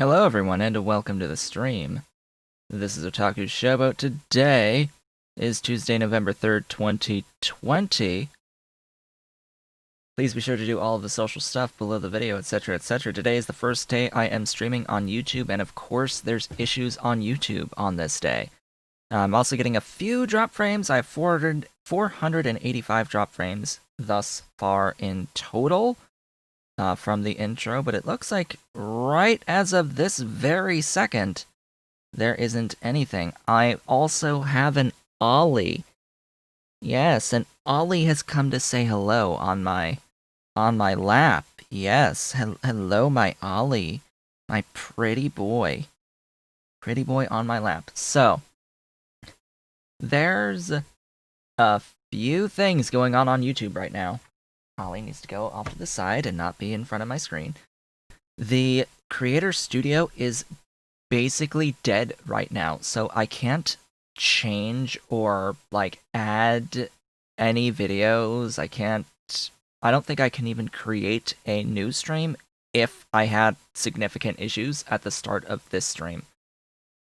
Hello everyone and welcome to the stream. This is Otaku Showboat. Today is Tuesday, November 3rd, 2020. Please be sure to do all of the social stuff below the video, etc, etc. Today is the first day I am streaming on YouTube, and of course there's issues on YouTube on this day. I'm also getting a few drop frames. I have 485 drop frames thus far in total. From the intro, but it looks like right as of this very second, there isn't anything. I also have an Ollie. Yes, an Ollie has come to say hello on my lap. Yes, hello, my Ollie, my pretty boy on my lap. So there's a few things going on YouTube right now. Ollie needs to go off to the side and not be in front of my screen. The Creator Studio is basically dead right now, so I can't change or, add any videos. I don't think I can even create a new stream if I had significant issues at the start of this stream.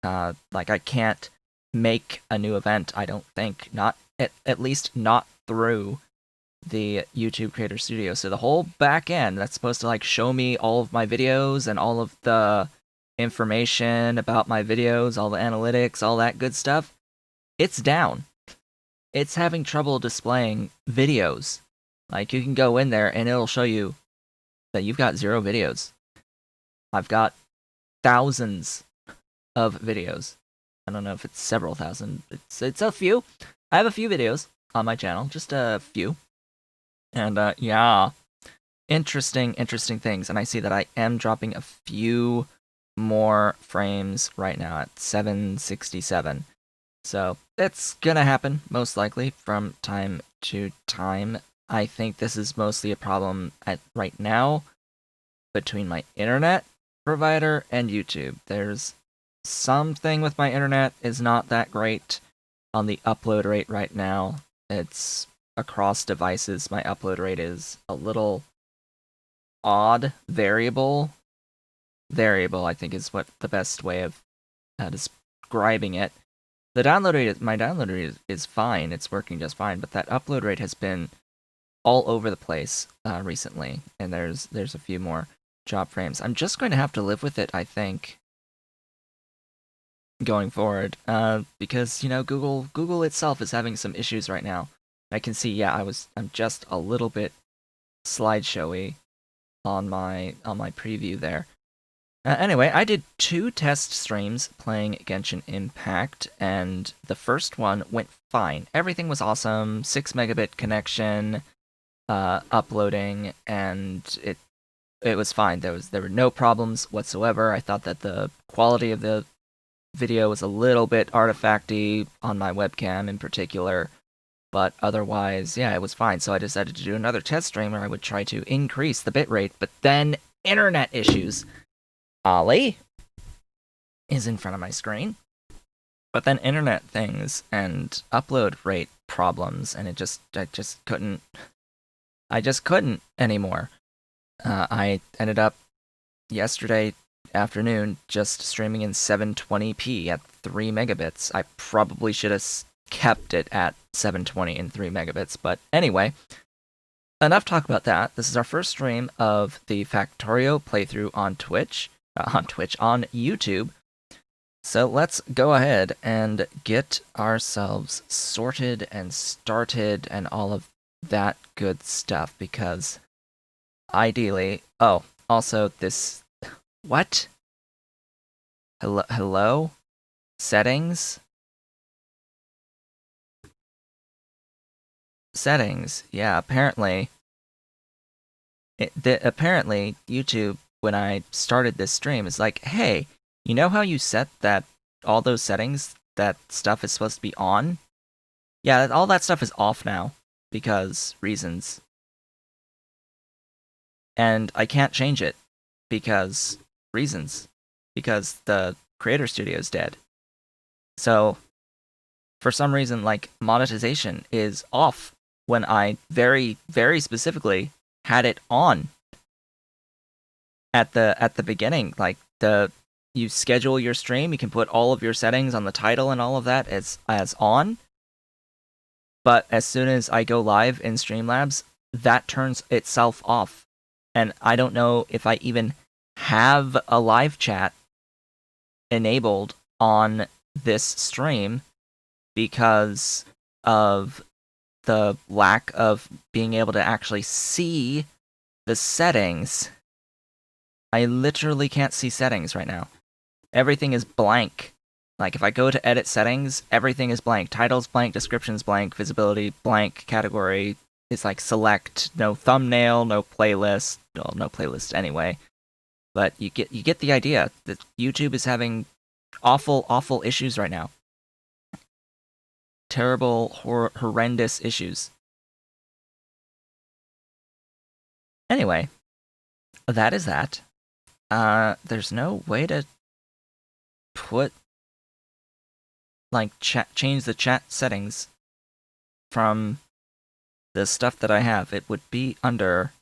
I can't make a new event, I don't think. Not, at least not through the YouTube Creator Studio. So the whole back end that's supposed to show me all of my videos and all of the information about my videos, all the analytics, all that good stuff, it's down. It's having trouble displaying videos. You can go in there and it'll show you that you've got 0 videos. I've got thousands of videos. I don't know if it's several thousand. It's a few. I have a few videos on my channel, just a few. And yeah, interesting things. And I see that I am dropping a few more frames right now at 767. So it's gonna happen, most likely, from time to time. I think this is mostly a problem right now between my internet provider and YouTube. There's something with my internet is not that great on the upload rate right now. It's across devices, my upload rate is a little odd. Variable, I think, is what the best way of describing it. My download rate is fine. It's working just fine, but that upload rate has been all over the place recently, and there's a few more drop frames. I'm just going to have to live with it, I think, going forward, because Google itself is having some issues right now. I can see, yeah, I'm just a little bit slideshowy on my preview there. Anyway, I did 2 test streams playing Genshin Impact, and the first one went fine. Everything was awesome. 6 megabit connection, uploading, and it was fine. There were no problems whatsoever. I thought that the quality of the video was a little bit artifacty on my webcam in particular. But otherwise, yeah, it was fine. So I decided to do another test stream where I would try to increase the bitrate, but then internet issues. Ollie is in front of my screen. But then internet things and upload rate problems, and I just couldn't anymore. I ended up yesterday afternoon just streaming in 720p at 3 megabits. I probably should have kept it at 720 and 3 megabits, but anyway, enough talk about that. This is our first stream of the Factorio playthrough on on YouTube. So let's go ahead and get ourselves sorted and started and all of that good stuff, because ideally, also this, what? Hello? Settings, yeah, apparently YouTube, when I started this stream, is like, hey, you know how you set that all those settings, that stuff is supposed to be on? Yeah, all that stuff is off now because reasons. And I can't change it because reasons. Because the Creator Studio is dead. So for some reason, monetization is off when I very, very specifically had it on at the beginning. The you schedule your stream, you can put all of your settings on the title and all of that as on. But as soon as I go live in Streamlabs, that turns itself off. And I don't know if I even have a live chat enabled on this stream because of the lack of being able to actually see the settings. I literally can't see settings right now. Everything is blank. Like, if I go to edit settings, everything is blank. Titles blank, descriptions blank, visibility blank, category is like select, no thumbnail, no playlist. Well, no playlist anyway. But you get the idea that YouTube is having awful issues right now. Terrible, horrendous issues. Anyway, that is that. There's no way to put, like, change the chat settings from the stuff that I have. It would be under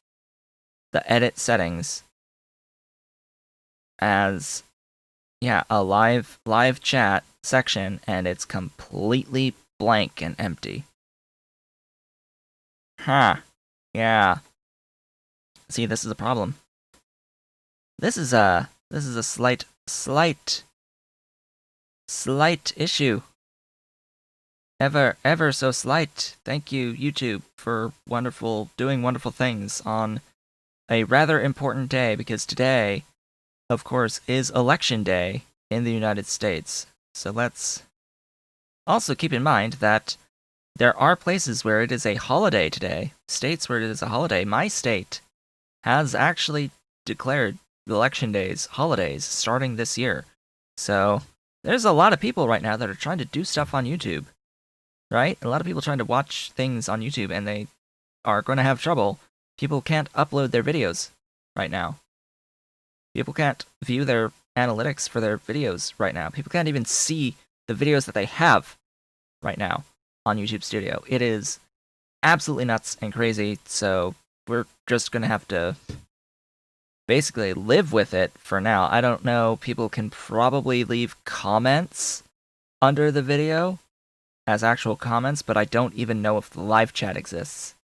the edit settings as, yeah, a live chat section, and it's completely blank and empty. Huh. Yeah. See, this is a problem. This is a slight issue. Ever so slight. Thank you, YouTube, for doing wonderful things on a rather important day, because today, of course, is Election Day in the United States. So let's also keep in mind that there are places where it is a holiday today, states where it is a holiday. My state has actually declared Election Days holidays starting this year. So there's a lot of people right now that are trying to do stuff on YouTube, right? A lot of people trying to watch things on YouTube, and they are going to have trouble. People can't upload their videos right now. People can't view their analytics for their videos right now. People can't even see the videos that they have right now on YouTube Studio. It is absolutely nuts and crazy, so we're just going to have to basically live with it for now. I don't know, people can probably leave comments under the video as actual comments, but I don't even know if the live chat exists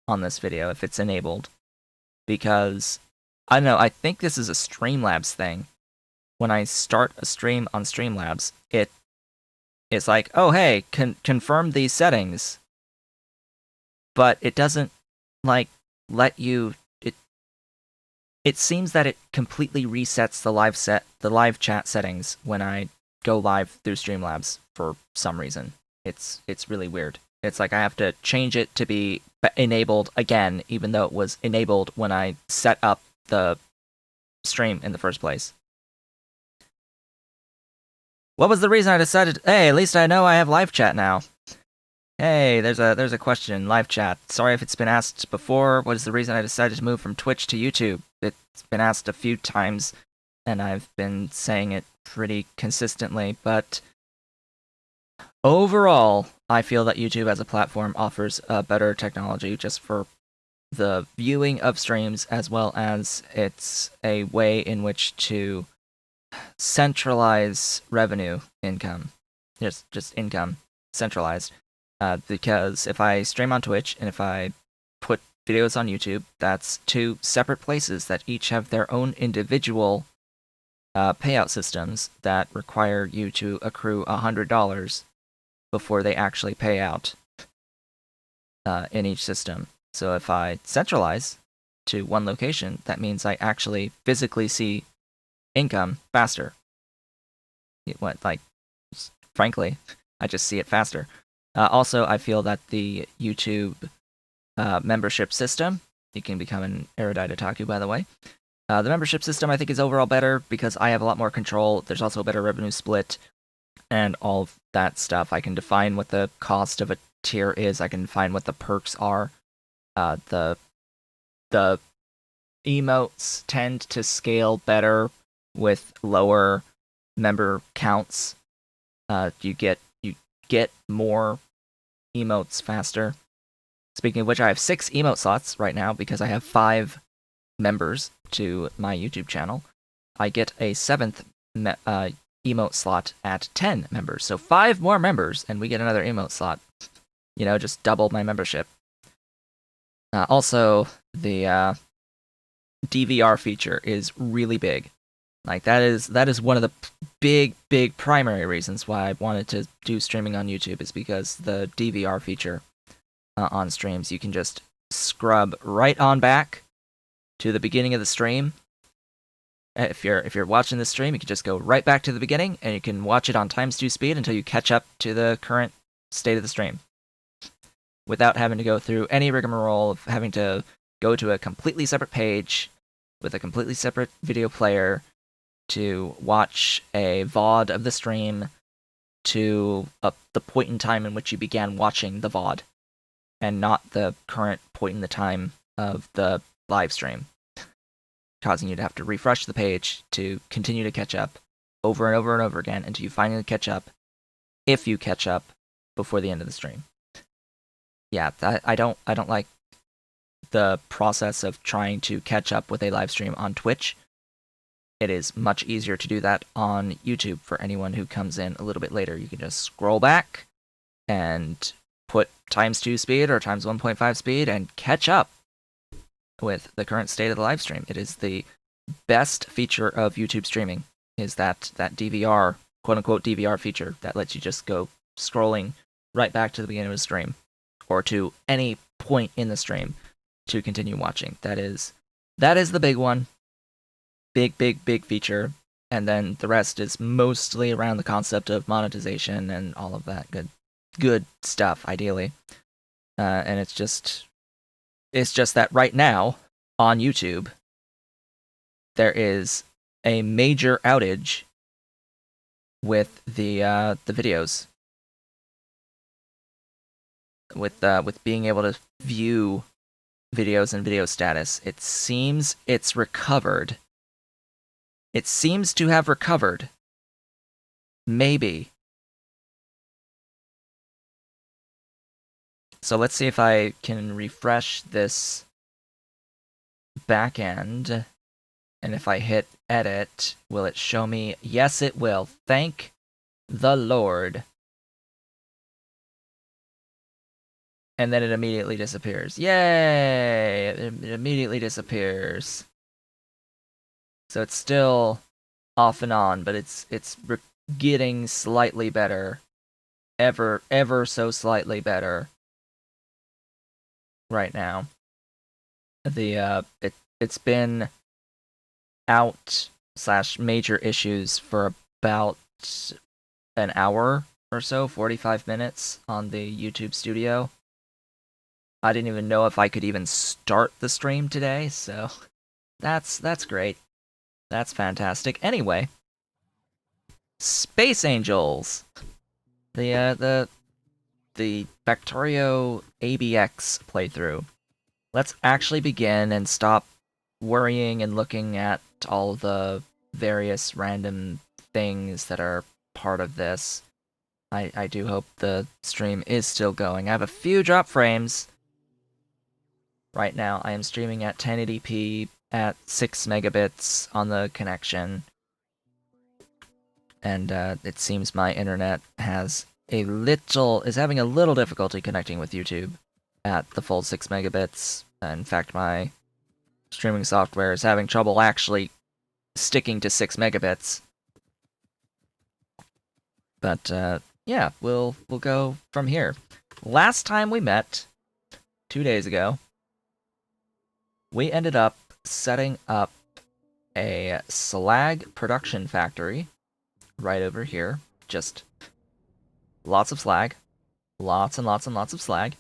on this video, if it's enabled. Because, I don't know, I think this is a Streamlabs thing. When I start a stream on Streamlabs, it's like, oh hey, confirm these settings. But it doesn't, like, let you... It seems that it completely resets the live chat settings when I go live through Streamlabs for some reason. It's really weird. It's like I have to change it to be enabled again, even though it was enabled when I set up the stream in the first place. What was the reason I decided? Hey, at least I know I have live chat now. Hey, there's a question, live chat. Sorry if it's been asked before. What is the reason I decided to move from Twitch to YouTube? It's been asked a few times, and I've been saying it pretty consistently, but overall, I feel that YouTube as a platform offers a better technology just for the viewing of streams, as well as it's a way in which to centralize revenue income. Just income centralized. Because if I stream on Twitch and if I put videos on YouTube, that's two separate places that each have their own individual payout systems that require you to accrue $100 before they actually pay out in each system. So if I centralize to one location, that means I actually physically see income faster. Frankly, I just see it faster. Also, I feel that the YouTube membership system, you can become an erudite otaku, by the way. The membership system, I think, is overall better because I have a lot more control. There's also a better revenue split and all of that stuff. I can define what the cost of a tier is. I can define what the perks are. The emotes tend to scale better with lower member counts. You get more emotes faster. Speaking of which, I have 6 emote slots right now because I have 5 members to my YouTube channel. I get a 7th emote slot at 10 members. So 5 more members, and we get another emote slot. Just double my membership. Also, the DVR feature is really big. Like that is one of the big primary reasons why I wanted to do streaming on YouTube, is because the DVR feature on streams, you can just scrub right on back to the beginning of the stream. If you're watching the stream, you can just go right back to the beginning, and you can watch it on ×2 speed until you catch up to the current state of the stream, without having to go through any rigmarole of having to go to a completely separate page with a completely separate video player to watch a VOD of the stream to the point in time in which you began watching the VOD, and not the current point in the time of the live stream, causing you to have to refresh the page to continue to catch up over and over and over again until you finally catch up, if you catch up before the end of the stream. Yeah, I don't like the process of trying to catch up with a live stream on Twitch. It is much easier to do that on YouTube for anyone who comes in a little bit later. You can just scroll back and put ×2 speed or ×1.5 speed and catch up with the current state of the live stream. It is the best feature of YouTube streaming, is that DVR, quote-unquote DVR feature that lets you just go scrolling right back to the beginning of the stream, or to any point in the stream to continue watching. That is the big one. Big feature. And then the rest is mostly around the concept of monetization and all of that good stuff, ideally. And it's just that right now on YouTube there is a major outage with the videos, with being able to view videos and video status. It seems it's recovered. It seems to have recovered. Maybe. So let's see if I can refresh this backend. And if I hit edit, will it show me? Yes, it will. Thank the Lord. And then it immediately disappears. Yay! It immediately disappears. So it's still off and on, but it's getting slightly better. Ever so slightly better right now. It's been out / major issues for about an hour or so, 45 minutes on the YouTube studio. I didn't even know if I could even start the stream today, so that's great. That's fantastic. Anyway, Space Angels, the Factorio ABX playthrough. Let's actually begin and stop worrying and looking at all the various random things that are part of this. I do hope the stream is still going. I have a few drop frames. Right now, I am streaming at 1080p at 6 megabits on the connection. And it seems my internet is having a little difficulty connecting with YouTube at the full 6 megabits. In fact, my streaming software is having trouble actually sticking to 6 megabits. But yeah, we'll go from here. Last time we met, 2 days ago, we ended up setting up a slag production factory right over here. Just lots of slag. Lots and lots and lots of slag.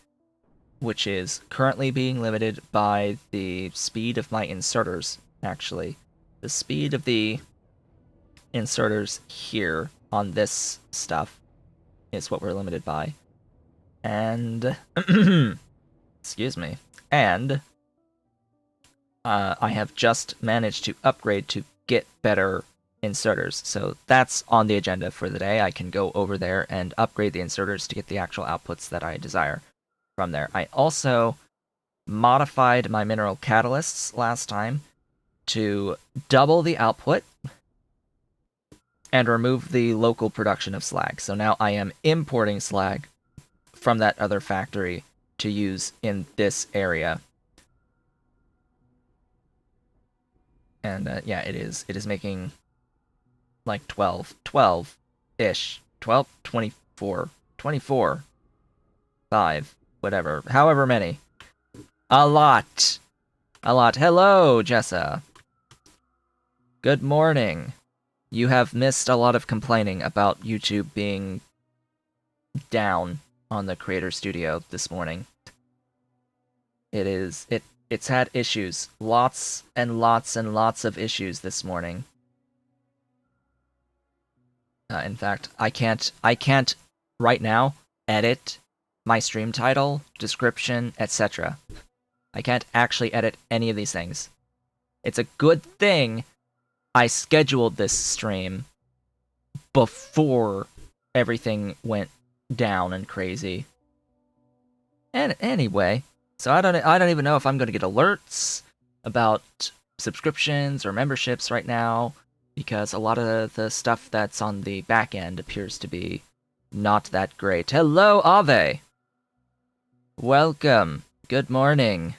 Which is currently being limited by the speed of my inserters, actually. The speed of the inserters here on this stuff is what we're limited by. And excuse me. And I have just managed to upgrade to get better inserters. So that's on the agenda for the day. I can go over there and upgrade the inserters to get the actual outputs that I desire from there. I also modified my mineral catalysts last time to double the output and remove the local production of slag. So now I am importing slag from that other factory to use in this area. And yeah, it is making like 12-ish, 12, 24, 24, 5, whatever, however many. A lot. Hello, Jessa. Good morning. You have missed a lot of complaining about YouTube being down on the Creator Studio this morning. It's had issues. Lots and lots and lots of issues this morning. In fact, I can't right now edit my stream title, description, etc. I can't actually edit any of these things. It's a good thing I scheduled this stream before everything went down and crazy. And anyway, so I don't even know if I'm going to get alerts about subscriptions or memberships right now, because a lot of the stuff that's on the back end appears to be not that great. Hello, Ave! Welcome. Good morning.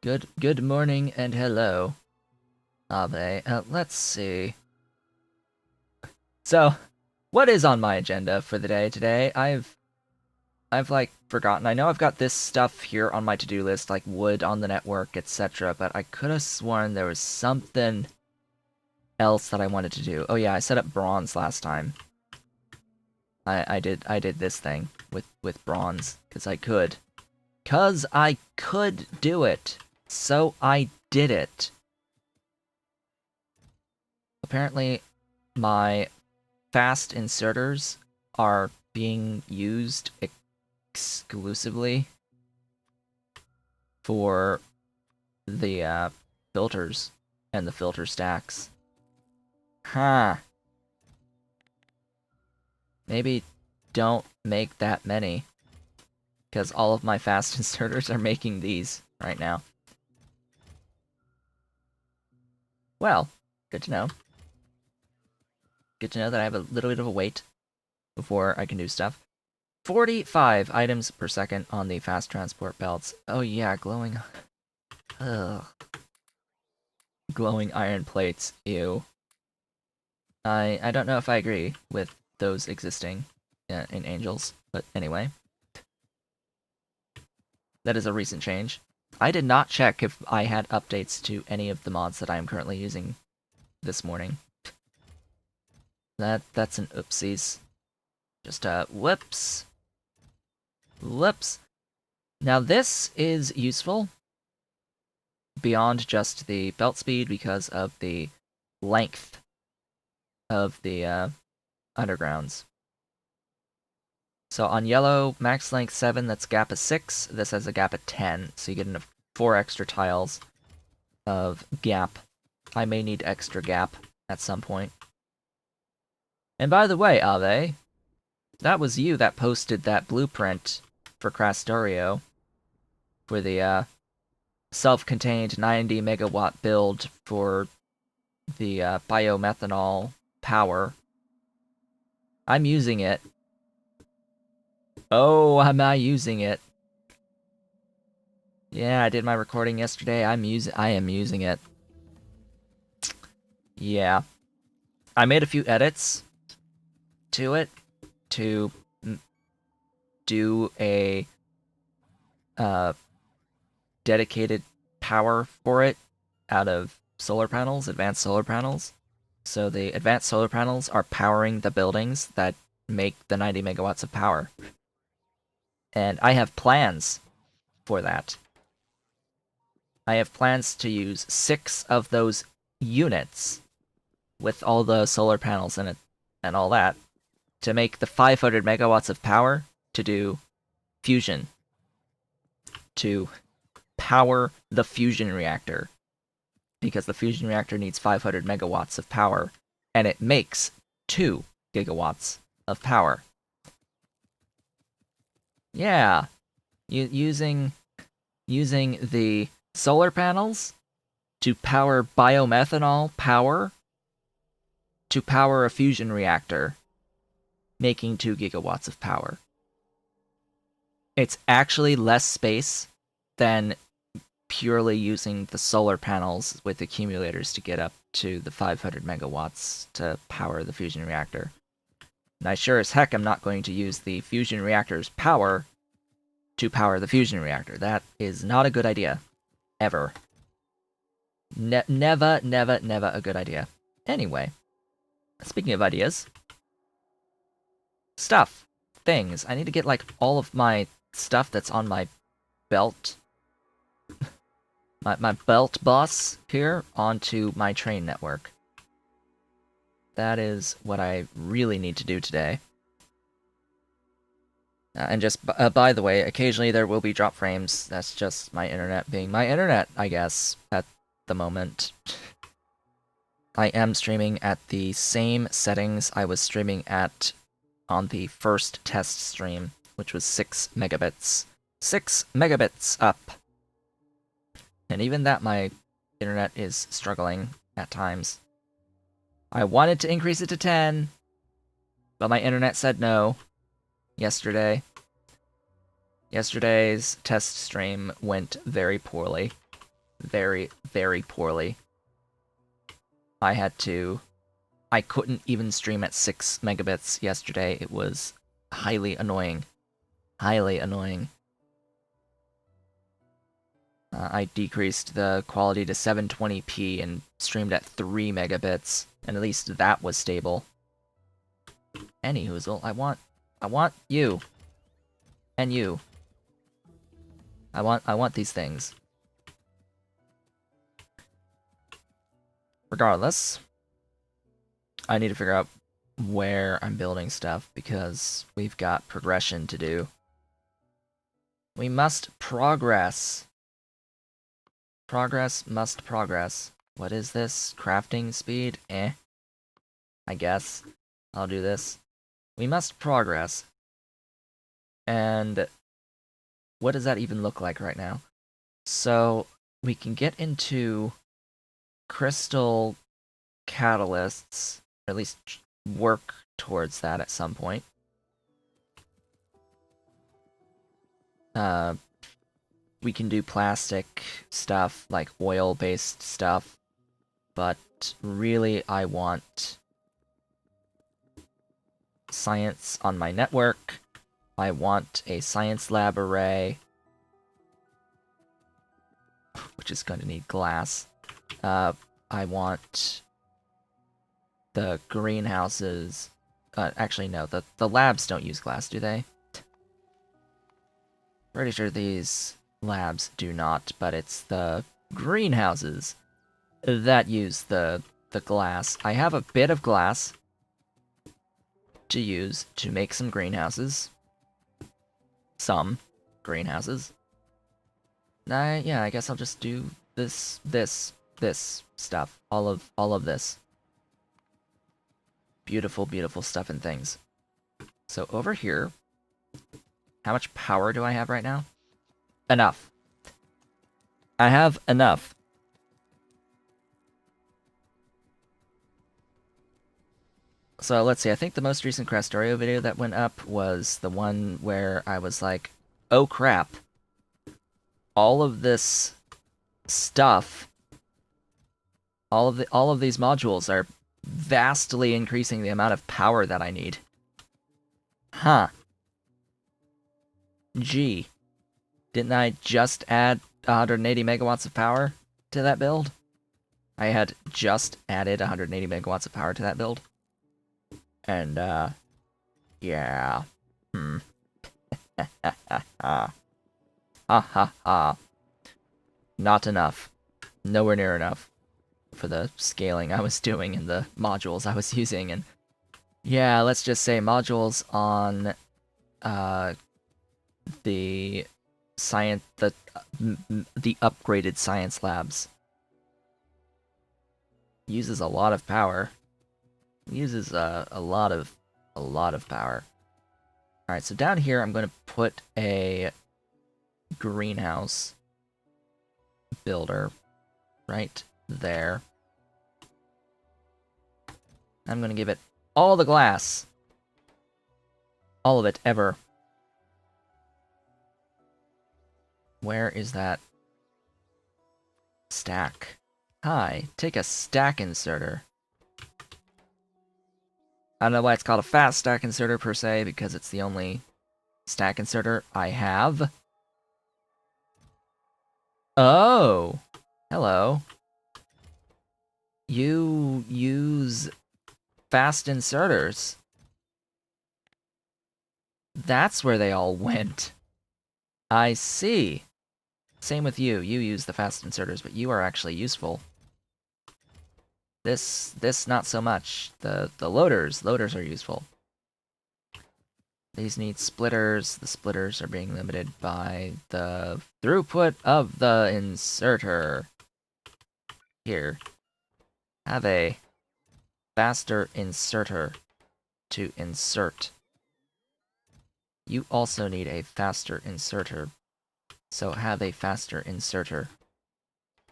Good morning and hello, Ave. Let's see. So, what is on my agenda for the day today? I've like forgotten. I know I've got this stuff here on my to-do list, like wood on the network, etc., but I could have sworn there was something else that I wanted to do. Oh yeah, I set up bronze last time. I did this thing with bronze because I could. 'Cause I could do it. So I did it. Apparently my fast inserters are being used exclusively for the filters and the filter stacks. Huh. Maybe don't make that many, because all of my fast inserters are making these right now. Well, good to know. Good to know that I have a little bit of a wait before I can do stuff. 45 items per second on the fast transport belts. Oh yeah, glowing... Ugh. Glowing iron plates, ew. I don't know if I agree with those existing in Angels, but anyway. That is a recent change. I did not check if I had updates to any of the mods that I am currently using this morning. That's an oopsies. Just whoops. Whoops. Now this is useful beyond just the belt speed because of the length of the undergrounds. So on yellow, max length 7, that's gap of 6. This has a gap of 10, so you get 4 extra tiles of gap. I may need extra gap at some point. And by the way, Ave, that was you that posted that blueprint for Crastorio for the self-contained 90 megawatt build for the biomethanol power. I'm using it. Oh, am I using it? Yeah, I did my recording yesterday. I am using it. Yeah. I made a few edits to it to do a dedicated power for it out of solar panels, advanced solar panels. So the advanced solar panels are powering the buildings that make the 90 megawatts of power. And I have plans for that. I have plans to use 6 of those units with all the solar panels in it and all that to make the 500 megawatts of power to do fusion. To power the fusion reactor. Because the fusion reactor needs 500 megawatts of power, and it makes 2 gigawatts of power. Yeah, using the solar panels to power biomethanol power to power a fusion reactor, making 2 gigawatts of power. It's actually less space than purely using the solar panels with accumulators to get up to the 500 megawatts to power the fusion reactor. And I sure as heck am not going to use the fusion reactor's power to power the fusion reactor. That is not a good idea. Ever. Never, never, never a good idea. Anyway, speaking of ideas, stuff, things. I need to get, like, all of my stuff that's on my belt, my belt bus here, onto my train network. That is what I really need to do today. And just, by the way, occasionally there will be drop frames. That's just my internet being my internet, I guess, at the moment. I am streaming at the same settings I was streaming at on the first test stream, which was 6 megabits. 6 megabits up! And even that, my internet is struggling at times. I wanted to increase it to 10, but my internet said no yesterday. Yesterday's test stream went very poorly. Very, very poorly. I couldn't even stream at 6 megabits yesterday. It was highly annoying. Highly annoying. I decreased the quality to 720p and streamed at 3 megabits, and at least that was stable. Anyhoozle, I want you. And you. I want these things. Regardless, I need to figure out where I'm building stuff, because we've got progression to do. We must progress. Progress must progress. What is this? Crafting speed? Eh. I guess. I'll do this. We must progress. And what does that even look like right now? So, we can get into crystal catalysts, or at least work towards that at some point. We can do plastic stuff, like oil-based stuff, but really I want science on my network. I want a science lab array, which is going to need glass. I want the greenhouses. Actually, no, the labs don't use glass, do they? Pretty sure these labs do not, but it's the greenhouses that use the glass. I have a bit of glass to use to make some greenhouses. Some greenhouses. Yeah, I guess I'll just do this stuff. All of this. Beautiful, beautiful stuff and things. So over here, how much power do I have right now? Enough. I have enough. So let's see, I think the most recent Factorio video that went up was the one where I was like, oh crap. All of this stuff, all of these modules are vastly increasing the amount of power that I need. Huh. Gee. Didn't I just add 180 megawatts of power to that build? I had just added 180 megawatts of power to that build. And, yeah. Ha ha ha. Not enough. Nowhere near enough for the scaling I was doing and the modules I was using. And yeah, let's just say modules on the science, the upgraded science labs uses a lot of power. Uses a lot of power. All right, so down here I'm going to put a greenhouse builder right there. I'm gonna give it all the glass. All of it, ever. Where is that stack? Hi, take a stack inserter. I don't know why it's called a fast stack inserter per se, because it's the only stack inserter I have. Oh! Hello. You use fast inserters. That's where they all went. I see. Same with you. You use the fast inserters, but you are actually useful. This not so much. The loaders are useful. These need splitters. The splitters are being limited by the throughput of the inserter. Here. Have a faster inserter to insert. You also need a faster inserter, so have a faster inserter.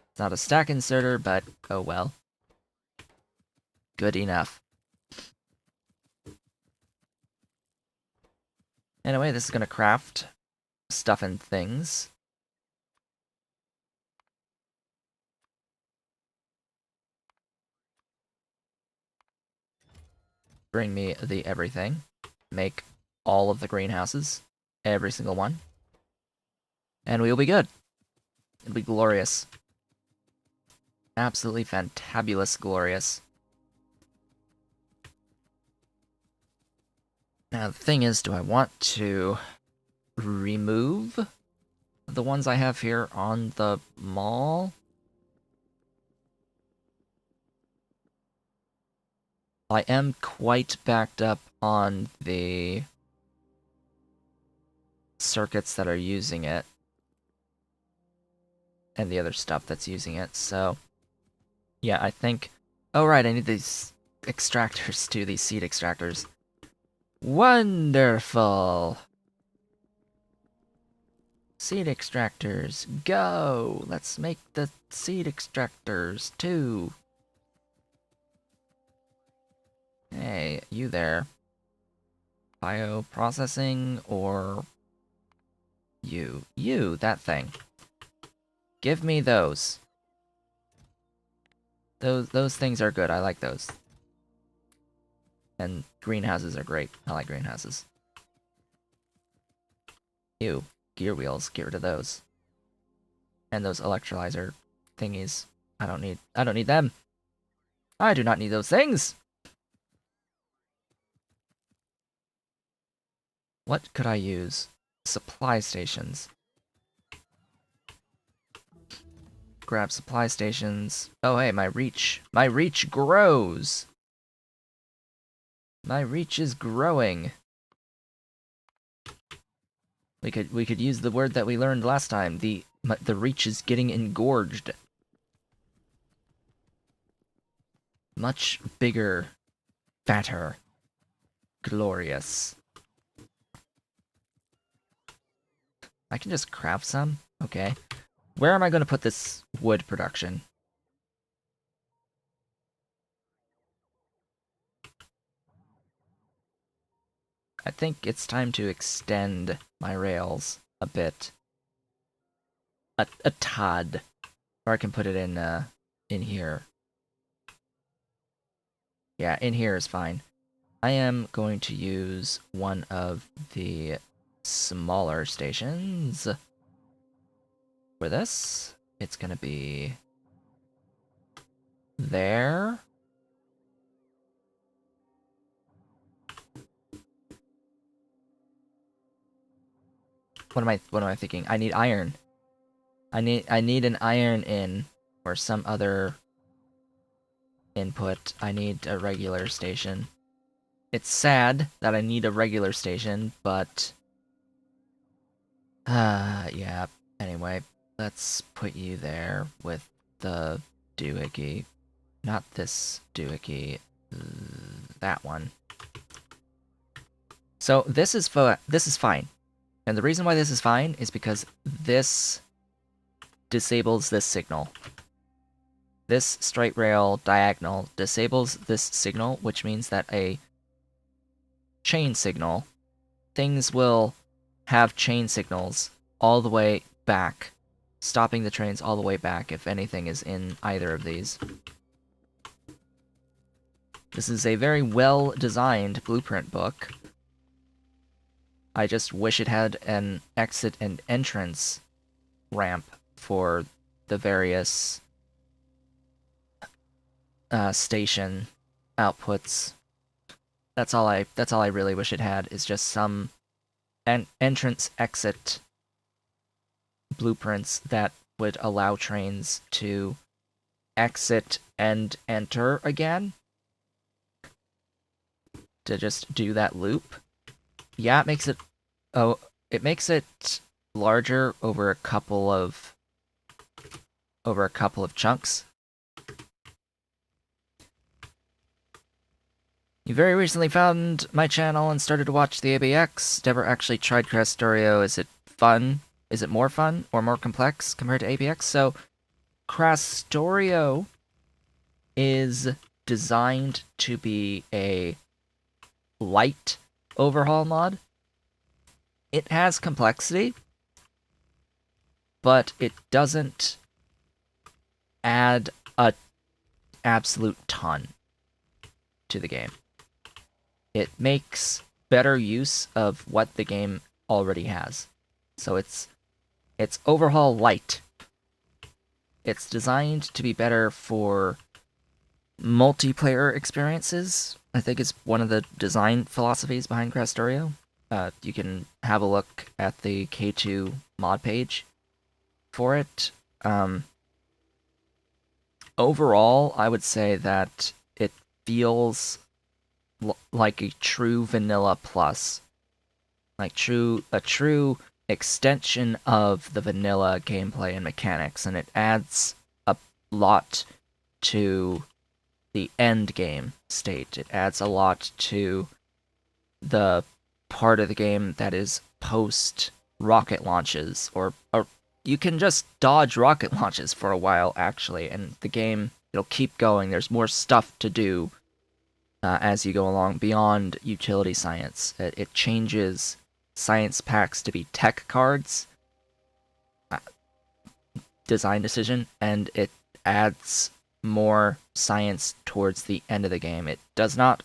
It's not a stack inserter, but oh well. Good enough. Anyway, this is gonna craft stuff and things. Bring me the everything. Make all of the greenhouses. Every single one. And we will be good. It'll be glorious. Absolutely fantabulous glorious. Now, the thing is, do I want to remove the ones I have here on the mall? I am quite backed up on the circuits that are using it. And the other stuff that's using it, so... Yeah, I think... Oh right, I need these extractors too, these seed extractors. Wonderful! Seed extractors, go! Let's make the seed extractors too. Hey, you there. Bioprocessing, or... You, that thing. Give me those. Those things are good, I like those. And greenhouses are great, I like greenhouses. Ew, gear wheels, get rid of those. And those electrolyzer thingies. I don't need them. I do not need those things! What could I use? Supply stations. Grab supply stations. Oh hey, my reach grows! My reach is growing. We could use the word that we learned last time. The reach is getting engorged. Much bigger, fatter, glorious. I can just craft some? Okay. Where am I going to put this wood production? I think it's time to extend my rails a bit. A tad. Or I can put it in here. Yeah, in here is fine. I am going to use one of the smaller stations for this. It's gonna be there. What am I thinking? I need iron. I need an iron in or some other input. I need a regular station. It's sad that I need a regular station, but yeah. Anyway, let's put you there with the doohickey. Not this doohickey. That one. So this is fine. And the reason why this is fine is because this disables this signal. this straight rail diagonal disables this signal, which means that a chain signal, things will have chain signals all the way back, stopping the trains all the way back if anything is in either of these. This is a very well-designed blueprint book. I just wish it had an exit and entrance ramp for the various station outputs. That's all I really wish it had, is just some entrance exit blueprints that would allow trains to exit and enter again, to just do that loop. Yeah, it makes it larger over a couple of chunks. You very recently found my channel and started to watch the ABX. Never actually tried Factorio. Is it fun? Is it more fun or more complex compared to ABX? So, Factorio is designed to be a light overhaul mod. It has complexity, but it doesn't add a absolute ton to the game. It makes better use of what the game already has. So it's overhaul light. It's designed to be better for multiplayer experiences. I think it's one of the design philosophies behind Factorio. You can have a look at the K2 mod page for it. Overall, I would say that it feels like a true vanilla plus, like a true extension of the vanilla gameplay and mechanics, and it adds a lot to the end game state. It adds a lot to the part of the game that is post rocket launches, or you can just dodge rocket launches for a while actually, and the game, it'll keep going. There's more stuff to do as you go along beyond utility science. It changes science packs to be tech cards. Design decision, and it adds more science towards the end of the game. It does not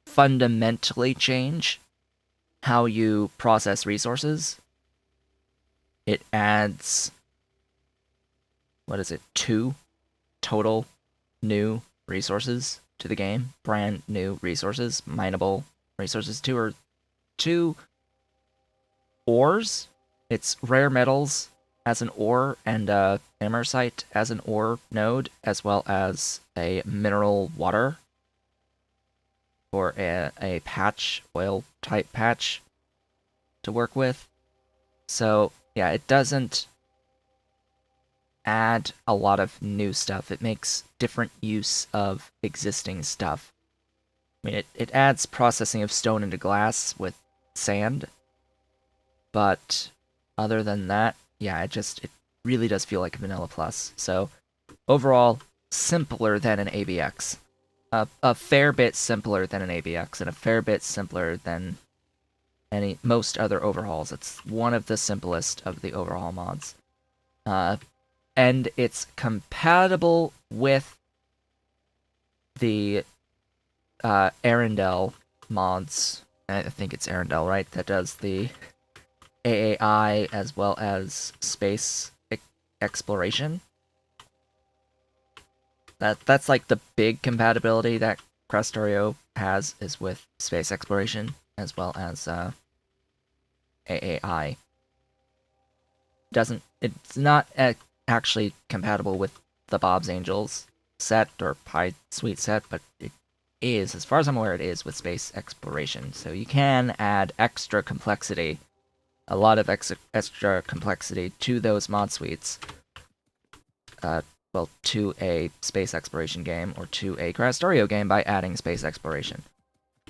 fundamentally change how you process resources. It adds, 2 total new resources to the game. Brand new resources, mineable resources. 2 ores. It's rare metals as an ore and emersite as an ore node, as well as a mineral water, or a patch, oil type patch to work with. So yeah, it doesn't add a lot of new stuff. It makes different use of existing stuff. I mean, it adds processing of stone into glass with sand, but other than that, yeah, it really does feel like a vanilla plus. So overall, simpler than an ABX. A fair bit simpler than an ABX, and a fair bit simpler than most other overhauls. It's one of the simplest of the overhaul mods. And it's compatible with the Arendelle mods. I think it's Arendelle, right? That does the AAI as well as space exploration. That's like the big compatibility that Factorio has, is with space exploration as well as AAI. It's not actually compatible with the Bob's Angels set or Pie Suite set, but it is, as far as I'm aware, it is with space exploration. So you can add extra complexity, a lot of extra complexity to those mod suites. To a space exploration game or to a Factorio game by adding space exploration.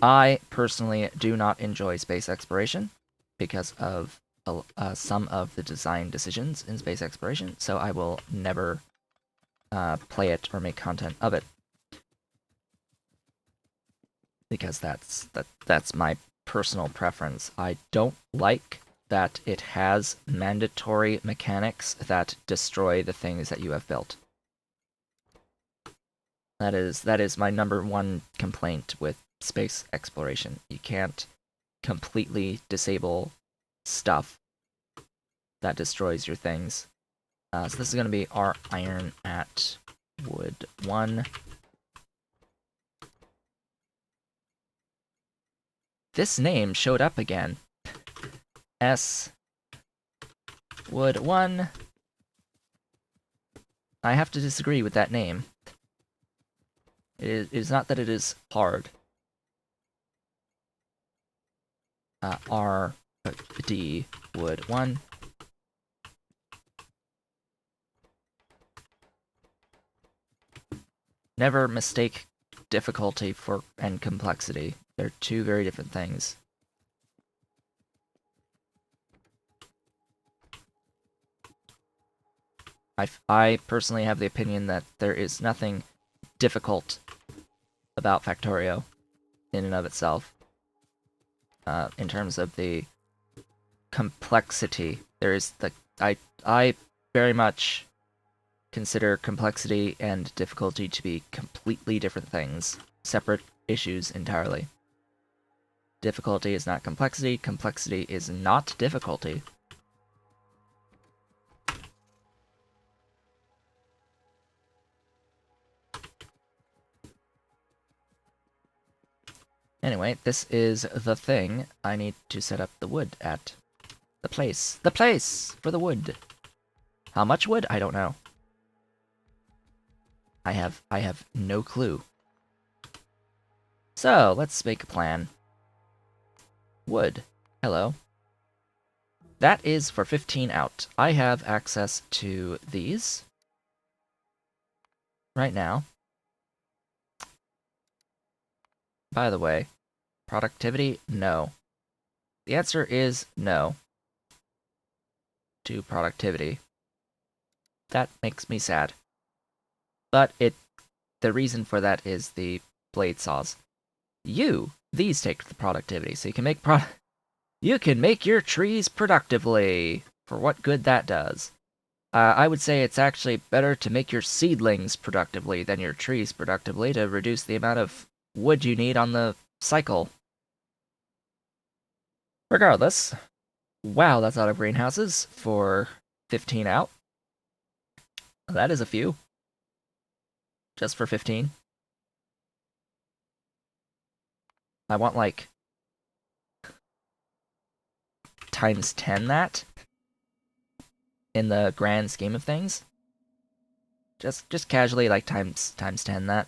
I personally do not enjoy space exploration because of some of the design decisions in space exploration, so I will never play it or make content of it. Because that's my personal preference. I don't like that it has mandatory mechanics that destroy the things that you have built. That is my number one complaint with space exploration. You can't completely disable stuff that destroys your things. So this is going to be our iron at wood 1. This name showed up again. S wood 1. I have to disagree with that name. It is not that it is hard. R D wood 1. Never mistake difficulty and complexity. They're two very different things. I personally have the opinion that there is nothing difficult about Factorio in and of itself. In terms of the complexity, there is I very much consider complexity and difficulty to be completely different things, separate issues entirely. Difficulty is not complexity, complexity is not difficulty. Anyway, this is the thing I need to set up the wood at. The place. The place for the wood. How much wood? I don't know. I have no clue. So, let's make a plan. Wood. Hello. That is for 15 out. I have access to these right now. By the way, productivity? No. The answer is no to productivity. That makes me sad. But the reason for that is the blade saws. These take the productivity, so you can make your trees productively. For what good that does. I would say it's actually better to make your seedlings productively than your trees productively to reduce the amount of wood you need on the cycle. Regardless, wow, that's a lot of greenhouses for 15 out. That is a few. Just for 15. I want, like, times 10 that in the grand scheme of things. Just casually, like, times 10 that.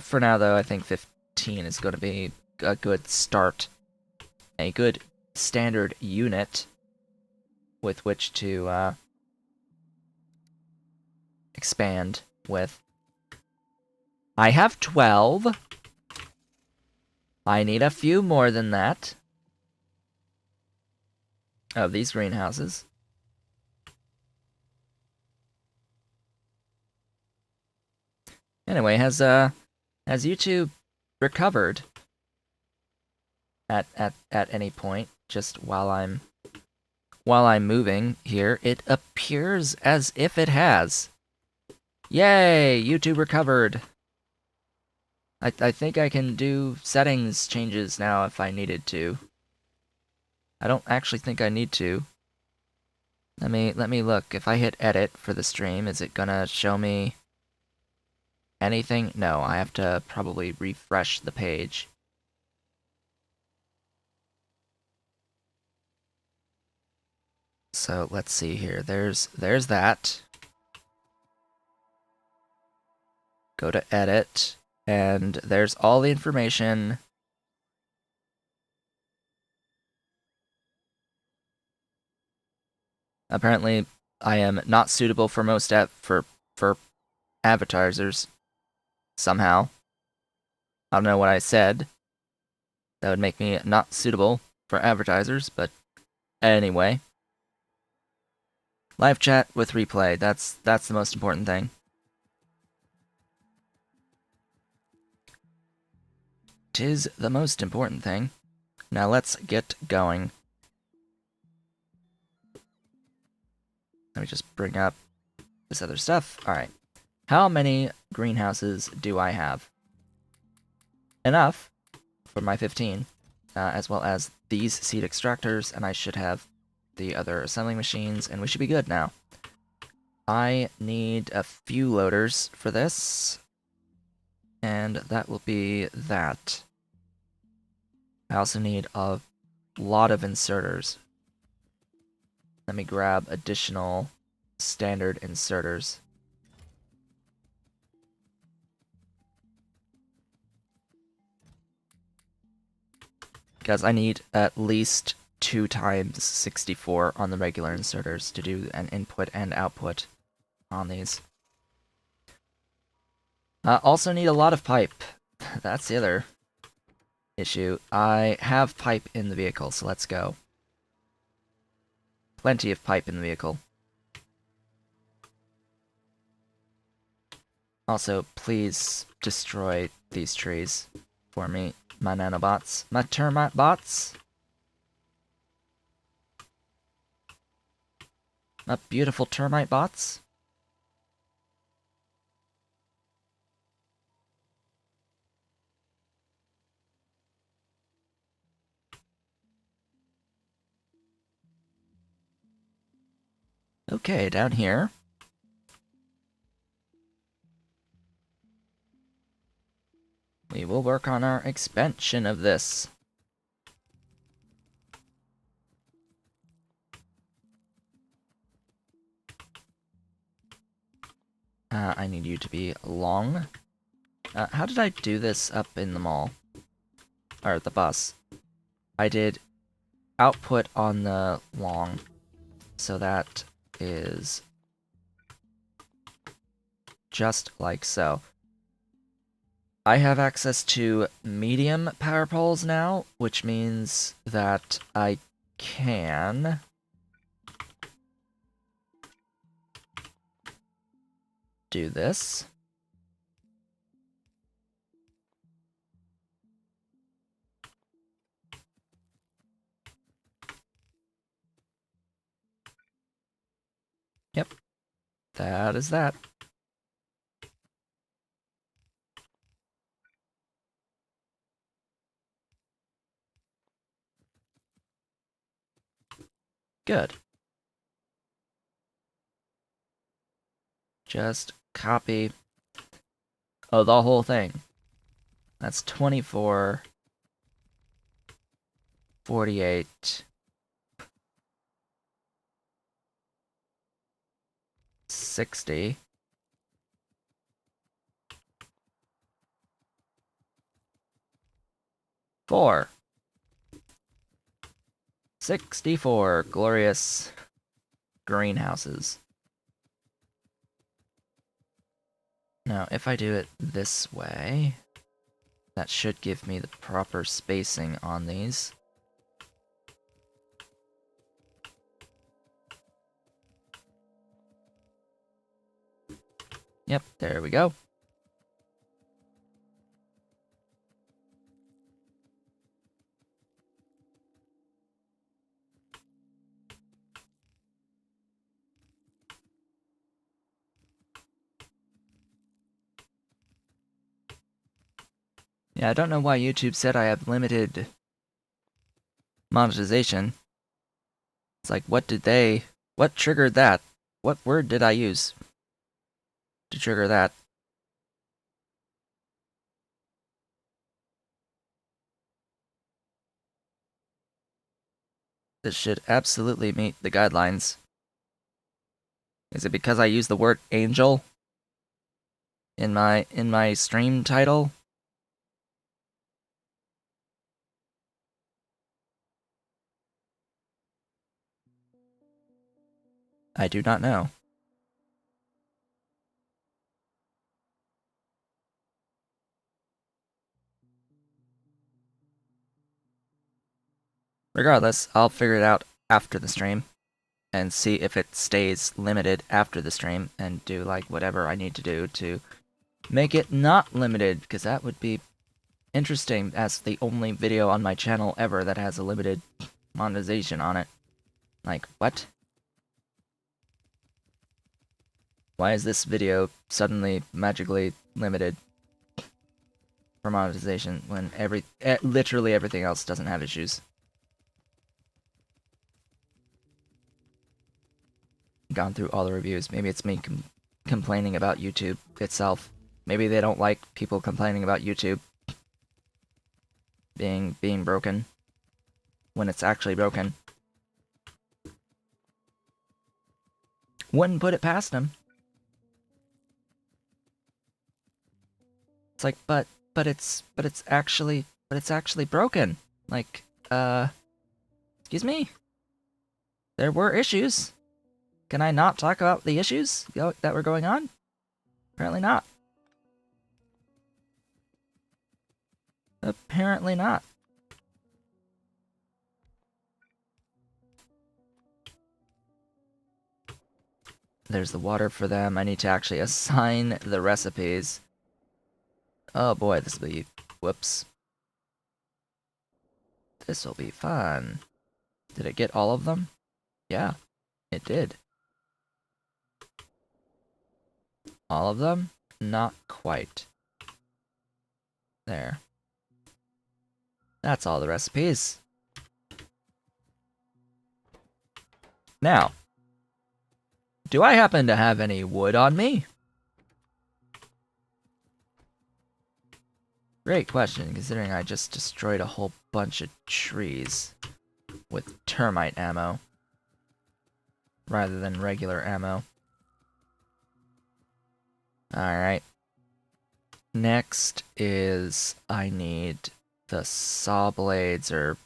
For now, though, I think 15 is going to be a good start. A good standard unit with which to expand with. I have 12. I need a few more than that of these greenhouses. Anyway, has YouTube recovered at any point just while I'm moving here? It appears as if it has. Yay, YouTube recovered. I think I can do settings changes now if I needed to. I don't actually think I need to. Let me look. If I hit edit for the stream, is it gonna show me anything? No, I have to probably refresh the page. So let's see here. There's that. Go to edit, and there's all the information. Apparently, I am not suitable for most for advertisers. Somehow, I don't know what I said. That would make me not suitable for advertisers, but anyway. Live chat with replay. That's the most important thing. which is the most important thing. Now let's get going. Let me just bring up this other stuff. Alright. How many greenhouses do I have? Enough for my 15, as well as these seed extractors, and I should have the other assembling machines, and we should be good now. I need a few loaders for this, and that will be that. I also need a lot of inserters. Let me grab additional standard inserters. Because I need at least 2 times 64 on the regular inserters to do an input and output on these. Also need a lot of pipe. That's the other issue. I have pipe in the vehicle, so let's go. Plenty of pipe in the vehicle. Also, please destroy these trees for me, my nanobots. My termite bots. My beautiful termite bots. Okay, down here. We will work on our expansion of this. I need you to be long. How did I do this up in the mall? Or the bus? I did output on the long. So that is just like so. I have access to medium power poles now, which means that I can do this. Yep, that is that. Good. Just copy. Oh, the whole thing. That's 24, 48, 60, 4, 64 glorious greenhouses. Now, if I do it this way, that should give me the proper spacing on these. Yep, there we go. Yeah, I don't know why YouTube said I have limited monetization. It's like, what triggered that? What word did I use to trigger that? This should absolutely meet the guidelines. Is it because I used the word angel in my stream title? I do not know. Regardless, I'll figure it out after the stream and see if it stays limited after the stream and do like whatever I need to do to make it not limited, because that would be interesting as the only video on my channel ever that has a limited monetization on it. Like, what? Why is this video suddenly magically limited for monetization when literally everything else doesn't have issues? Gone through all the reviews. Maybe it's me complaining about YouTube itself. Maybe they don't like people complaining about YouTube being broken when it's actually broken. Wouldn't put it past them. It's like, but it's actually broken. Like, excuse me? There were issues. Can I not talk about the issues that were going on? Apparently not. Apparently not. There's the water for them. I need to actually assign the recipes. Oh boy, this will be... Whoops. This will be fun. Did it get all of them? Yeah, it did. All of them? Not quite. There. That's all the recipes. Now, do I happen to have any wood on me? Great question, considering I just destroyed a whole bunch of trees with termite ammo rather than regular ammo. Alright. Next is I need the saw blades, or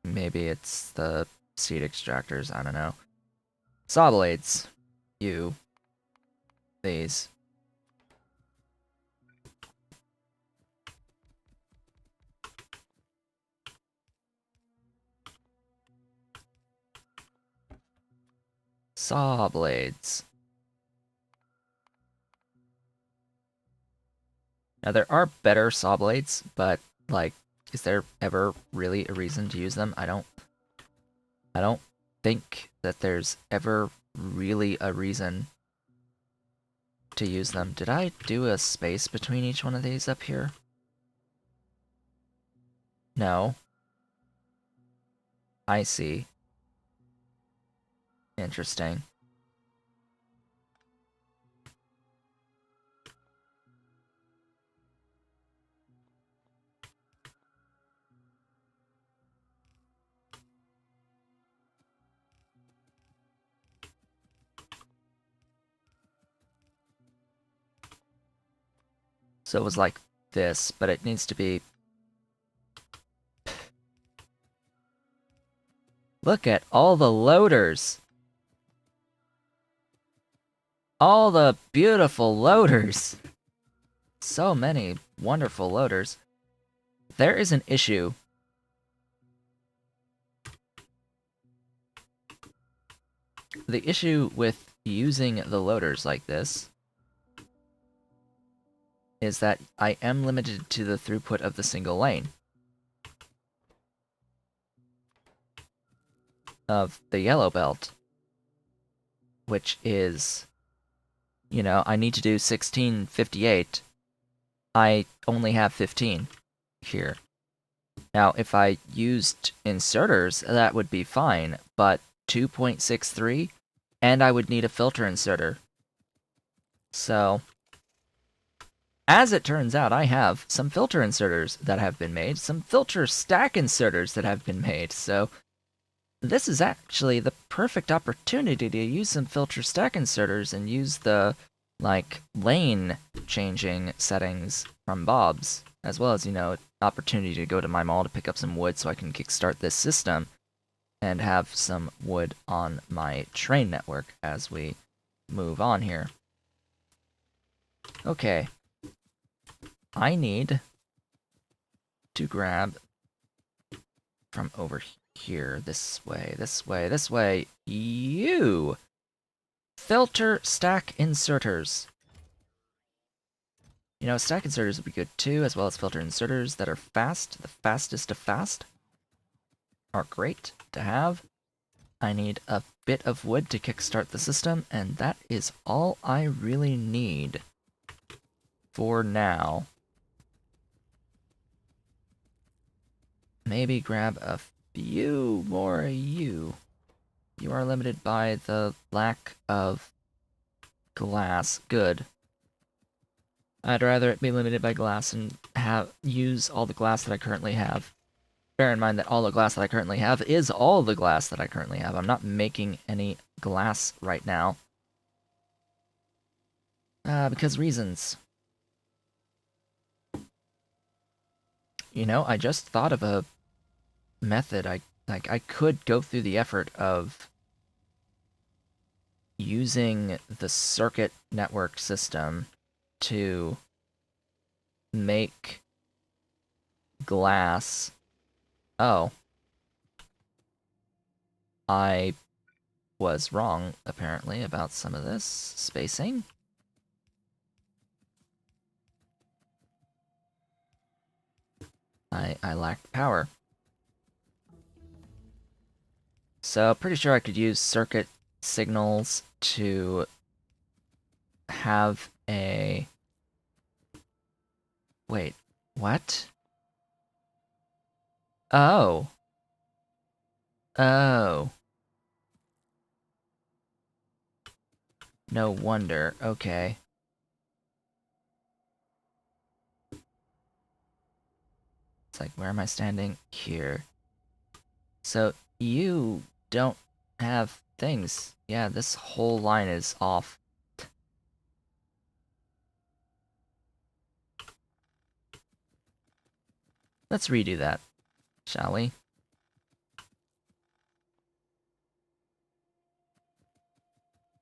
maybe it's the seed extractors, I don't know. Saw blades. These. Saw blades. Now there are better saw blades, but like, is there ever really a reason to use them? I don't think that there's ever really a reason to use them. Did I do a space between each one of these up here? No. I see. Interesting. So it was like this, but it needs to be... Look at all the loaders! All the beautiful loaders! So many wonderful loaders. There is an issue. The issue with using the loaders like this is that I am limited to the throughput of the single lane of the yellow belt, which is, you know, I need to do 1658. I only have 15 here. Now, if I used inserters, that would be fine, but 2.63, and I would need a filter inserter. So, as it turns out, I have some filter inserters that have been made, some filter stack inserters that have been made, so this is actually the perfect opportunity to use some filter stack inserters and use the, like, lane changing settings from Bob's, as well as, you know, opportunity to go to my mall to pick up some wood so I can kickstart this system and have some wood on my train network as we move on here. Okay. I need to grab from over here, this way, this way, this way. You! Filter stack inserters. You know, stack inserters would be good too, as well as filter inserters that are fast. The fastest of fast are great to have. I need a bit of wood to kickstart the system, and that is all I really need for now. Maybe grab a few more of you. You are limited by the lack of glass. Good. I'd rather it be limited by glass and use all the glass that I currently have. Bear in mind that all the glass that I currently have is all the glass that I currently have. I'm not making any glass right now. Because reasons. You know, I just thought of a method. I could go through the effort of using the circuit network system to make glass. Oh. I was wrong, apparently, about some of this spacing. I lacked power. So, pretty sure I could use circuit signals to have a... Wait, what? Oh. Oh. No wonder. Okay. It's like, where am I standing? Here. So, you don't have things. Yeah, this whole line is off. Let's redo that, shall we?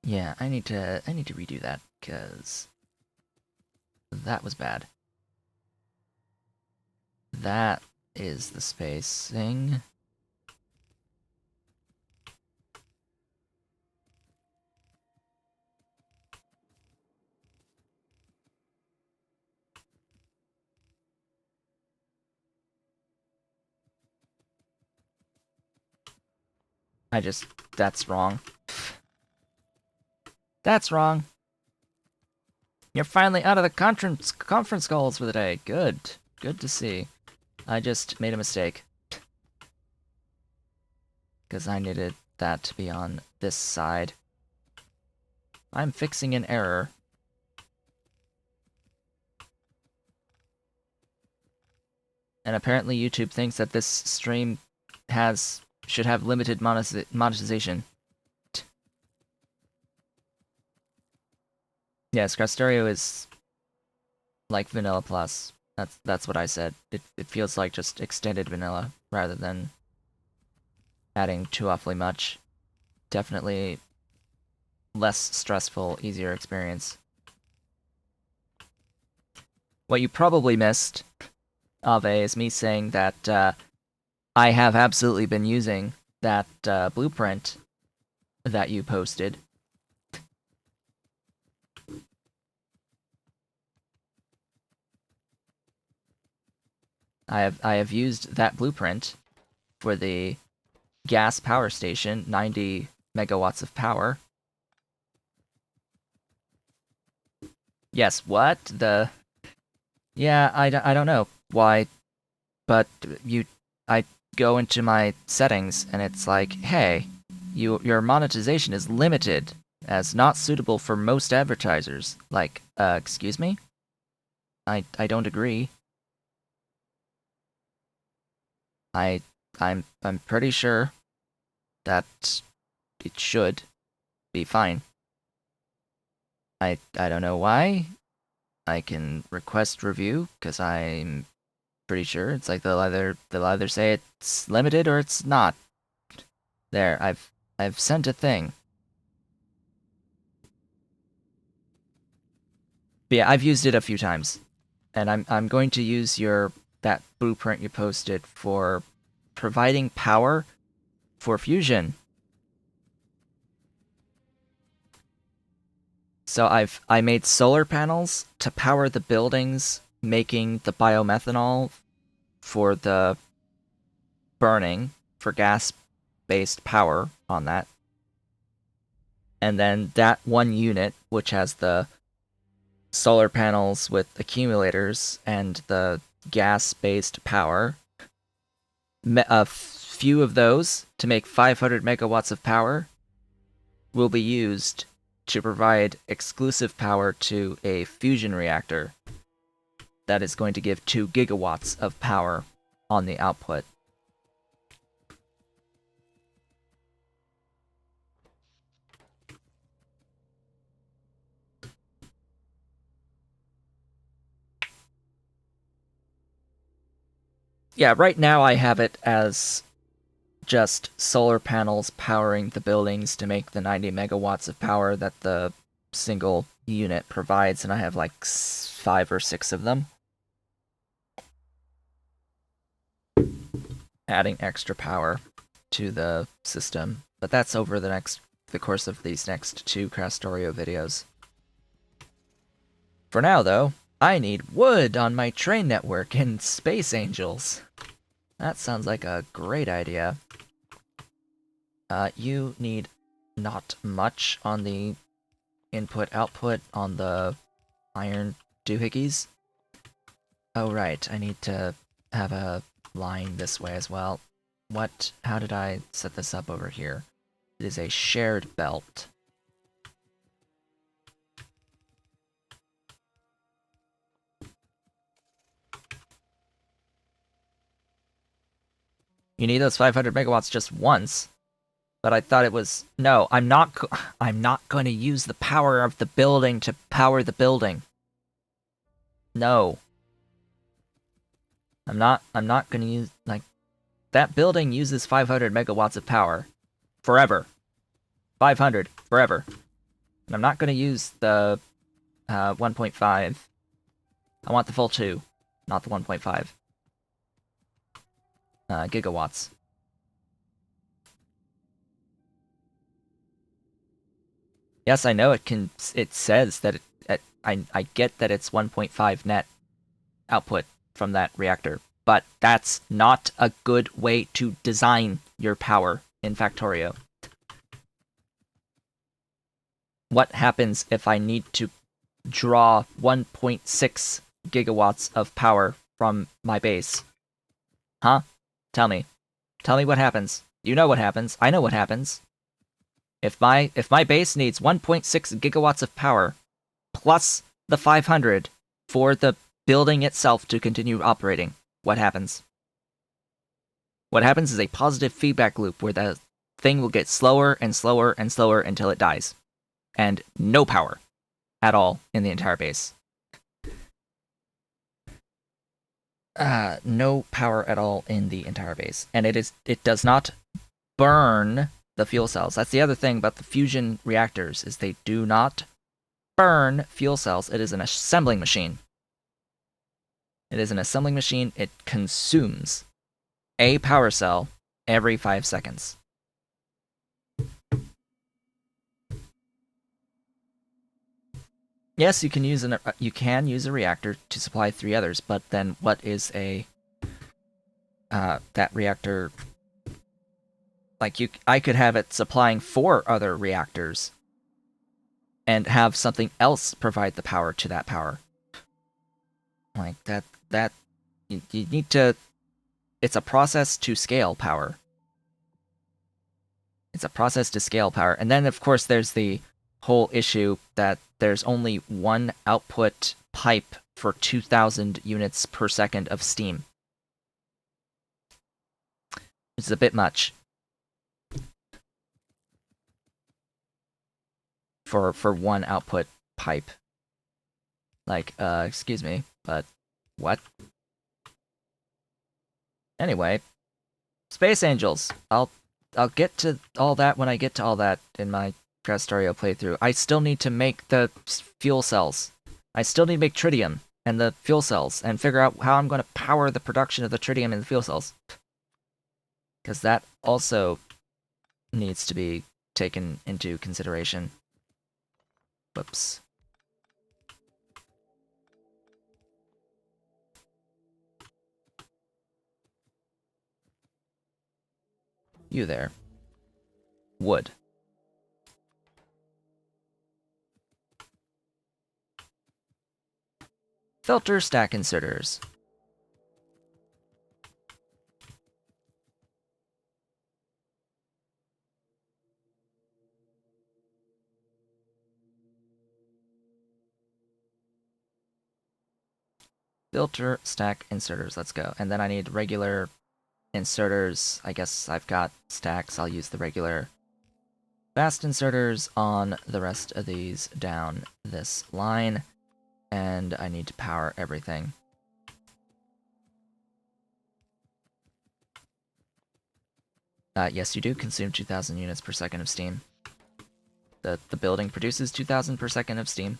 Yeah, I need to redo that, because that was bad. That is the spacing. That's wrong. That's wrong. You're finally out of the conference calls for the day. Good. Good to see. I just made a mistake. Because I needed that to be on this side. I'm fixing an error. And apparently YouTube thinks that this stream should have limited monetization. Yes, Factorio is like Vanilla Plus. That's what I said. It feels like just extended vanilla rather than adding too awfully much. Definitely less stressful, easier experience. What you probably missed, Ave, is me saying that I have absolutely been using that blueprint that you posted. I have used that blueprint for the gas power station, 90 megawatts of power. Yes, what? Yeah, I don't know why, but I go into my settings and it's like, hey, your monetization is limited as not suitable for most advertisers. Like, excuse me? I don't agree. I'm pretty sure that it should be fine. I don't know why. I can request review because I'm pretty sure it's like they'll either say it's limited or it's not. There, I've sent a thing. But yeah, I've used it a few times, and I'm going to use that blueprint you posted for providing power for fusion. So I made solar panels to power the buildings, making the biomethanol for the burning for gas-based power on that. And then that one unit, which has the solar panels with accumulators and the gas-based power, a few of those to make 500 megawatts of power will be used to provide exclusive power to a fusion reactor that is going to give 2 gigawatts of power on the output. Yeah, right now I have it as just solar panels powering the buildings to make the 90 megawatts of power that the single unit provides, and I have like 5 or 6 of them. Adding extra power to the system, but that's over the course of these next 2 Factorio videos. For now, though, I need wood on my train network and space angels. That sounds like a great idea. You need not much on the input-output on the iron doohickeys. Oh right, I need to have a line this way as well. How did I set this up over here? It is a shared belt. You need those 500 megawatts just once, but I thought it was... No, I'm not going to use the power of the building to power the building. No. I'm not going to use... Like, that building uses 500 megawatts of power. Forever. 500. Forever. And I'm not going to use the 1.5. I want the full 2, not the 1.5. Gigawatts. Yes, I know it says that I get that it's 1.5 net output from that reactor, but that's not a good way to design your power in Factorio. What happens if I need to draw 1.6 gigawatts of power from my base? Huh? Tell me. Tell me what happens. You know what happens. I know what happens. If my base needs 1.6 gigawatts of power, plus the 500 for the building itself to continue operating, what happens? What happens is a positive feedback loop where the thing will get slower and slower and slower until it dies. And no power at all in the entire base. No power at all in the entire base. And it does not burn the fuel cells. That's the other thing about the fusion reactors, is they do not burn fuel cells. It is an assembling machine. It is an assembling machine. It consumes a power cell every 5 seconds. Yes, you can use a reactor to supply 3 others, but then what is that reactor? Like, I could have it supplying 4 other reactors and have something else provide the power to that power. Like, you need to... It's a process to scale power. It's a process to scale power. And then, of course, there's the whole issue that there's only one output pipe for 2,000 units per second of steam. Which is a bit much. For one output pipe. Like, excuse me, but what? Anyway, Space Angels. I'll get to all that when I get to all that in my Factorio playthrough. I still need to make the fuel cells. I still need to make tritium and the fuel cells and figure out how I'm going to power the production of the tritium and the fuel cells. Because that also needs to be taken into consideration. Whoops. You there. Wood. Filter stack inserters. Filter stack inserters, let's go. And then I need regular inserters. I guess I've got stacks. I'll use the regular fast inserters on the rest of these down this line. And I need to power everything. Yes, you do consume 2,000 units per second of steam. The building produces 2,000 per second of steam.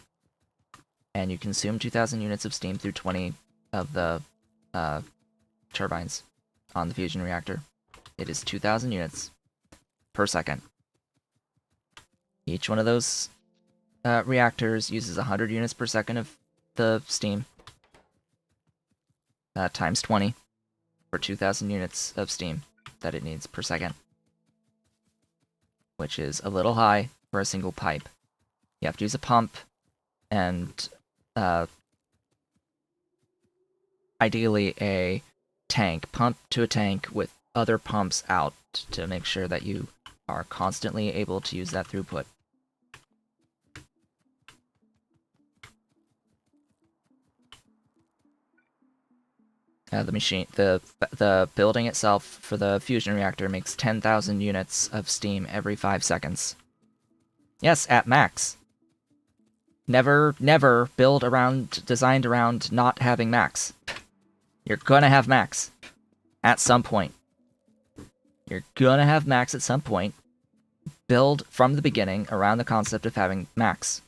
And you consume 2,000 units of steam through 20 of the turbines on the fusion reactor. It is 2,000 units per second. Each one of those reactors uses 100 units per second of the steam. Times 20 for 2,000 units of steam that it needs per second. Which is a little high for a single pipe. You have to use a pump, and ideally a tank. Pump to a tank with other pumps out to make sure that you are constantly able to use that throughput. The building itself for the fusion reactor makes 10,000 units of steam every 5 seconds. Yes, at max. Never build designed around not having max. You're gonna have max. At some point. You're gonna have max at some point. Build from the beginning around the concept of having max.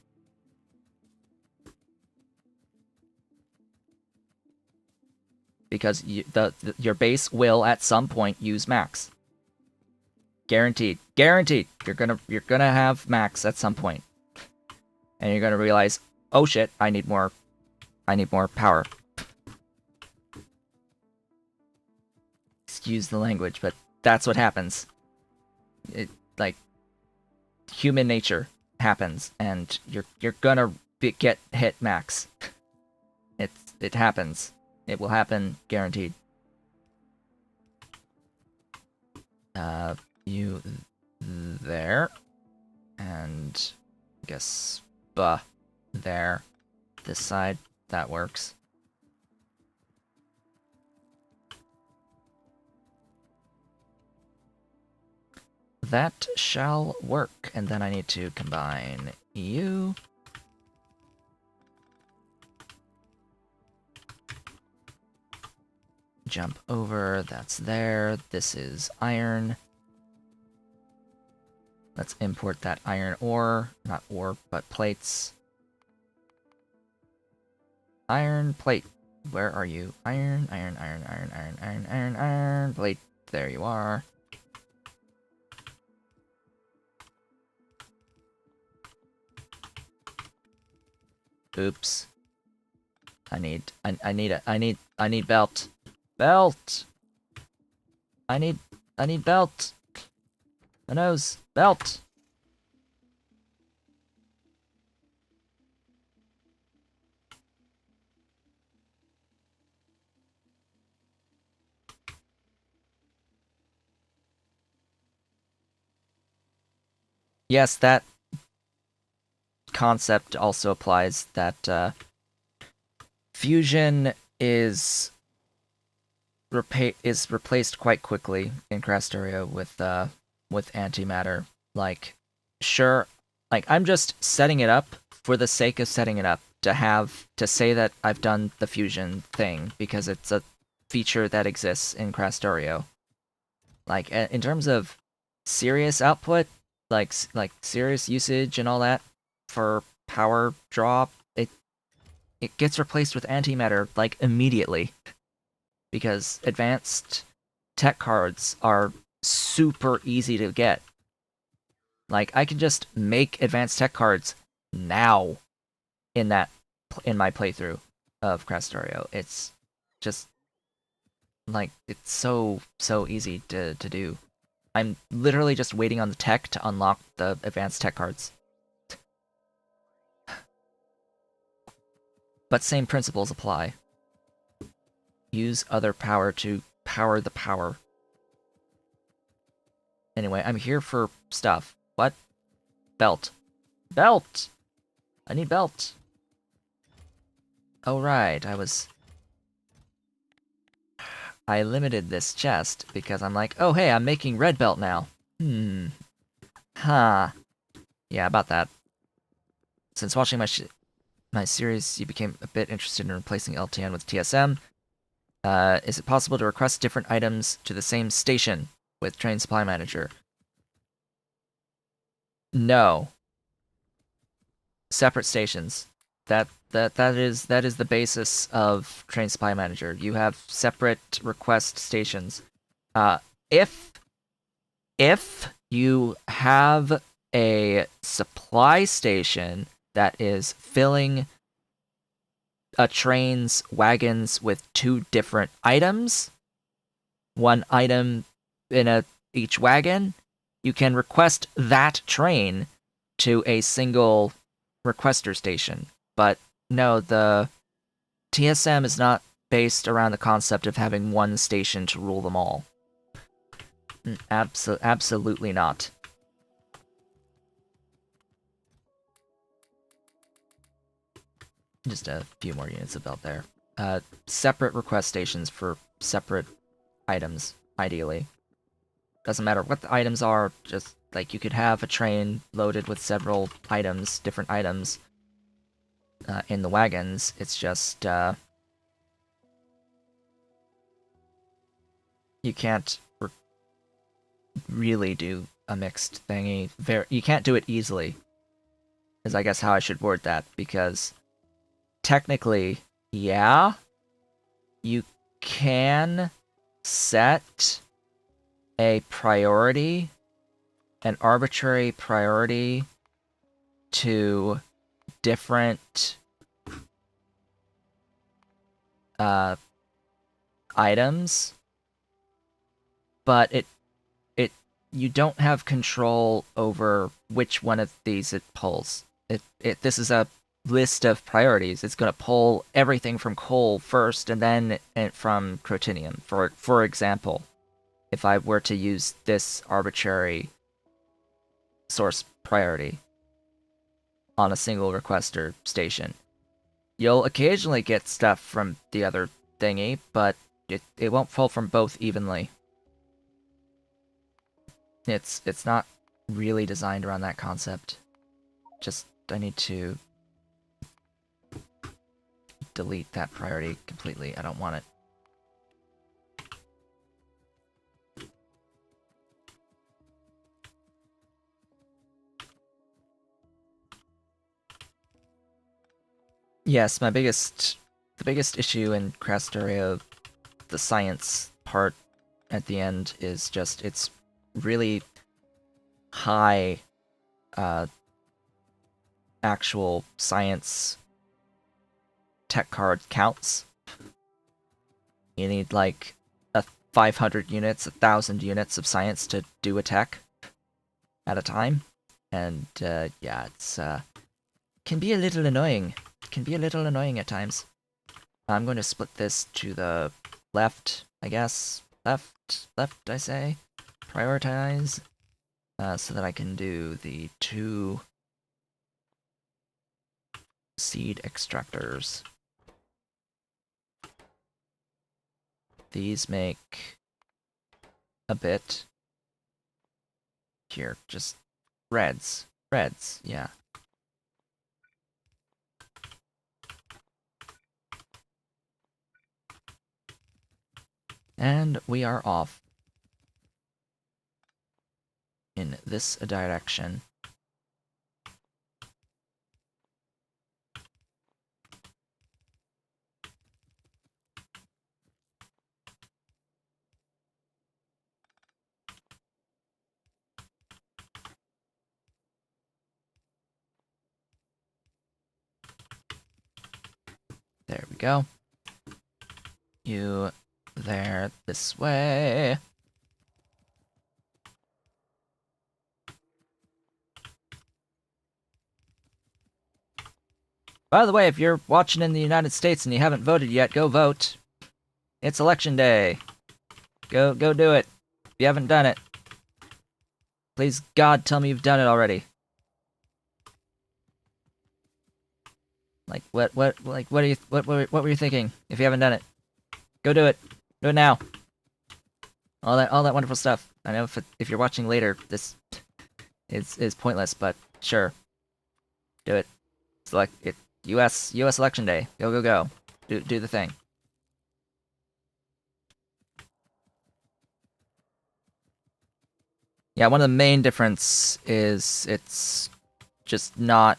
Because your base will at some point use max. Guaranteed. Guaranteed. You're gonna have max at some point. And you're gonna realize, oh shit, I need more power. Excuse the language, but that's what happens. Human nature happens, and you're gonna get hit max. It happens. It will happen, guaranteed. You there, and I guess there. This side, that works. That shall work, and then I need to combine you. Jump over, that's there. This is iron. Let's import that iron ore. Not ore, but plates. Iron plate. Where are you? Iron plate. There you are. Oops. I need belt. Belt! I need belt! The nose! Belt! Yes, that concept also applies that fusion is replaced quite quickly in Factorio with antimatter. Like, sure, like I'm just setting it up for the sake of setting it up to say that I've done the fusion thing because it's a feature that exists in Factorio. Like in terms of serious output, like serious usage and all that for power draw, it gets replaced with antimatter like immediately. Because advanced tech cards are super easy to get. Like, I can just make advanced tech cards now in my playthrough of Factorio. It's just like it's so easy to do. I'm literally just waiting on the tech to unlock the advanced tech cards. But same principles apply. Use other power to power the power. Anyway, I'm here for stuff. What? Belt. Belt! I need belt. Oh right, I limited this chest because I'm like, oh hey, I'm making red belt now. Huh. Yeah, about that. Since watching my series, you became a bit interested in replacing LTN with TSM. Is it possible to request different items to the same station with Train Supply Manager? No. Separate stations. That is the basis of Train Supply Manager. You have separate request stations. Uh, if you have a supply station that is filling a train's wagons with two different items, one item in each wagon, you can request that train to a single requester station. But no, the TSM is not based around the concept of having one station to rule them all. Absolutely not. Just a few more units of belt there. Separate request stations for separate items, ideally. Doesn't matter what the items are, just like you could have a train loaded with several items, different items, in the wagons. It's just, you can't really do a mixed thingy. You can't do it easily, is I guess how I should word that, because technically, yeah, you can set a priority, an arbitrary priority to different items, but you don't have control over which one of these it pulls. This is a list of priorities. It's going to pull everything from coal first, and then from crotinium. For example, if I were to use this arbitrary source priority on a single requester station, you'll occasionally get stuff from the other thingy, but it won't pull from both evenly. It's not really designed around that concept. Just I need to delete that priority completely. I don't want it. Yes, the biggest issue in Crastoria, the science part at the end, is just it's really high actual science tech card counts. You need like 500 units, 1,000 units of science to do a tech at a time, and yeah, it's can be a little annoying. Can be a little annoying at times. I'm going to split this to the left, I guess. Left, I say. Prioritize, so that I can do the 2 seed extractors. These make a bit. Here, just reds. Reds, yeah. And we are off in this direction. go. You there this way. By the way, if you're watching in the United States and you haven't voted yet, go vote. It's election day. Go do it. If you haven't done it, please God tell me you've done it already. Like what are you what were you thinking? If you haven't done it, go do it. Do it now. All that wonderful stuff. I know if you're watching later, this is pointless, but sure, do it. Select it. U.S. election day. Go. Do the thing. Yeah, one of the main difference is it's just not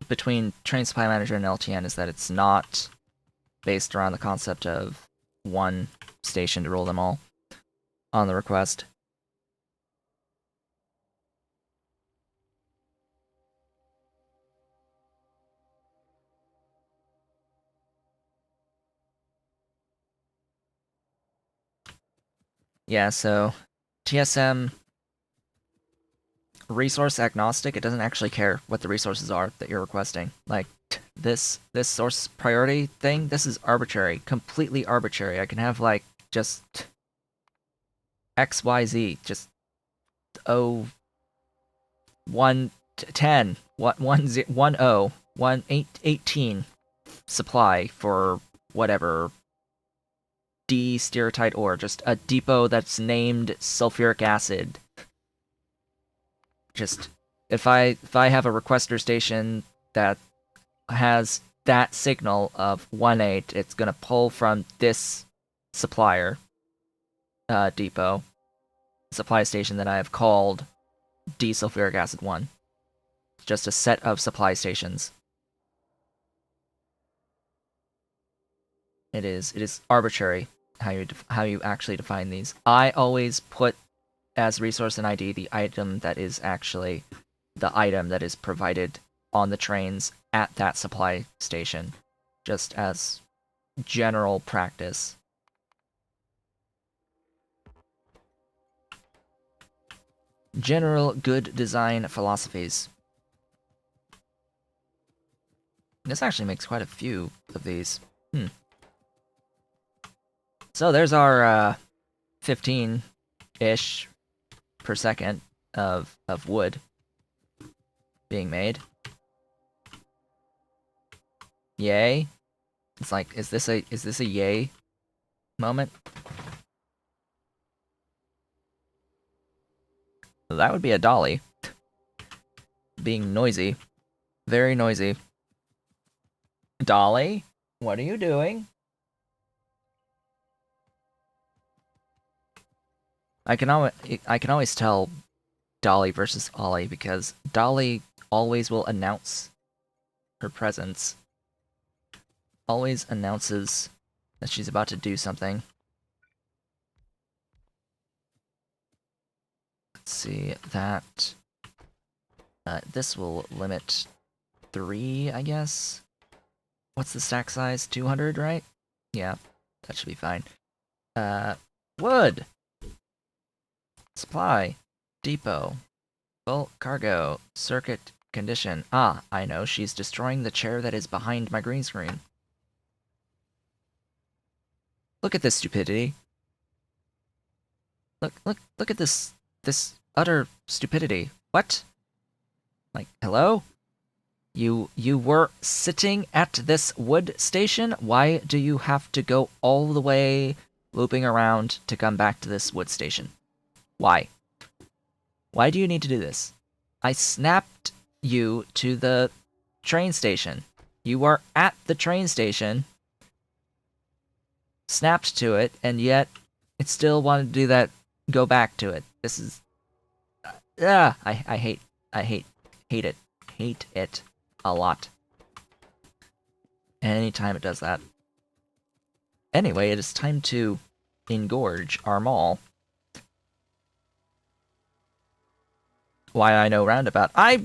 between Train Supply Manager and LTN is that it's not based around the concept of one station to rule them all on the request. Yeah, so TSM resource agnostic, it doesn't actually care what the resources are that you're requesting. Like this source priority thing, this is arbitrary, completely arbitrary. I can have like just XYZ, just 110, 18 supply for whatever D stereotype ore, just a depot that's named sulfuric acid. Just if I have a requester station that has that signal of 1.8, it's gonna pull from this supplier depot supply station that I have called D-sulfuric acid 1. Just a set of supply stations. It is arbitrary how you actually define these. I always put as resource and ID the item that is actually the item that is provided on the trains at that supply station, just as general practice. General good design philosophies. This actually makes quite a few of these. So there's our 15-ish per second of wood being made. Yay. It's like, is this a yay moment? That would be a dolly. Being noisy. Very noisy. Dolly, what are you doing? I can always tell Dolly versus Ollie because Dolly always will announce her presence. Always announces that she's about to do something. Let's see, that... this will limit 3, I guess? What's the stack size? 200, right? Yeah, that should be fine. Wood! Supply. Depot. Bulk cargo. Circuit condition. Ah, I know, she's destroying the chair that is behind my green screen. Look at this stupidity. Look at this utter stupidity. What? Like, hello? You were sitting at this wood station? Why do you have to go all the way looping around to come back to this wood station? Why? Why do you need to do this? I snapped you to the train station. You are at the train station, snapped to it, and yet it still wanted to do that, go back to it. This is... I hate it. Hate it a lot. Anytime it does that. Anyway, it is time to engorge our mall. Why I know roundabout. I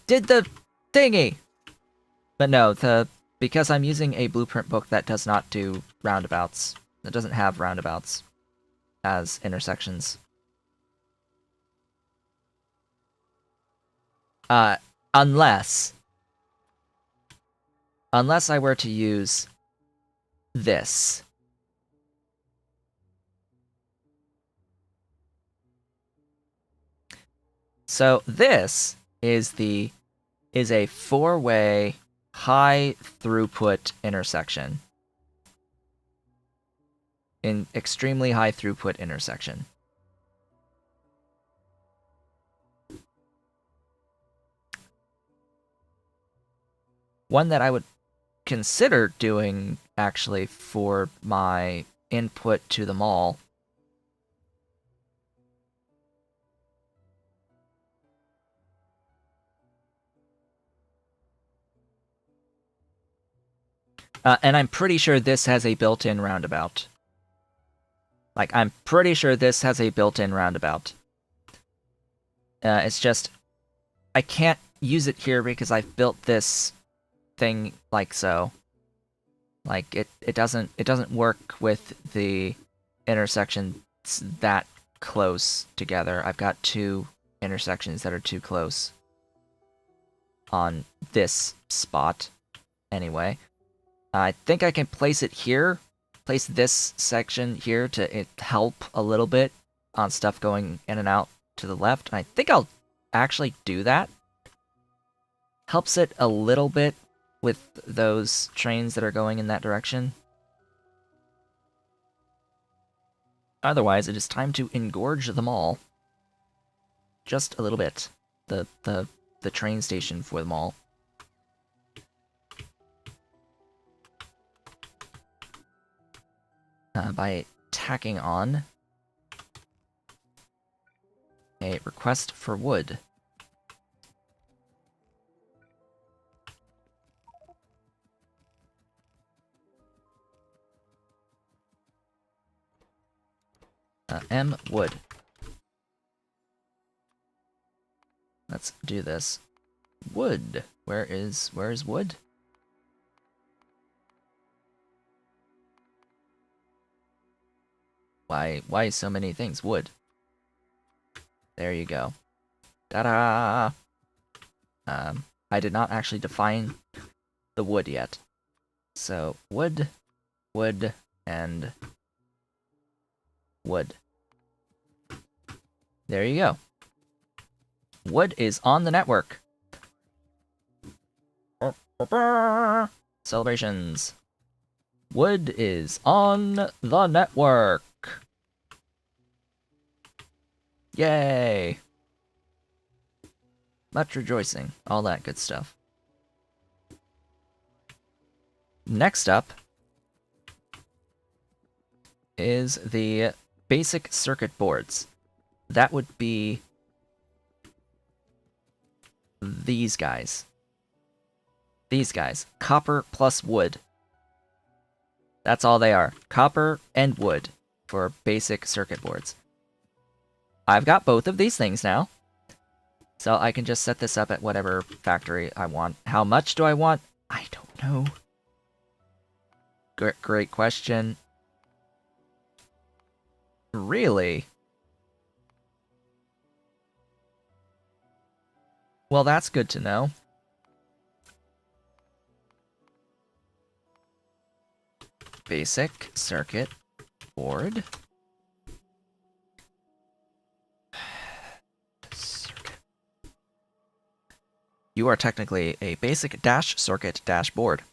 did the thingy! But no, the because I'm using a blueprint book that does not do roundabouts, that doesn't have roundabouts as intersections. Unless I were to use this. So this is a 4-way high throughput intersection. An extremely high throughput intersection. One that I would consider doing actually for my input to the mall. And I'm pretty sure this has a built-in roundabout. Like, I'm pretty sure this has a built-in roundabout. It's just, I can't use it here because I've built this thing like so. Like, it doesn't work with the intersections that close together. I've got 2 intersections that are too close on this spot. Anyway, I think I can place it here. Place this section here to help a little bit on stuff going in and out to the left. And I think I'll actually do that. Helps it a little bit with those trains that are going in that direction. Otherwise, it is time to engorge them all. Just a little bit. The train station for them all. By tacking on a request for wood. M wood. Let's do this. Wood. Where is wood? Why so many things? Wood. There you go. Ta-da! I did not actually define the wood yet. So, wood, and wood. There you go. Wood is on the network. Celebrations. Wood is on the network. Yay! Much rejoicing. All that good stuff. Next up is the basic circuit boards. That would be these guys. These guys. Copper plus wood. That's all they are. Copper and wood for basic circuit boards. I've got both of these things now. So I can just set this up at whatever factory I want. How much do I want? I don't know. Great question. Really? Well, that's good to know. Basic circuit board. You are technically a basic dash circuit dash board.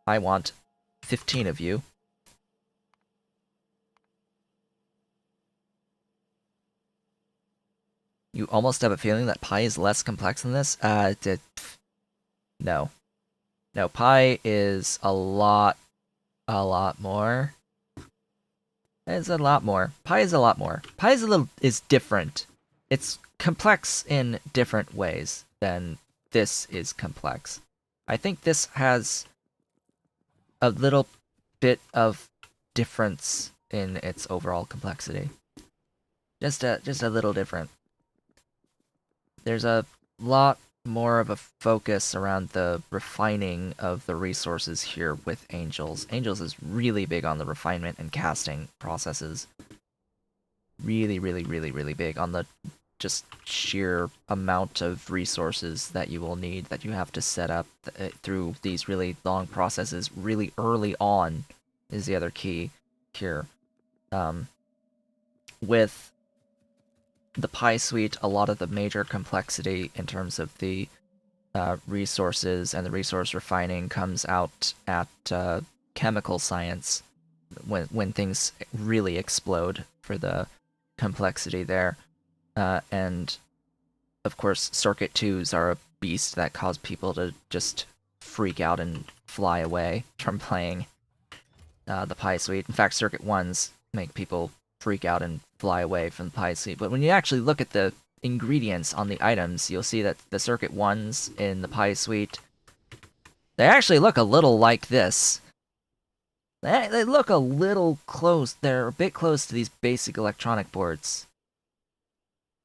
I want 15 of you. You almost have a feeling that pi is less complex than this? No. No, pi is a lot more. It's a lot more. Pi is a lot more. Pi is different. It's complex in different ways than this is complex. I think this has a little bit of difference in its overall complexity. Just a little different. There's a lot more of a focus around the refining of the resources here with Angels. Angels is really big on the refinement and casting processes. Really, really, really, really big on the just sheer amount of resources that you will need that you have to set up through these really long processes really early on is the other key here. With the Pi Suite, a lot of the major complexity in terms of the resources and the resource refining comes out at chemical science when things really explode for the complexity there. And of course, Circuit 2s are a beast that cause people to just freak out and fly away from playing the Pi Suite. In fact, Circuit 1s make people freak out and fly away from the Pi Suite. But when you actually look at the ingredients on the items, you'll see that the Circuit 1s in the Pi Suite, they actually look a little like this. They look a little close. They're a bit close to these basic electronic boards.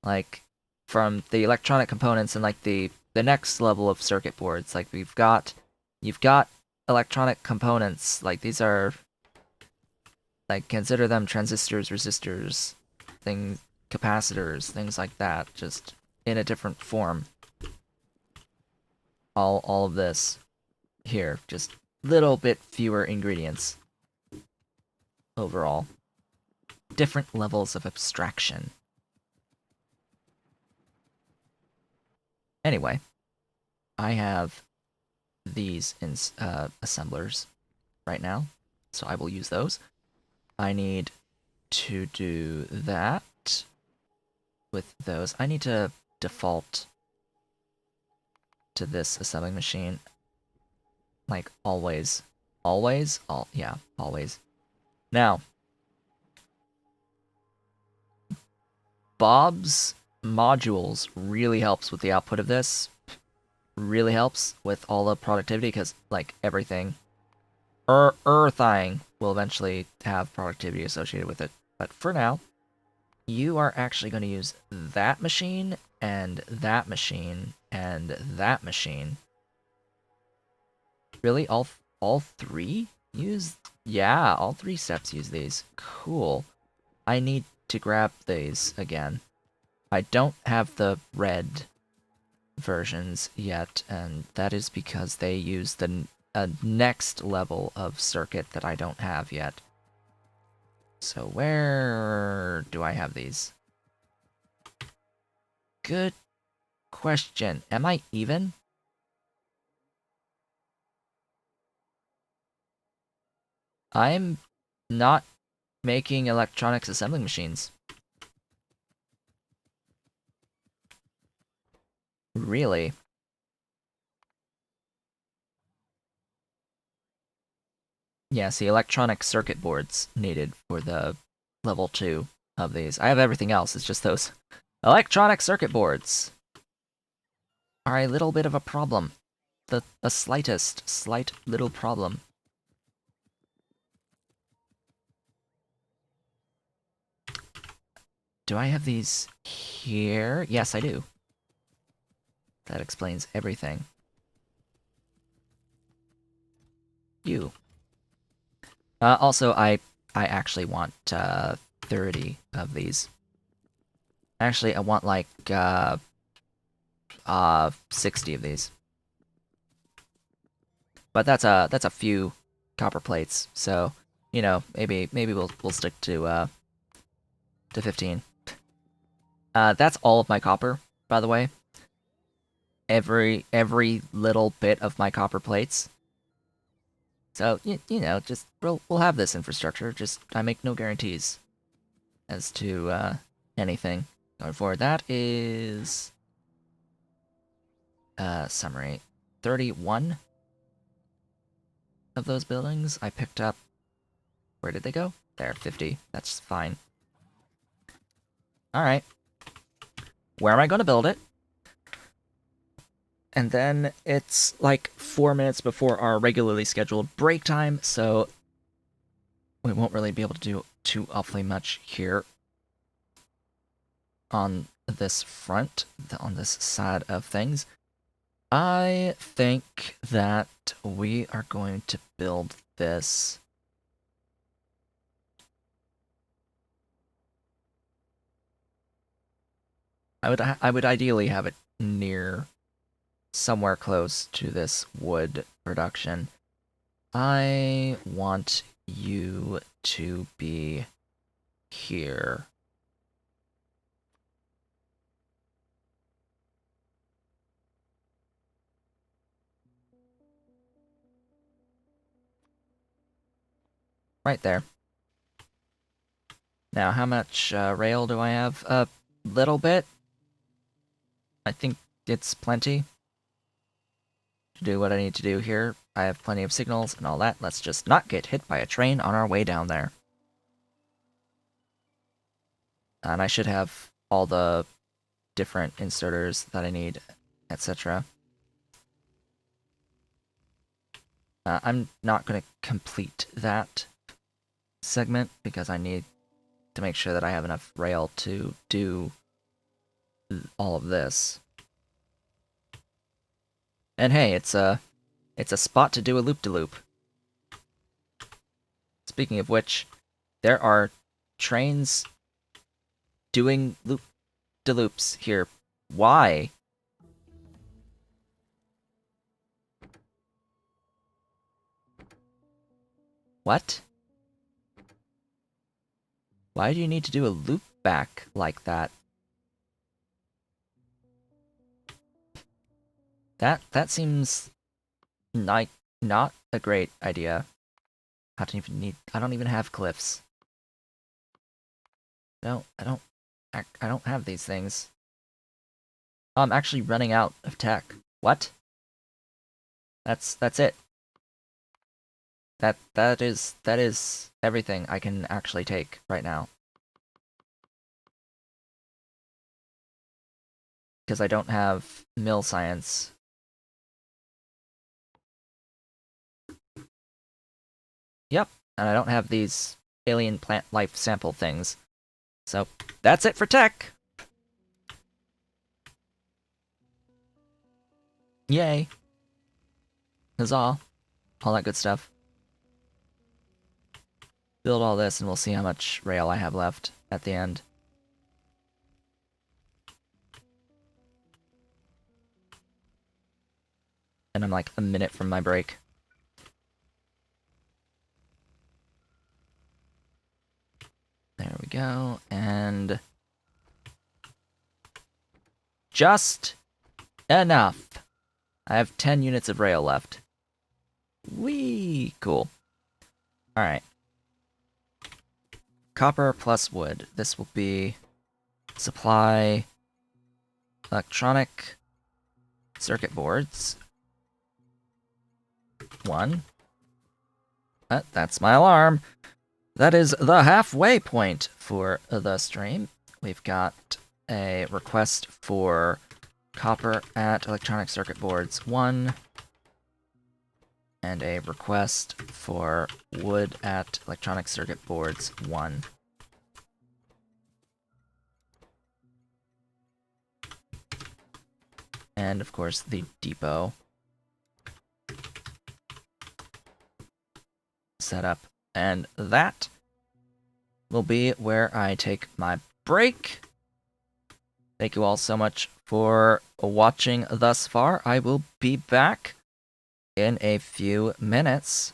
Like, from the electronic components and like the next level of circuit boards. Like you've got electronic components. Like these are, like, consider them transistors, resistors, things, capacitors, things like that, just in a different form. All of this here, just little bit fewer ingredients overall. Different levels of abstraction. Anyway, I have these assemblers right now, so I will use those. I need to do that with those. I need to default to this assembling machine. Like, always. Always? Yeah, always. Now, Bob's modules really helps with the output of this. Really helps with all the productivity, because, like, everything. Earthing will eventually have productivity associated with it. But for now, you are actually going to use that machine, and that machine, and that machine. Really? All three use? Yeah, all three steps use these. Cool. I need to grab these again. I don't have the red versions yet, and that is because they use the next level of circuit that I don't have yet. So where do I have these? Good question. Am I even? I'm not making electronics assembling machines. Really? Yeah, see, electronic circuit boards needed for the level 2 of these. I have everything else, it's just those electronic circuit boards are a little bit of a problem. The slight little problem. Do I have these here? Yes, I do. That explains everything. You. Also, I actually want 30 of these. Actually, I want like 60 of these. But that's a few copper plates, so you know, maybe we'll stick to 15. That's all of my copper, by the way. Every little bit of my copper plates. So you know, just we'll have this infrastructure. Just I make no guarantees as to anything going forward. That is summary. 31 of those buildings I picked up. Where did they go? There, 50. That's fine. Alright. Where am I going to build it? And then it's like 4 minutes before our regularly scheduled break time, so we won't really be able to do too awfully much here on this front, on this side of things. I think that we are going to build this. I would ideally have it near somewhere close to this wood production. I want you to be here. Right there. Now, how much rail do I have? A little bit. I think it's plenty to do what I need to do here. I have plenty of signals and all that. Let's just not get hit by a train on our way down there. And I should have all the different inserters that I need, etc. I'm not going to complete that segment because I need to make sure that I have enough rail to do all of this. And hey, it's a spot to do a loop-de-loop. Speaking of which, there are trains doing loop-de-loops here. Why? What? Why do you need to do a loop back like that? That seems like not a great idea. I don't even have cliffs. No, I don't have these things. Oh, I'm actually running out of tech. What? That's it. That is everything I can actually take right now. Because I don't have mill science. Yep, and I don't have these alien plant life sample things. So that's it for tech. Yay. Huzzah. All that good stuff. Build all this and we'll see how much rail I have left at the end. And I'm like a minute from my break. There we go, and just enough. I have 10 units of rail left. Whee! Cool. Alright. Copper plus wood. This will be supply electronic circuit boards. 1. That's my alarm. That is the halfway point for the stream. We've got a request for copper at electronic circuit boards 1, and a request for wood at electronic circuit boards 1. And of course the depot setup. And that will be where I take my break. Thank you all so much for watching thus far. I will be back in a few minutes.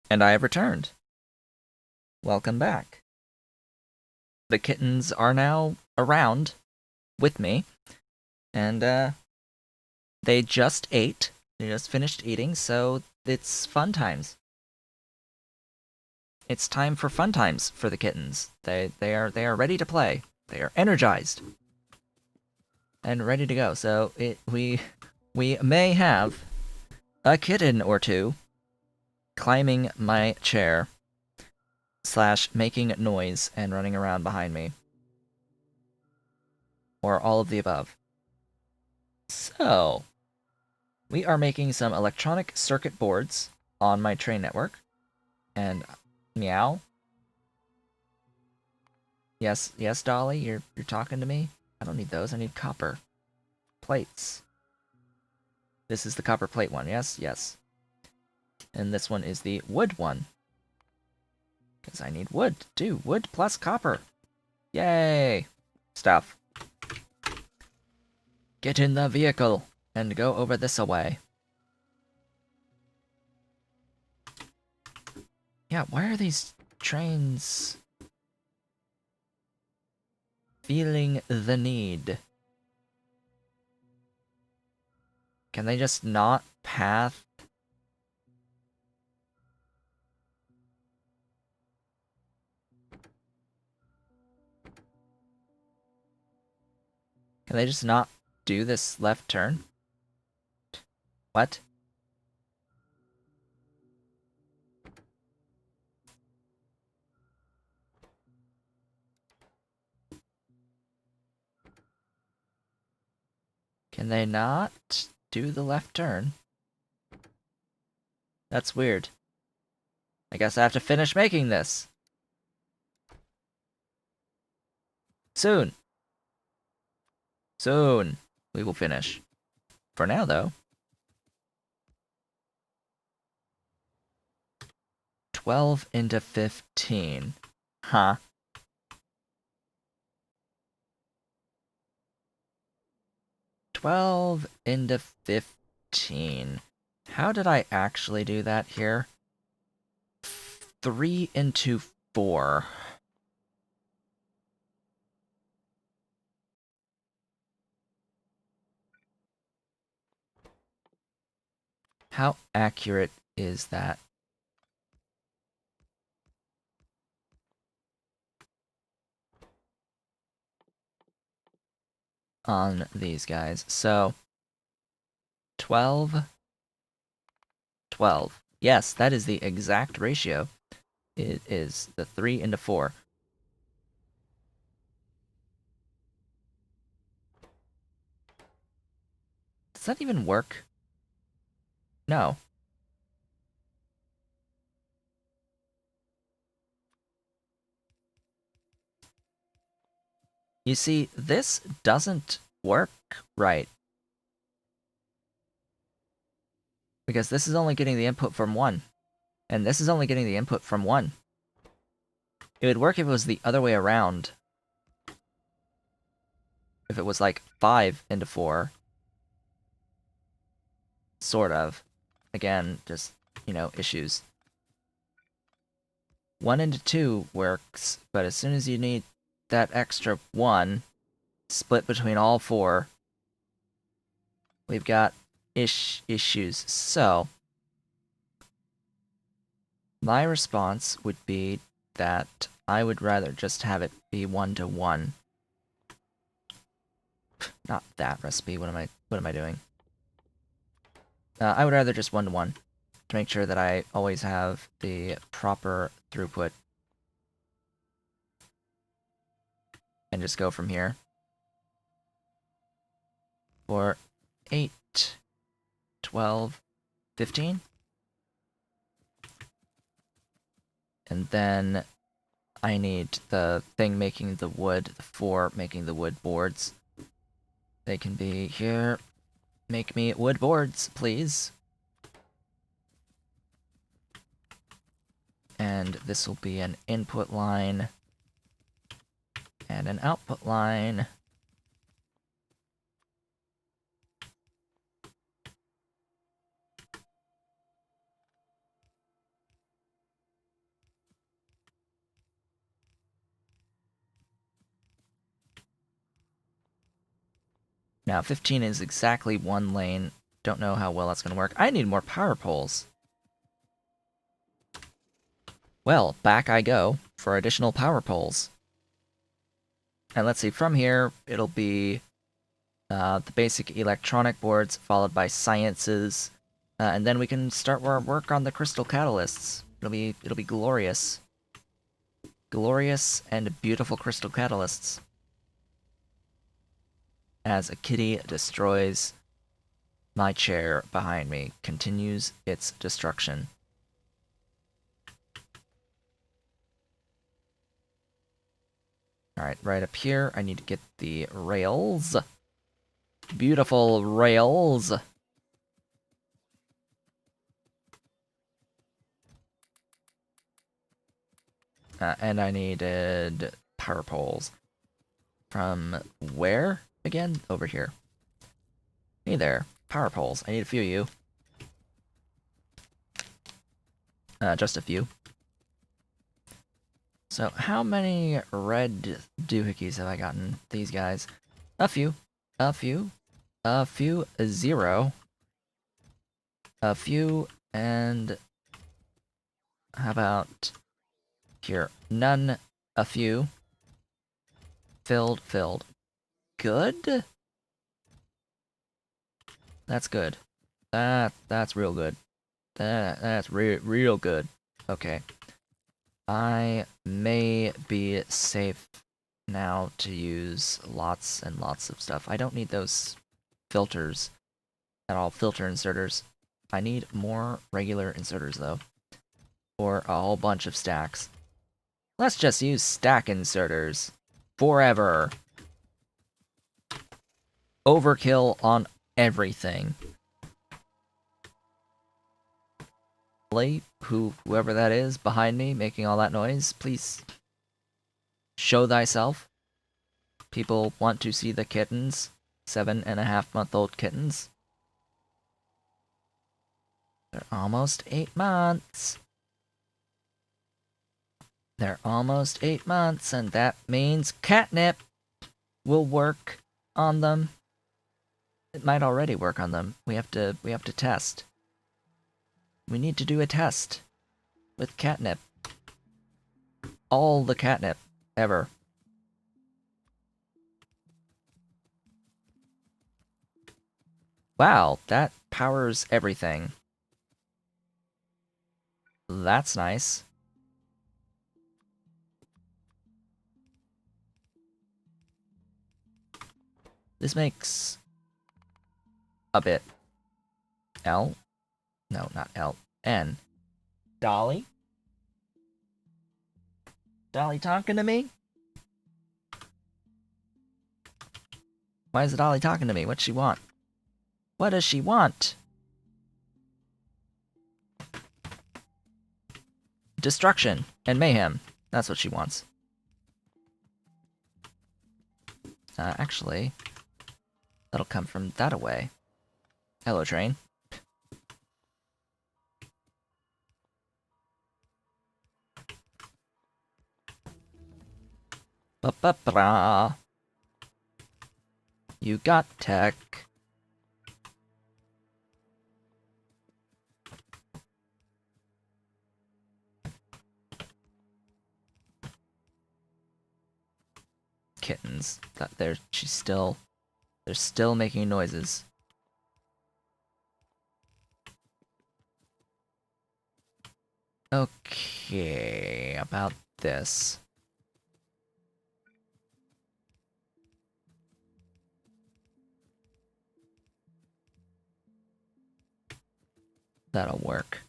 And I have returned. Welcome back. The kittens are now around with me, and they just ate. They just finished eating, so it's fun times. It's time for fun times for the kittens. They are ready to play. They are energized and ready to go. So we may have a kitten or two climbing my chair / making noise and running around behind me, or all of the above. So we are making some electronic circuit boards on my train network, and meow. Yes, yes, Dolly, you're talking to me? I don't need those, I need copper. Plates. This is the copper plate one, yes? Yes. And this one is the wood one. Because I need wood, too. Wood plus copper. Yay! Stuff. Get in the vehicle and go over this away. Yeah, why are these trains feeling the need? Can they just not path Can they just not do this left turn? What? Can they not do the left turn? That's weird. I guess I have to finish making this. Soon. Soon. We will finish. For now, though. 12 into 15. Huh. 12 into 15. How did I actually do that here? 3 into 4. How accurate is that? On these guys. So, 12, 12. Yes, that is the exact ratio. It is the 3 into 4. Does that even work? No. You see, this doesn't work right. Because this is only getting the input from 1. And this is only getting the input from 1. It would work if it was the other way around. If it was like 5 into 4. Sort of. Again, just, issues. 1 into 2 works, but as soon as you need that extra 1, split between all 4, we've got issues. So, my response would be that I would rather just have it be 1 to 1. Not that recipe, what am I doing? I would rather just 1 to 1, to make sure that I always have the proper throughput. And just go from here. For 8, 12, 15. And then I need the thing making the wood, the 4 making the wood boards. They can be here. Make me wood boards, please. And this will be an input line and an output line. Now, 15 is exactly 1 lane. Don't know how well that's going to work. I need more power poles. Well, back I go for additional power poles. And let's see, from here, it'll be the basic electronic boards, followed by sciences, and then we can start our work on the crystal catalysts. It'll be glorious. Glorious and beautiful crystal catalysts. As a kitty destroys my chair behind me, continues its destruction. Alright, right up here, I need to get the rails. Beautiful rails. And I needed power poles. From where, again? Over here. Hey there, power poles. I need a few of you. Just a few. So, how many red doohickeys have I gotten? These guys. A few. A few. A few. 0. A few. And... how about... here. None. A few. Filled. Filled. Good? That's good. That's real good. That's real good. Okay. I may be safe now to use lots and lots of stuff. I don't need those filters at all, filter inserters. I need more regular inserters though, or a whole bunch of stacks. Let's just use stack inserters forever. Overkill on everything. Whoever that is behind me making all that noise, please show thyself. People want to see the kittens. 7.5-month-old kittens. They're almost 8 months. They're almost 8 months, and that means catnip will work on them. It might already work on them. We have to test. We need to do a test with catnip. All the catnip ever. Wow, that powers everything. That's nice. This makes a bit. L? No, not L. N. Dolly? Dolly talking to me? Why is Dolly talking to me? What's she want? What does she want? Destruction and mayhem. That's what she wants. Actually, that'll come from that away. Hello, train. Ba-ba-ba. You got tech. Kittens. They're still making noises. Okay, about this. That'll work.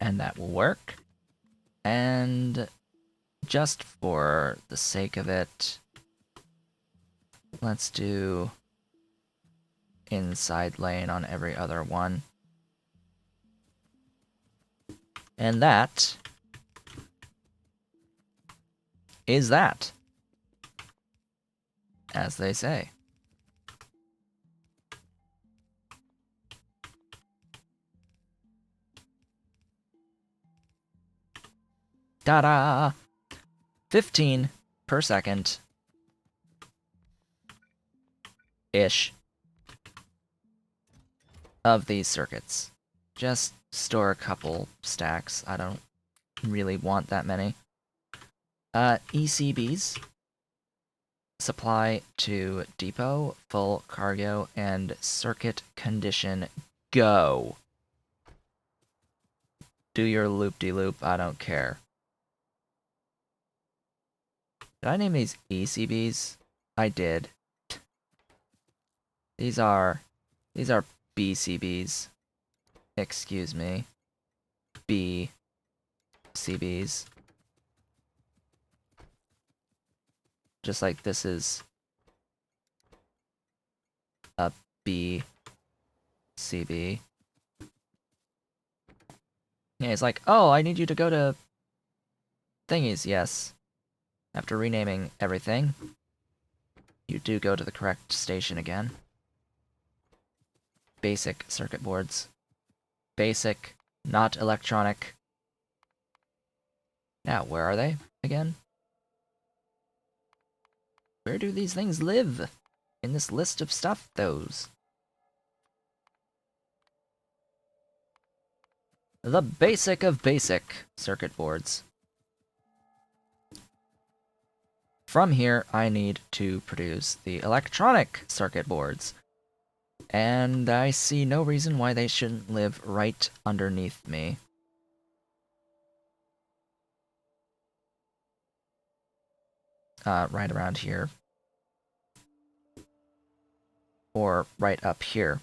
And that will work. And just for the sake of it, let's do inside lane on every other one. And that is that, as they say. Ta-da! 15 per second. Ish. Of these circuits. Just store a couple stacks. I don't really want that many. ECBs. Supply to depot, full cargo, and circuit condition. Go! Do your loop-de-loop, I don't care. Did I name these ECBs? I did. These are BCBs. Excuse me. BCBs. Just like this is a BCB. Yeah, it's like, oh, I need you to go to thingies. Yes. After renaming everything, you do go to the correct station again. Basic circuit boards. Basic, not electronic. Now, where are they again? Where do these things live in this list of stuff, those? The basic of basic circuit boards. from here, I need to produce the electronic circuit boards. And I see no reason why they shouldn't live right underneath me. Right around here. Or right up here.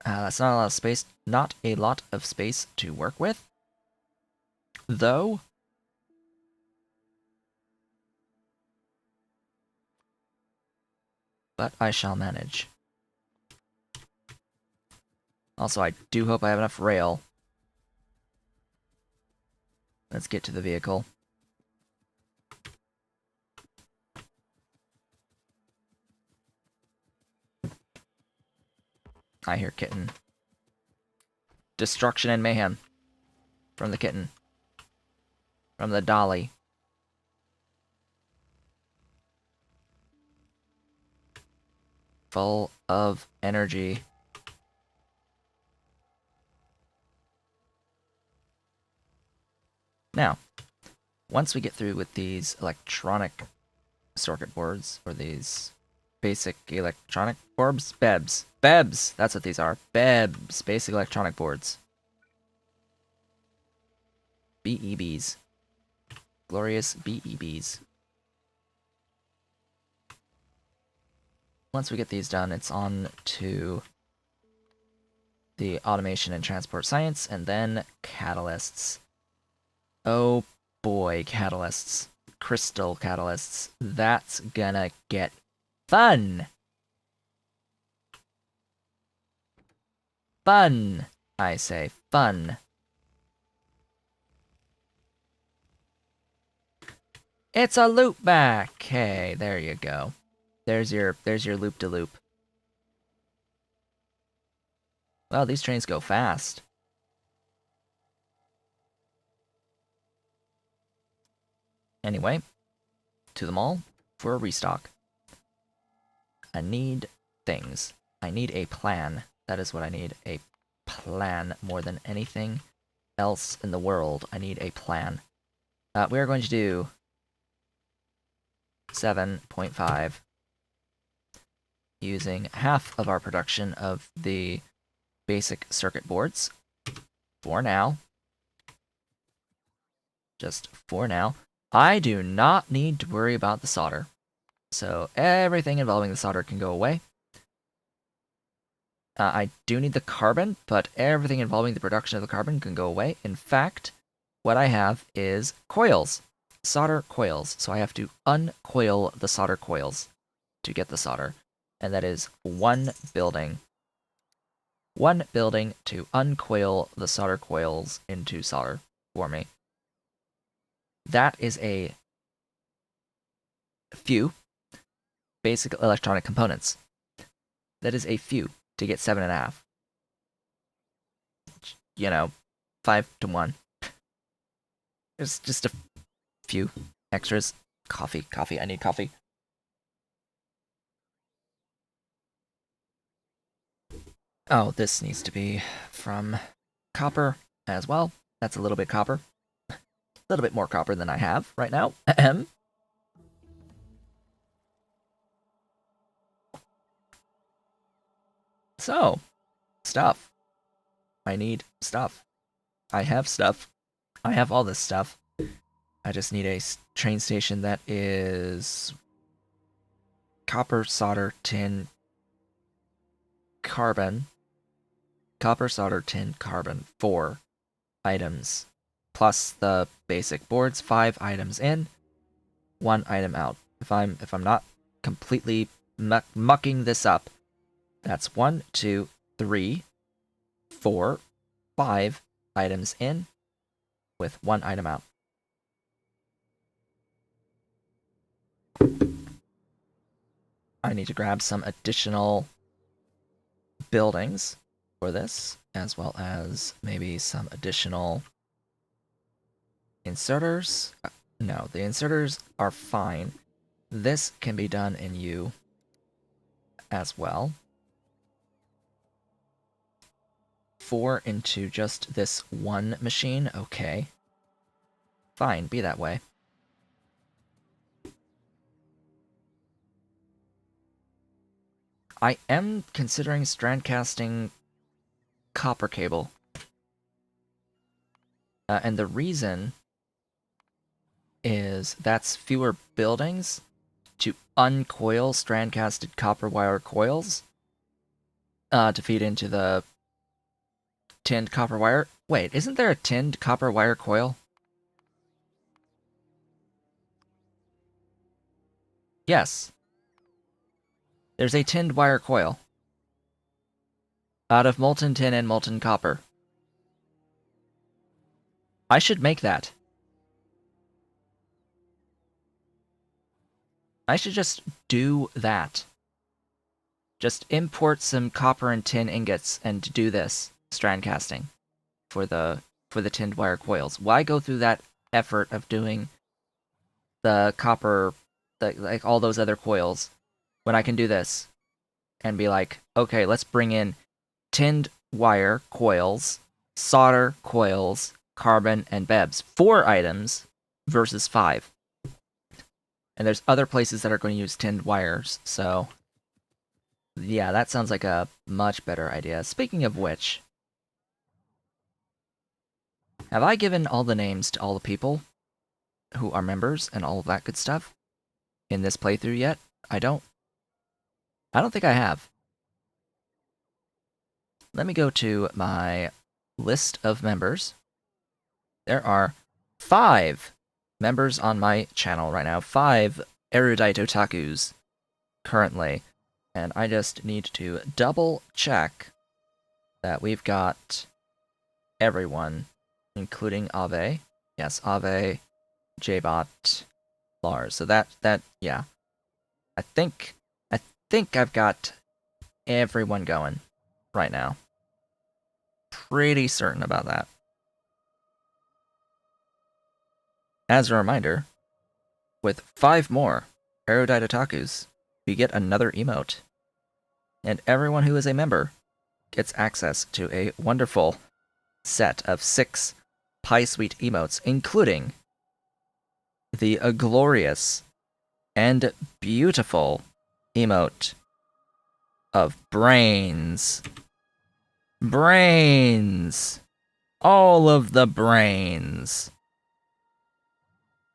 That's not a lot of space. Not a lot of space to work with. Though. But I shall manage. Also, I do hope I have enough rail. Let's get to the vehicle. I hear Kitten. Destruction and mayhem. From the Kitten. From the dolly. Full of energy. Now, once we get through with these electronic circuit boards, or these basic electronic boards, BEBs. BEBs! That's what these are. BEBs. Basic electronic boards. BEBs. Glorious BEBs. Once we get these done, it's on to the automation and transport science, and then catalysts. Oh boy, catalysts. Crystal catalysts. That's gonna get fun! Fun! I say fun. It's a loop back! Hey, there you go. There's your loop-de-loop. Well, these trains go fast. Anyway, to the mall for a restock. I need things. I need a plan. That is what I need. A plan more than anything else in the world. I need a plan. We are going to do 7.5 using half of our production of the basic circuit boards for now. Just for now. I do not need to worry about the solder. So everything involving the solder can go away. I do need the carbon, but everything involving the production of the carbon can go away. In fact, what I have is coils. Solder coils. So I have to uncoil the solder coils to get the solder. And that is one building. One building to uncoil the solder coils into solder for me. That is a few basic electronic components. That is a few to get 7.5. You know, 5 to 1. There's just a few extras. Coffee, I need coffee. Oh, this needs to be from copper as well. That's a little bit copper. A little bit more copper than I have right now. So, stuff. I need stuff. I have stuff. I have all this stuff. I just need a train station that is copper, solder, tin, carbon. Copper, solder, tin, carbon. 4 items. Plus the basic boards, 5 items in, 1 item out. If I'm not completely mucking this up, that's 1, 2, 3, 4, 5 items in with 1 item out. I need to grab some additional buildings for this, as well as maybe some additional inserters. No, the inserters are fine. This can be done in U as well. 4 into just this one machine, okay. fine, be that way. I am considering strand casting copper cable. And the reason is that's fewer buildings to uncoil strand-casted copper wire coils to feed into the tinned copper wire. Wait, isn't there a tinned copper wire coil? Yes. There's a tinned wire coil out of molten tin and molten copper. I should make that. I should just do that. Just import some copper and tin ingots and do this strand casting for the tinned wire coils. Why go through that effort of doing the copper, like all those other coils, when I can do this and be like, okay, let's bring in tinned wire coils, solder coils, carbon, and BEBs. 4 items versus 5. And there's other places that are going to use tinned wires, so yeah, that sounds like a much better idea. Speaking of which, have I given all the names to all the people who are members and all of that good stuff in this playthrough yet? I don't think I have. Let me go to my list of members. There are 5 members on my channel right now. 5 erudite otakus currently. And I just need to double check that we've got everyone, including Ave. Yes, Ave, Jbot, Lars. So that yeah. I think I've got everyone going right now. Pretty certain about that. As a reminder, with 5 more erudite otakus, we get another emote. And everyone who is a member gets access to a wonderful set of 6 Pie Suite emotes, including the glorious and beautiful emote of brains. Brains! All of the brains.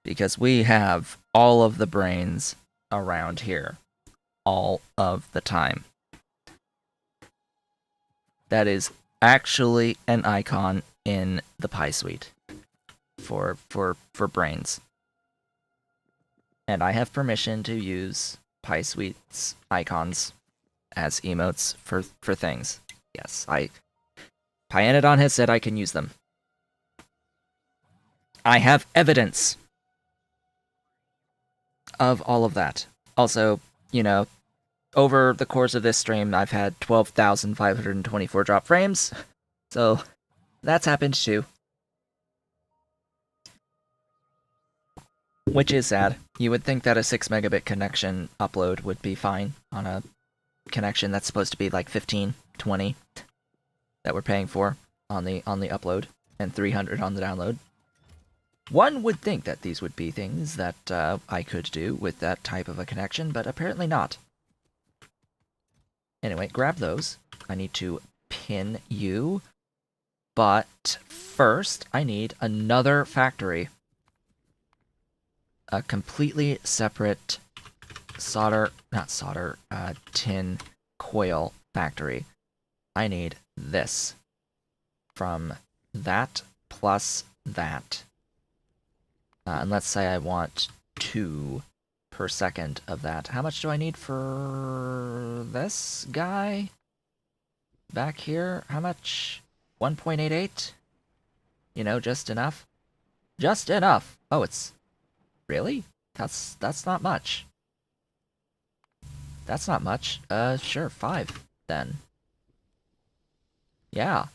Because we have all of the brains around here. All of the time. That is actually an icon in the Pie Suite for brains. And I have permission to use Pie Suite's icons as emotes for things. Yes, Pyanodon has said I can use them. I have evidence of all of that. Also, you know, over the course of this stream, I've had 12,524 drop frames, so that's happened too. Which is sad. You would think that a 6 megabit connection upload would be fine on a connection that's supposed to be like 15, 20 that we're paying for on the upload, and 300 on the download. One would think that these would be things that I could do with that type of a connection, but apparently not. Anyway, grab those. I need to pin you. But first, I need another factory. A completely separate tin coil factory. I need this. From that plus that. And let's say I want 2 per second of that. How much do I need for this guy? Back here? How much? 1.88? You know, just enough? Just enough! Oh, it's... Really? That's not much. That's not much. Sure, 5, then. Yeah.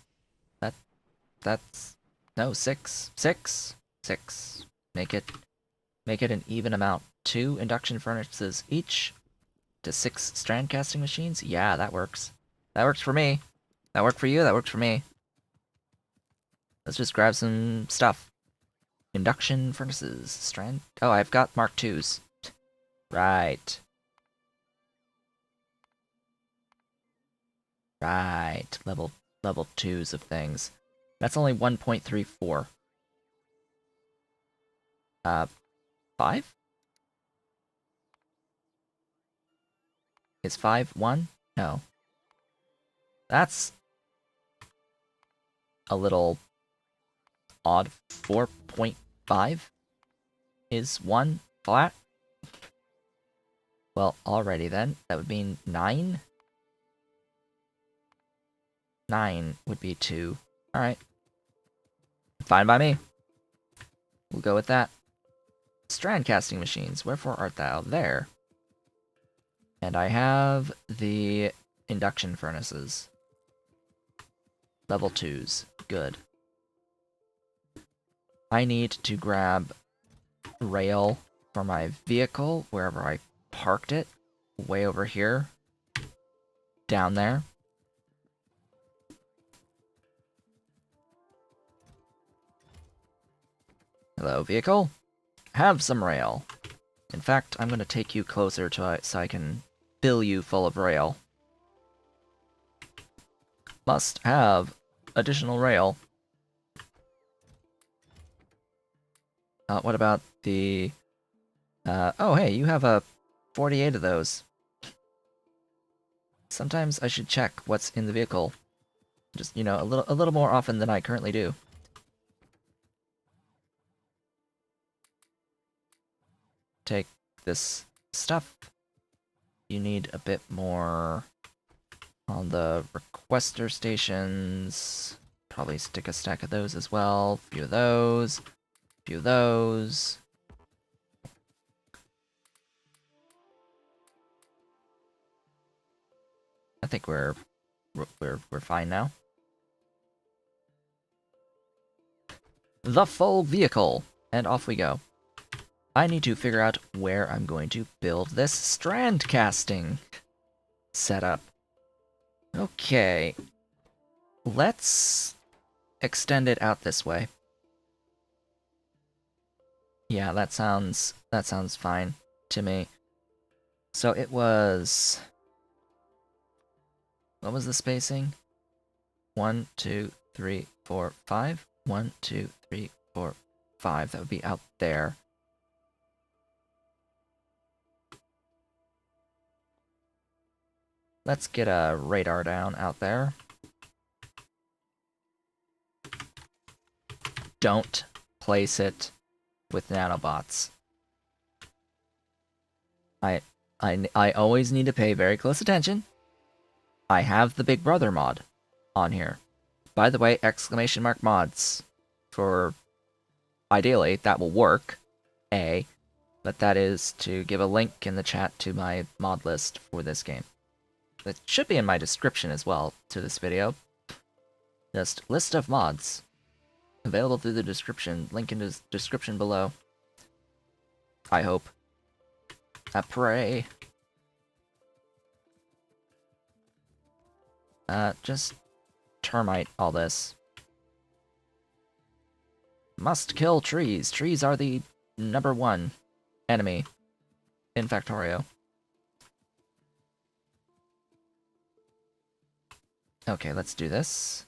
That's... No, 6. 6. 6. Make it an even amount. 2 induction furnaces each to 6 strand casting machines? Yeah, that works. That works for me. That worked for you, that worked for me. Let's just grab some stuff. Induction furnaces. Strand. Oh, I've got Mark IIs. Right. Right. Level 2s of things. That's only 1.34. 5? Is 5 1? No. That's a little odd. 4.5 is 1 flat. Well, already then. That would mean 9? 9 would be 2. Alright. Fine by me. We'll go with that. Strand casting machines. Wherefore art thou? There. And I have the induction furnaces. Level 2s. Good. I need to grab rail for my vehicle, wherever I parked it. Way over here. Down there. Hello, vehicle. Have some rail. In fact, I'm going to take you closer to so I can fill you full of rail. Must have additional rail. What about the... oh, hey, you have a 48 of those. Sometimes I should check what's in the vehicle. Just, you know, a little more often than I currently do. Take this stuff. You need a bit more on the requester stations. Probably stick a stack of those as well. Few of those. Few of those. I think we're fine now. The full vehicle, and off we go. I need to figure out where I'm going to build this strand casting setup. Okay, let's extend it out this way. Yeah, that sounds fine to me. So it was... What was the spacing? 1, 2, 3, 4, 5. 1, 2, 3, 4, 5. That would be out there. Let's get a radar down out there. Don't place it with nanobots. I always need to pay very close attention. I have the Big Brother mod on here. By the way, exclamation mark mods. For ideally, that will work. But that is to give a link in the chat to my mod list for this game. It should be in my description as well to this video. Just list of mods. Available through the description. Link in the description below. I hope. I pray. Just termite all this. Must kill trees. Trees are the #1 enemy in Factorio. Okay, let's do this.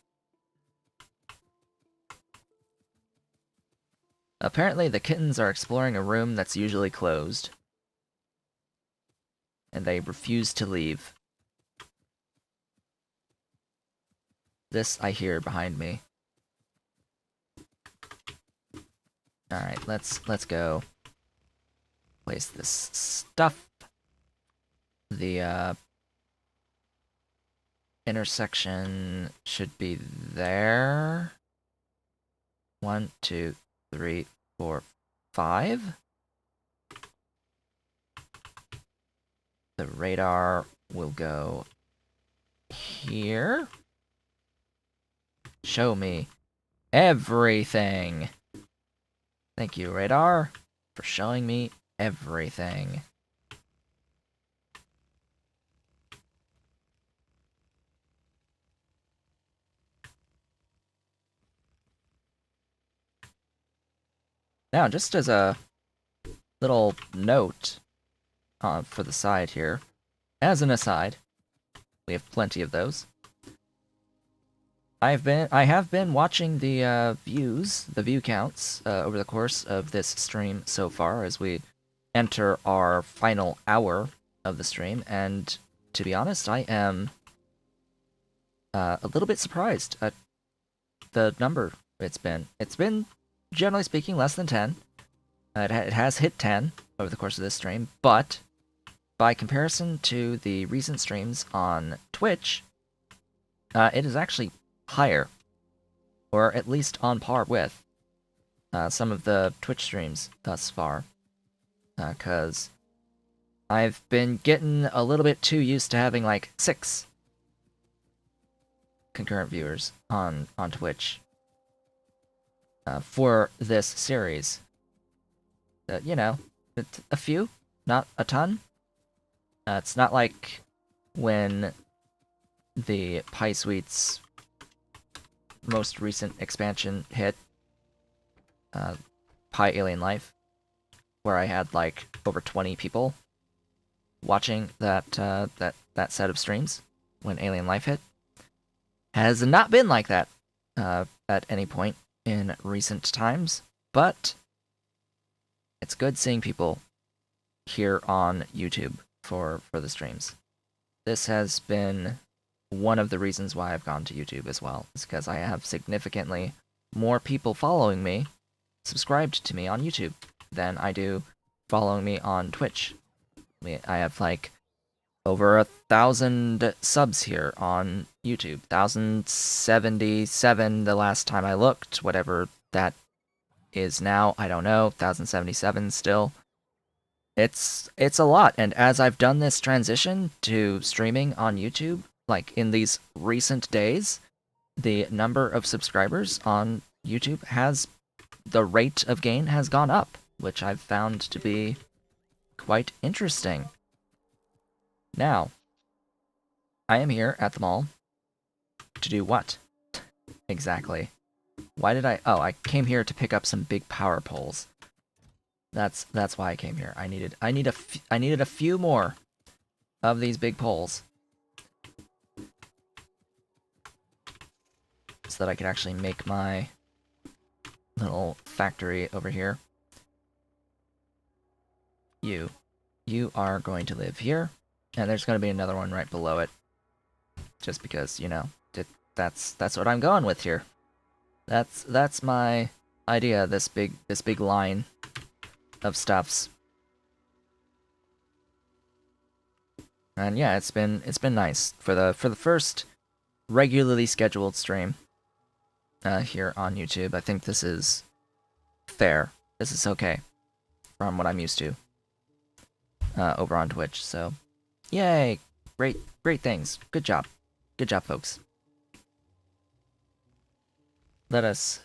Apparently the kittens are exploring a room that's usually closed. And they refuse to leave. This I hear behind me. Alright, let's go. Place this stuff. The intersection should be there. 1, 2, 3, 4, 5. The radar will go here. Show me everything. Thank you, radar, for showing me everything. Now, just as a little note for the side here, as an aside, we have plenty of those. I have been watching the view counts over the course of this stream so far as we enter our final hour of the stream, and to be honest, I am a little bit surprised at the number it's been. It's been, generally speaking, less than 10. It has hit 10 over the course of this stream, but by comparison to the recent streams on Twitch, it is actually higher, or at least on par with some of the Twitch streams thus far, because I've been getting a little bit too used to having like 6 concurrent viewers on Twitch for this series. You know, it's a few, not a ton. It's not like when the Pie Suite's most recent expansion hit, Pi Alien Life, where I had like over 20 people watching that set of streams when Alien Life hit. Has not been like that at any point in recent times, but it's good seeing people here on YouTube for the streams. This has been one of the reasons why I've gone to YouTube as well, is because I have significantly more people following me, subscribed to me on YouTube, than I do following me on Twitch. I have like over 1,000 subs here on YouTube. 1,077 the last time I looked, whatever that is now, I don't know. 1,077 still. It's a lot, and as I've done this transition to streaming on YouTube, like in these recent days, the number of subscribers on YouTube the rate of gain has gone up, which I've found to be quite interesting. Now, I am here at the mall to do what? Exactly. Why did I... Oh, I came here to pick up some big power poles. That's why I came here. I needed a few more of these big poles so that I could actually make my little factory over here. You are going to live here, and there's going to be another one right below it, just because, you know, that's what I'm going with here. That's my idea. This big line of stuffs. And yeah, it's been nice for the first regularly scheduled stream here on YouTube. I think this is fair. This is okay from what I'm used to over on Twitch. So, yay! Great things. Good job, folks. Let us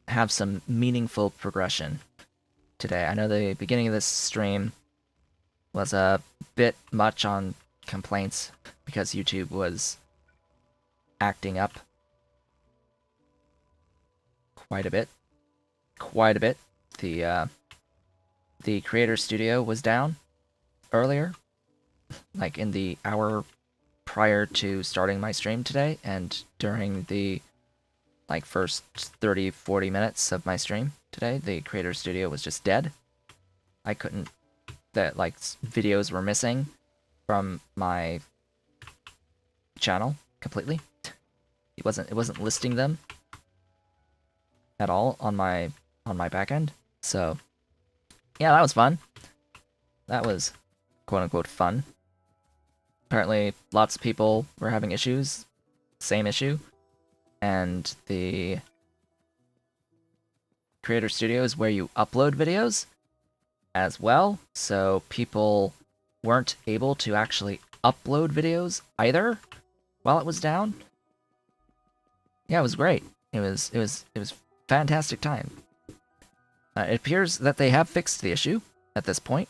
have some meaningful progression today. I know the beginning of this stream was a bit much on complaints because YouTube was acting up quite a bit. The creator studio was down earlier, like in the hour prior to starting my stream today, and during the like first 30-40 minutes of my stream today, the creator studio was just dead. I couldn't... videos were missing from my channel completely. It wasn't listing them at all on my back end. So yeah, that was fun. That was quote unquote fun. Apparently lots of people were having issues. Same issue. And the creator studio is where you upload videos as well, so people weren't able to actually upload videos either while it was down. Yeah, it was great. It was fantastic time. It appears that they have fixed the issue at this point,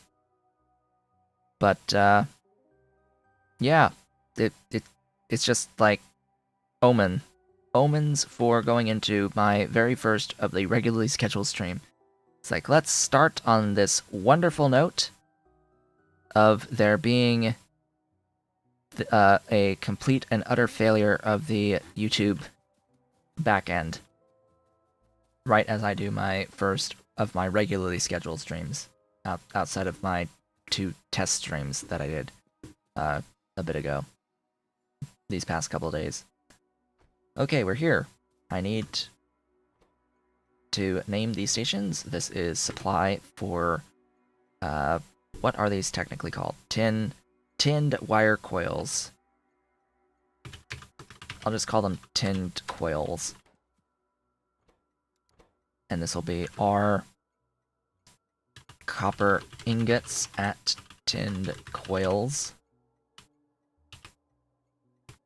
but yeah, it's just like omens for going into my very first of the regularly scheduled stream. It's like, let's start on this wonderful note of there being a complete and utter failure of the YouTube backend. Right as I do my first of my regularly scheduled streams, outside of my 2 test streams that I did a bit ago, these past couple days. Okay, we're here. I need to name these stations. This is supply for, what are these technically called? Tinned wire coils. I'll just call them tinned coils. And this will be our copper ingots at tinned coils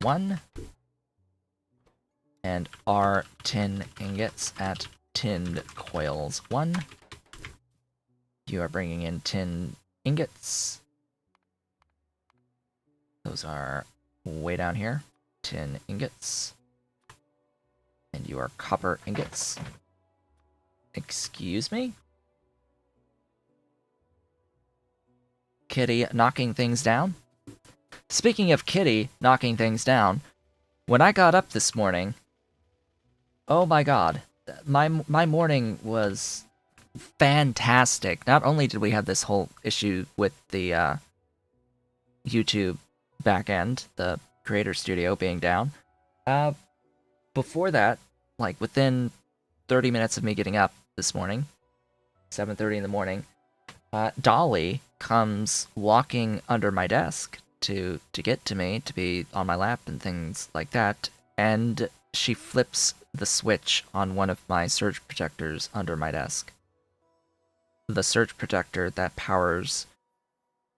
1, and our tin ingots at tinned coils 1. You are bringing in tin ingots. Those are way down here. Tin ingots. And you are copper ingots. Excuse me? Kitty knocking things down? Speaking of Kitty knocking things down, when I got up this morning, oh my god, my morning was fantastic. Not only did we have this whole issue with the YouTube backend, the creator studio being down, before that, like within 30 minutes of me getting up this morning, 7:30 in the morning, Dolly comes walking under my desk to get to me, to be on my lap and things like that, and she flips the switch on one of my surge protectors under my desk. The surge protector that powers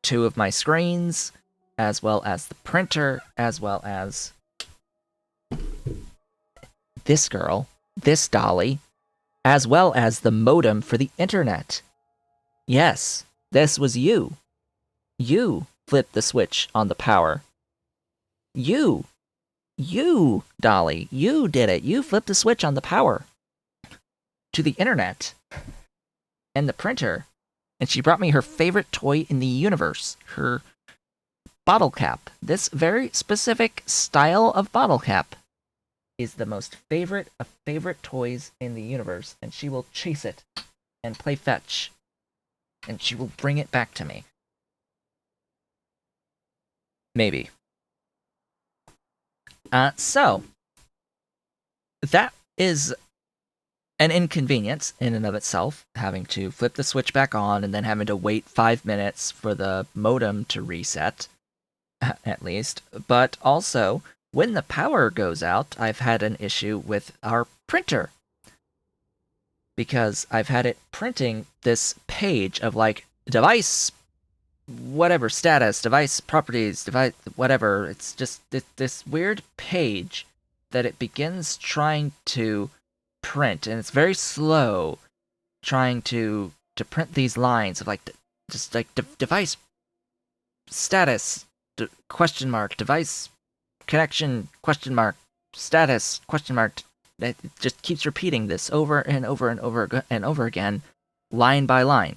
2 of my screens, as well as the printer, as well as this girl, this Dolly, as well as the modem for the internet. Yes, this was you. You flipped the switch on the power. You, Dolly, you did it. You flipped the switch on the power to the internet and the printer. And she brought me her favorite toy in the universe, her bottle cap. This very specific style of bottle cap is the most favorite of favorite toys in the universe, and she will chase it and play fetch, and she will bring it back to me. Maybe. So, that is an inconvenience in and of itself, having to flip the switch back on and then having to wait 5 minutes for the modem to reset, at least. But also, when the power goes out, I've had an issue with our printer. Because I've had it printing this page of, like, device, whatever, status, device properties, device, whatever. It's just this weird page that it begins trying to print, and it's very slow trying to print these lines of, like, just, like, device status, question mark, device connection, question mark, status, question mark. It just keeps repeating this over and over and over and over again, line by line.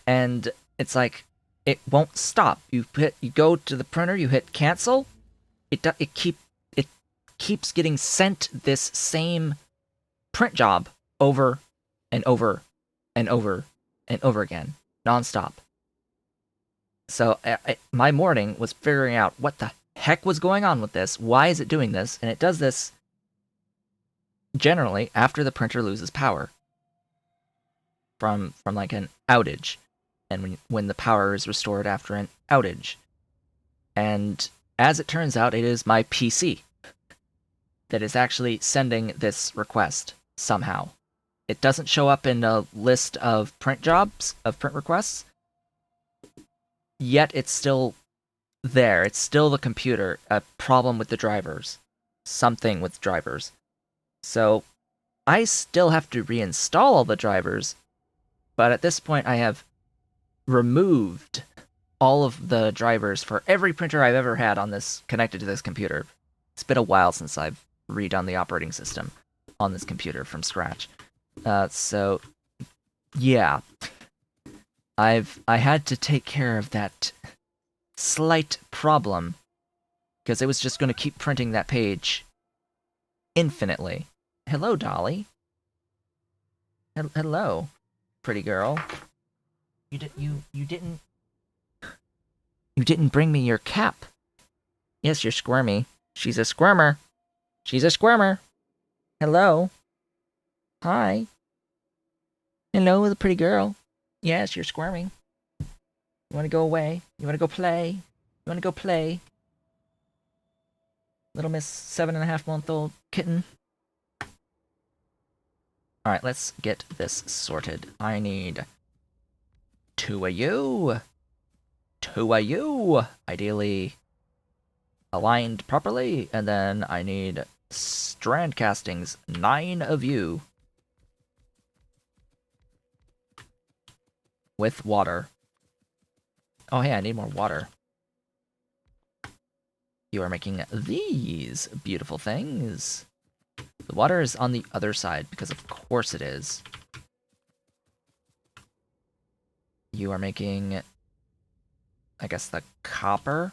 And it's like, it won't stop. You go to the printer, you hit cancel, it keeps getting sent this same print job over and over and over and over again, nonstop. So my morning was figuring out what the heck was going on with this. Why is it doing this? And it does this generally after the printer loses power from like an outage, and when the power is restored after an outage. And as it turns out, it is my PC that is actually sending this request somehow. It doesn't show up in a list of print jobs, of print requests, yet it's still there. It's still the computer. A problem with the drivers. Something with drivers. So I still have to reinstall all the drivers, but at this point I have removed all of the drivers for every printer I've ever had on this, connected to this computer. It's been a while since I've redone the operating system on this computer from scratch. So Yeah. I had to take care of that slight problem because it was just going to keep printing that page infinitely. Hello, Dolly. Hello, pretty girl. You didn't bring me your cap. Yes, you're squirmy. She's a squirmer. She's a squirmer. Hello. Hi. Hello, the pretty girl. Yes, you're squirming. You want to go away? You want to go play? You want to go play? Little Miss 7.5-month-old kitten. Alright, let's get this sorted. I need 2 of you. 2 of you. Ideally aligned properly. And then I need strand castings. 9 of you. With water. Oh, hey, I need more water. You are making these beautiful things. The water is on the other side, because of course it is. You are making, I guess, the copper.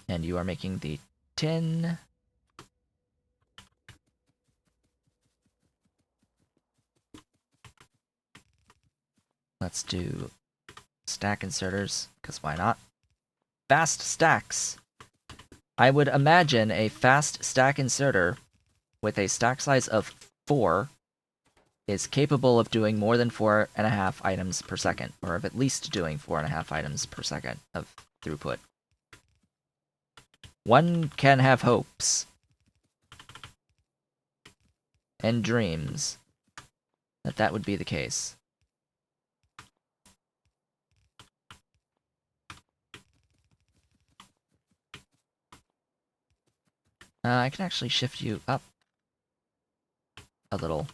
And you are making the tin. Let's do stack inserters, because why not? Fast stacks! I would imagine a fast stack inserter with a stack size of 4 is capable of doing more than 4.5 items per second, or of at least doing 4.5 items per second of throughput. One can have hopes and dreams that that would be the case. I can actually shift you up a little.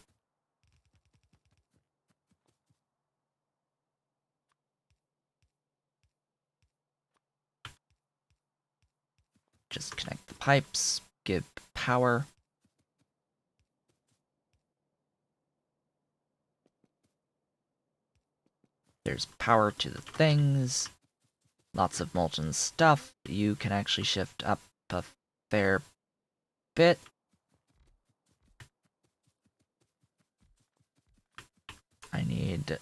Just connect the pipes, give power. There's power to the things. Lots of molten stuff. You can actually shift up a fair bit. I need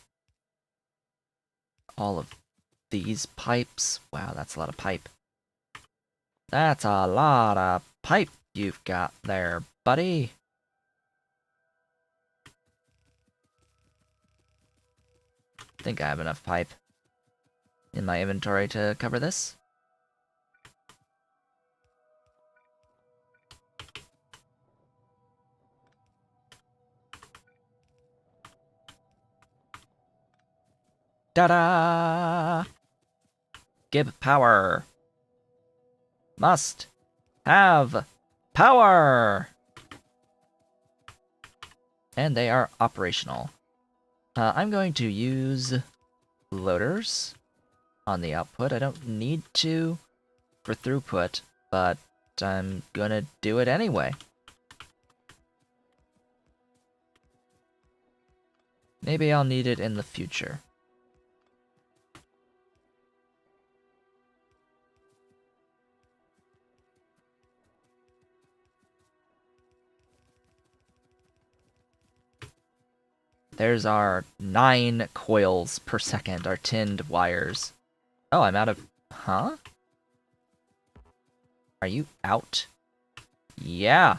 all of these pipes. Wow, that's a lot of pipe. That's a lot of pipe you've got there, buddy. I think I have enough pipe in my inventory to cover this. Ta-da! Give power. Must have power! And they are operational. I'm going to use loaders on the output. I don't need to for throughput, but I'm gonna do it anyway. Maybe I'll need it in the future. There's our 9 coils per second, our tinned wires. Oh, I'm out of... Huh? Are you out? Yeah.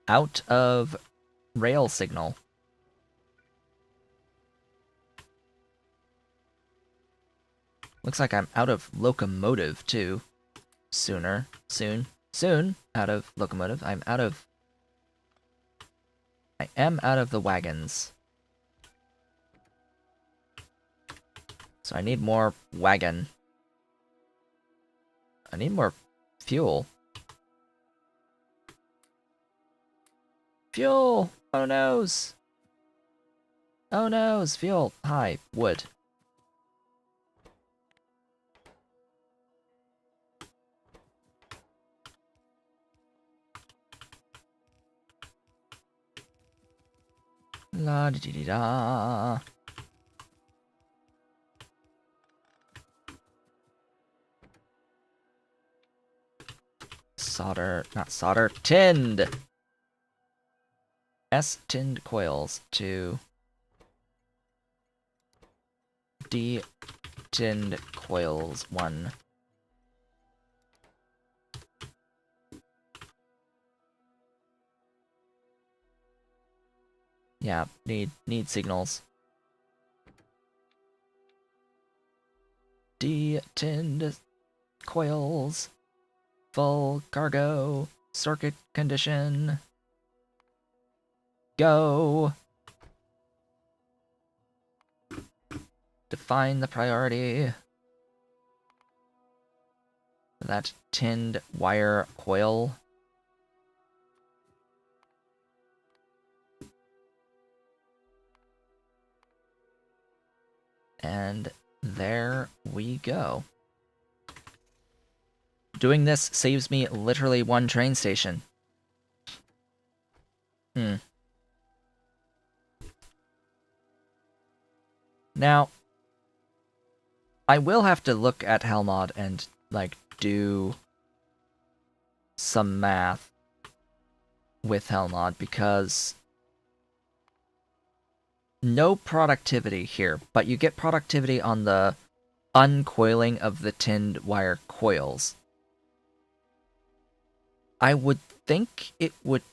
Out of rail signal. Looks like I'm out of locomotive, too. Soon. Out of locomotive. I am out of the wagons. So I need more wagon. I need more fuel. Fuel! Oh noes! Oh noes! Fuel! Hi, wood. La di di da. Solder, not solder, tinned. S tinned coils to D tinned coils 1. Yeah, need signals. D tinned coils, full cargo, circuit condition. Go. Define the priority. That tinned wire coil. And there we go. Doing this saves me literally 1 train station. Now, I will have to look at Hellmod and, like, do some math with Hellmod, because no productivity here, but you get productivity on the uncoiling of the tinned wire coils. I would think it would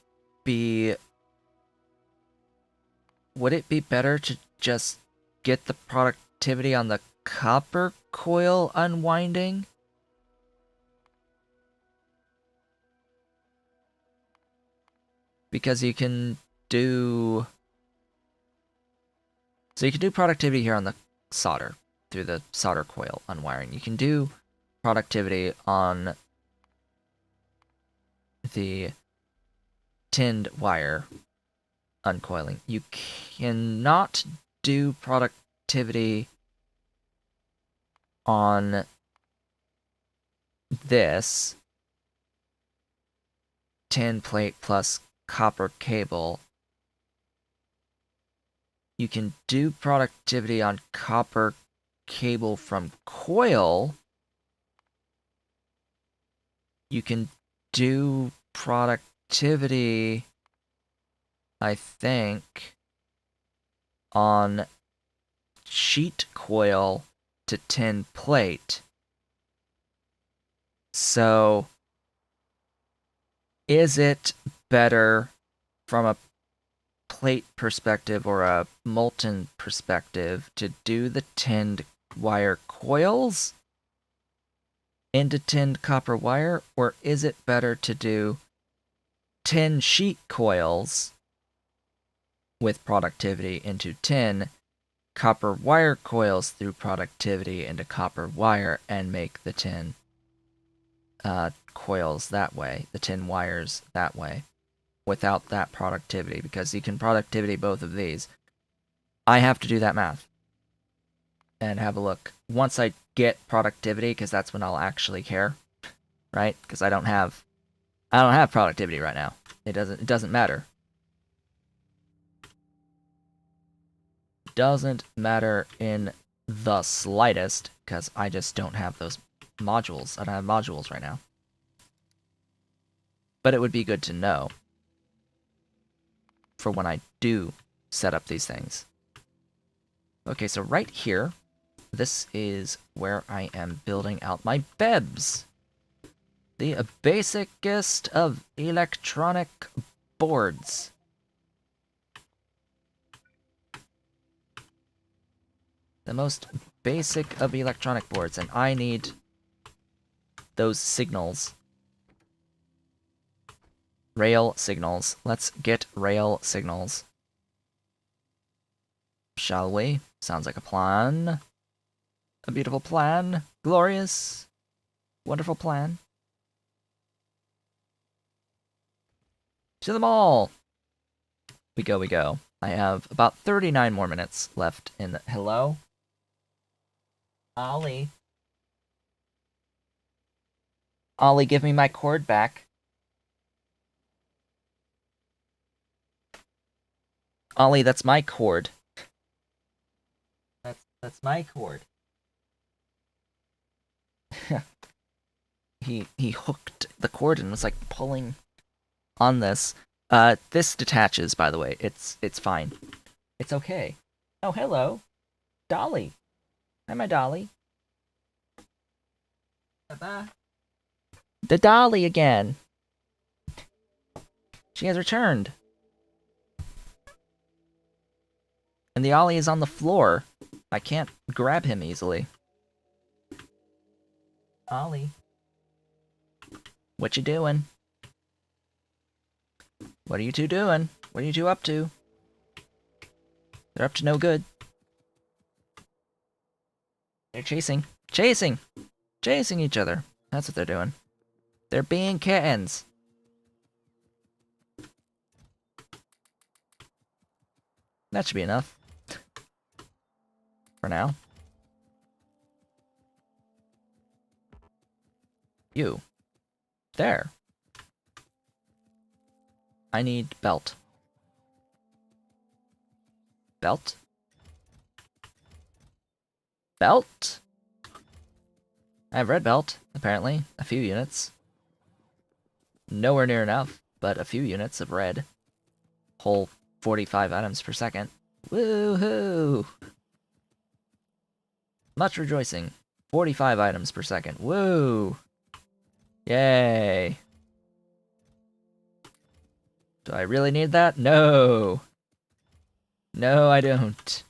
be... Would it be better to just get the productivity on the copper coil unwinding? Because you can do... So you can do productivity here on the solder, through the solder coil unwiring. You can do productivity on the tinned wire uncoiling. You cannot do productivity on this tin plate plus copper cable. You can do productivity on copper cable from coil. You can do productivity, I think, on sheet coil to tin plate. So, is it better from a plate perspective or a molten perspective to do the tinned wire coils into tinned copper wire, or is it better to do tin sheet coils with productivity into tin, copper wire coils through productivity into copper wire, and make the tin coils that way, the tin wires that way, without that productivity, because you can productivity both of these. I have to do that math and have a look. Once I get productivity, because that's when I'll actually care, right? Because I don't have productivity right now. It doesn't matter. Doesn't matter in the slightest, because I just don't have those modules. I don't have modules right now. But it would be good to know for when I do set up these things. Okay, so right here, this is where I am building out my BEBs. The basicest of electronic boards. The most basic of electronic boards, and I need those signals. Rail signals. Let's get rail signals. Shall we? Sounds like a plan. A beautiful plan. Glorious. Wonderful plan. To the mall! We go, we go. I have about 39 more minutes left in the... Hello? Ollie? Ollie, give me my cord back. Ollie, that's my cord. That's my cord. he hooked the cord and was like pulling on this. This detaches, by the way. It's fine. It's okay. Oh, hello. Dolly. Hi, my Dolly. Bye-bye. The Dolly again. She has returned. And the Ollie is on the floor. I can't grab him easily. Ollie. What you doing? What are you two doing? What are you two up to? They're up to no good. They're chasing each other. That's what they're doing. They're being kittens. That should be enough. For now. You. There. I need belt. Belt? Belt? I have red belt, apparently. A few units. Nowhere near enough, but a few units of red. Whole 45 items per second. Woohoo! Much rejoicing. 45 items per second. Woo! Yay! Do I really need that? No! No, I don't.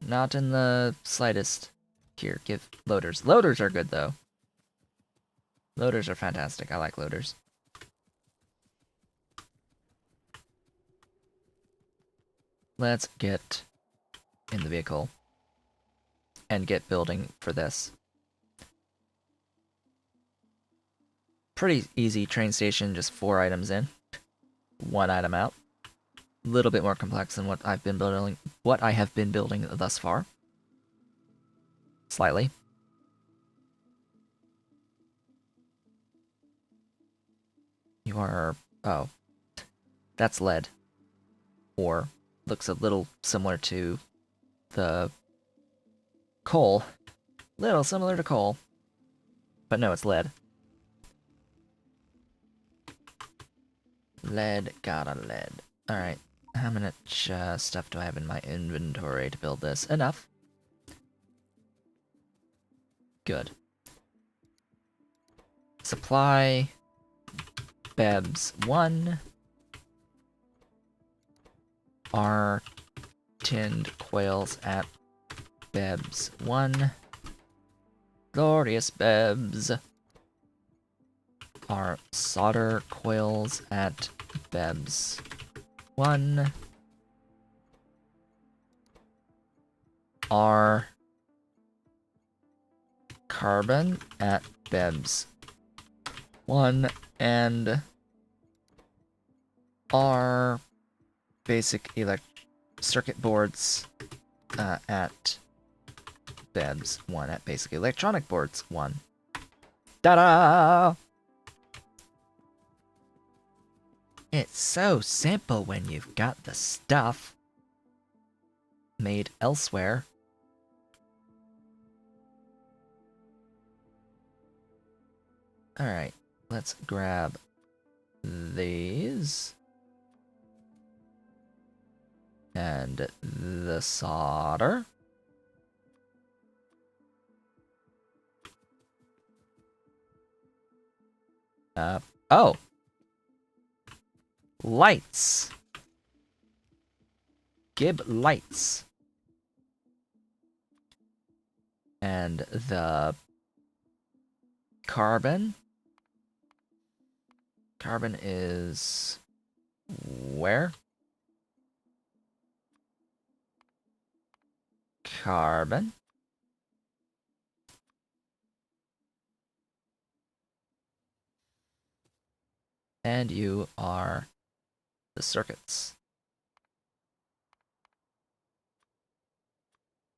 Not in the slightest. Here, give loaders. Loaders are good, though. Loaders are fantastic. I like loaders. Let's get in the vehicle and get building for this. Pretty easy train station, just 4 items in. 1 item out. A little bit more complex than what I have been building thus far. Slightly. You are... oh. That's lead. Or looks a little similar to the coal. Little similar to coal. But no, it's lead. Lead, gotta lead. Alright, how much stuff do I have in my inventory to build this? Enough. Good. Supply... BEBs 1. Are tinned quails at BEBs 1. Glorious BEBs. Are solder coils at BEBs 1. Are carbon at BEBs 1. And are basic circuit boards at BEBs 1. At basic electronic boards 1. Ta-da! It's so simple when you've got the stuff made elsewhere. Alright, let's grab these. And the solder. Oh! Lights! Gib lights. And the carbon. Carbon is... where? Carbon. And you are the circuits.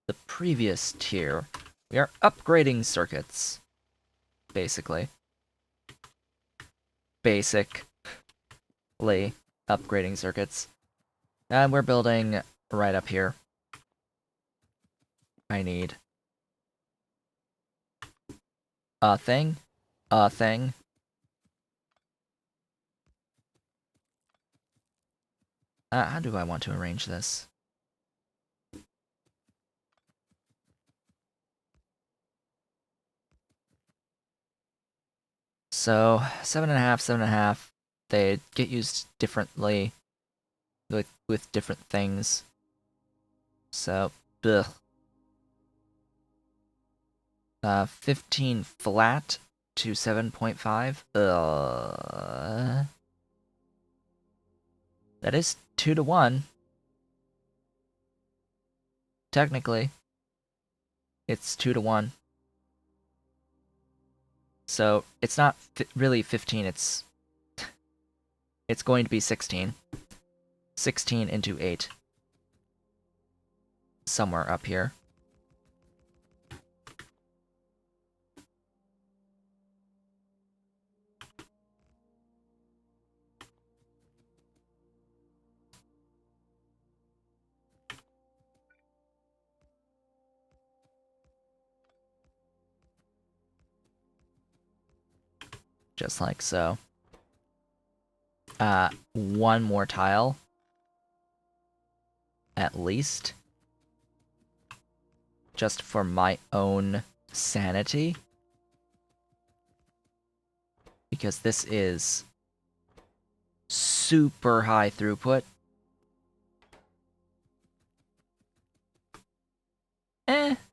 The previous tier, we are upgrading circuits, basically. Basically upgrading circuits. And we're building right up here. I need a thing, a thing. How do I want to arrange this? So 7.5, 7.5. They get used differently with different things. So, ugh. 15 flat to 7.5. That is 2 to 1. Technically, it's 2 to 1. So it's not really 15. It's going to be 16. 16 into 8. Somewhere up here. Just like so. One more tile. At least. Just for my own sanity. Because this is super high throughput.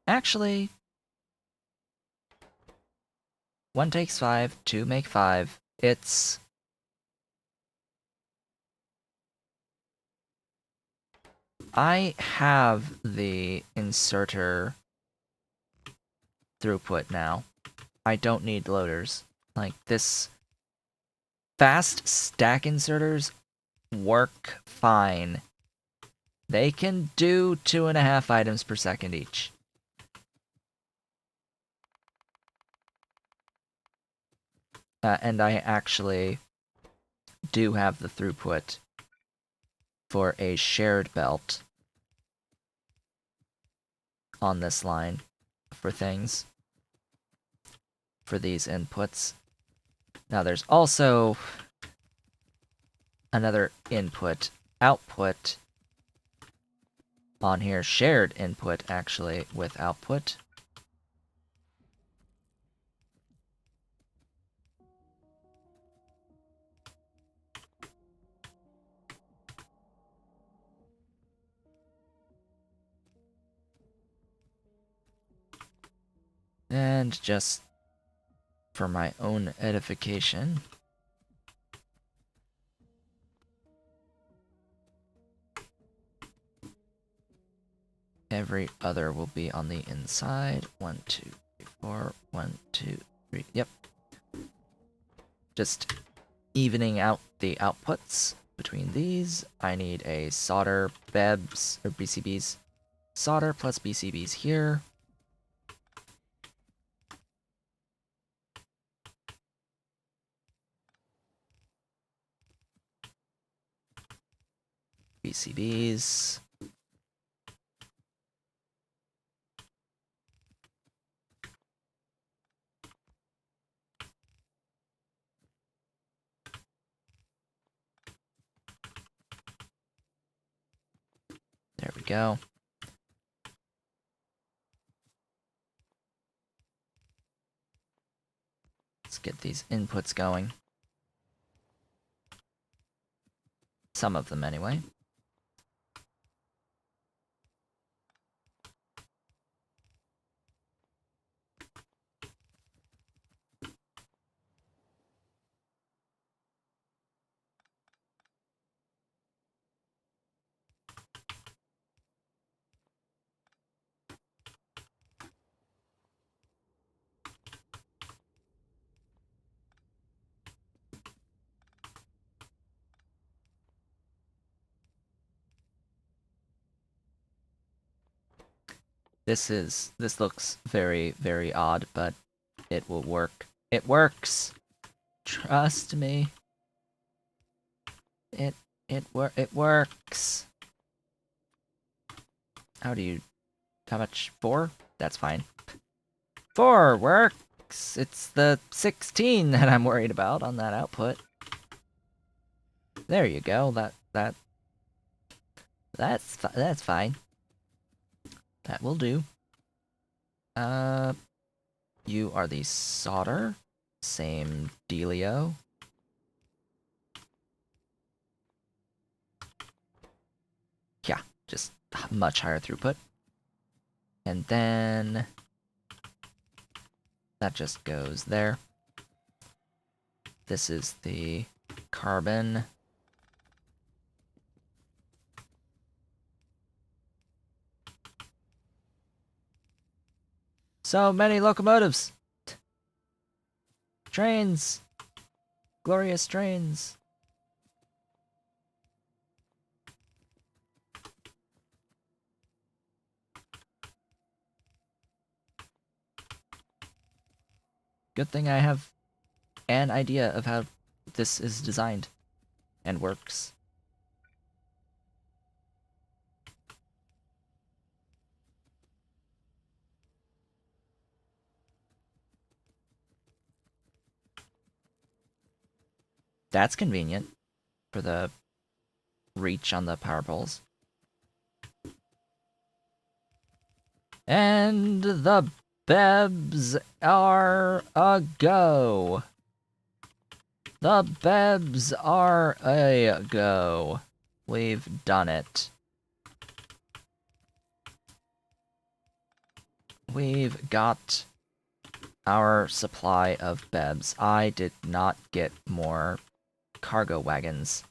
Actually. 1 takes 5, 2 make 5. It's... I have the inserter throughput now. I don't need loaders. Like, this... Fast stack inserters work fine. They can do 2.5 items per second each. And I actually do have the throughput for a shared belt on this line for things, for these inputs. Now there's also another input output on here, shared input actually with output. And just for my own edification, every other will be on the inside. 1, 2, 3, 4. 1, 2, 3. Yep. Just evening out the outputs between these. I need a solder BEBs or BCBs. Solder plus BCBs here. BCBs. There we go. Let's get these inputs going. Some of them, anyway. This looks very, very odd, but it will work. It works! Trust me. It works. How much? 4? That's fine. 4 works! It's the 16 that I'm worried about on that output. There you go, that's fine. That will do. You are the solder. Same dealio. Yeah, just much higher throughput. And then that just goes there. This is the carbon. So many locomotives! Trains! Glorious trains! Good thing I have an idea of how this is designed and works. That's convenient for the reach on the power poles. And the BEBs are a go. The BEBs are a go. We've done it. We've got our supply of BEBs. I did not get more cargo wagons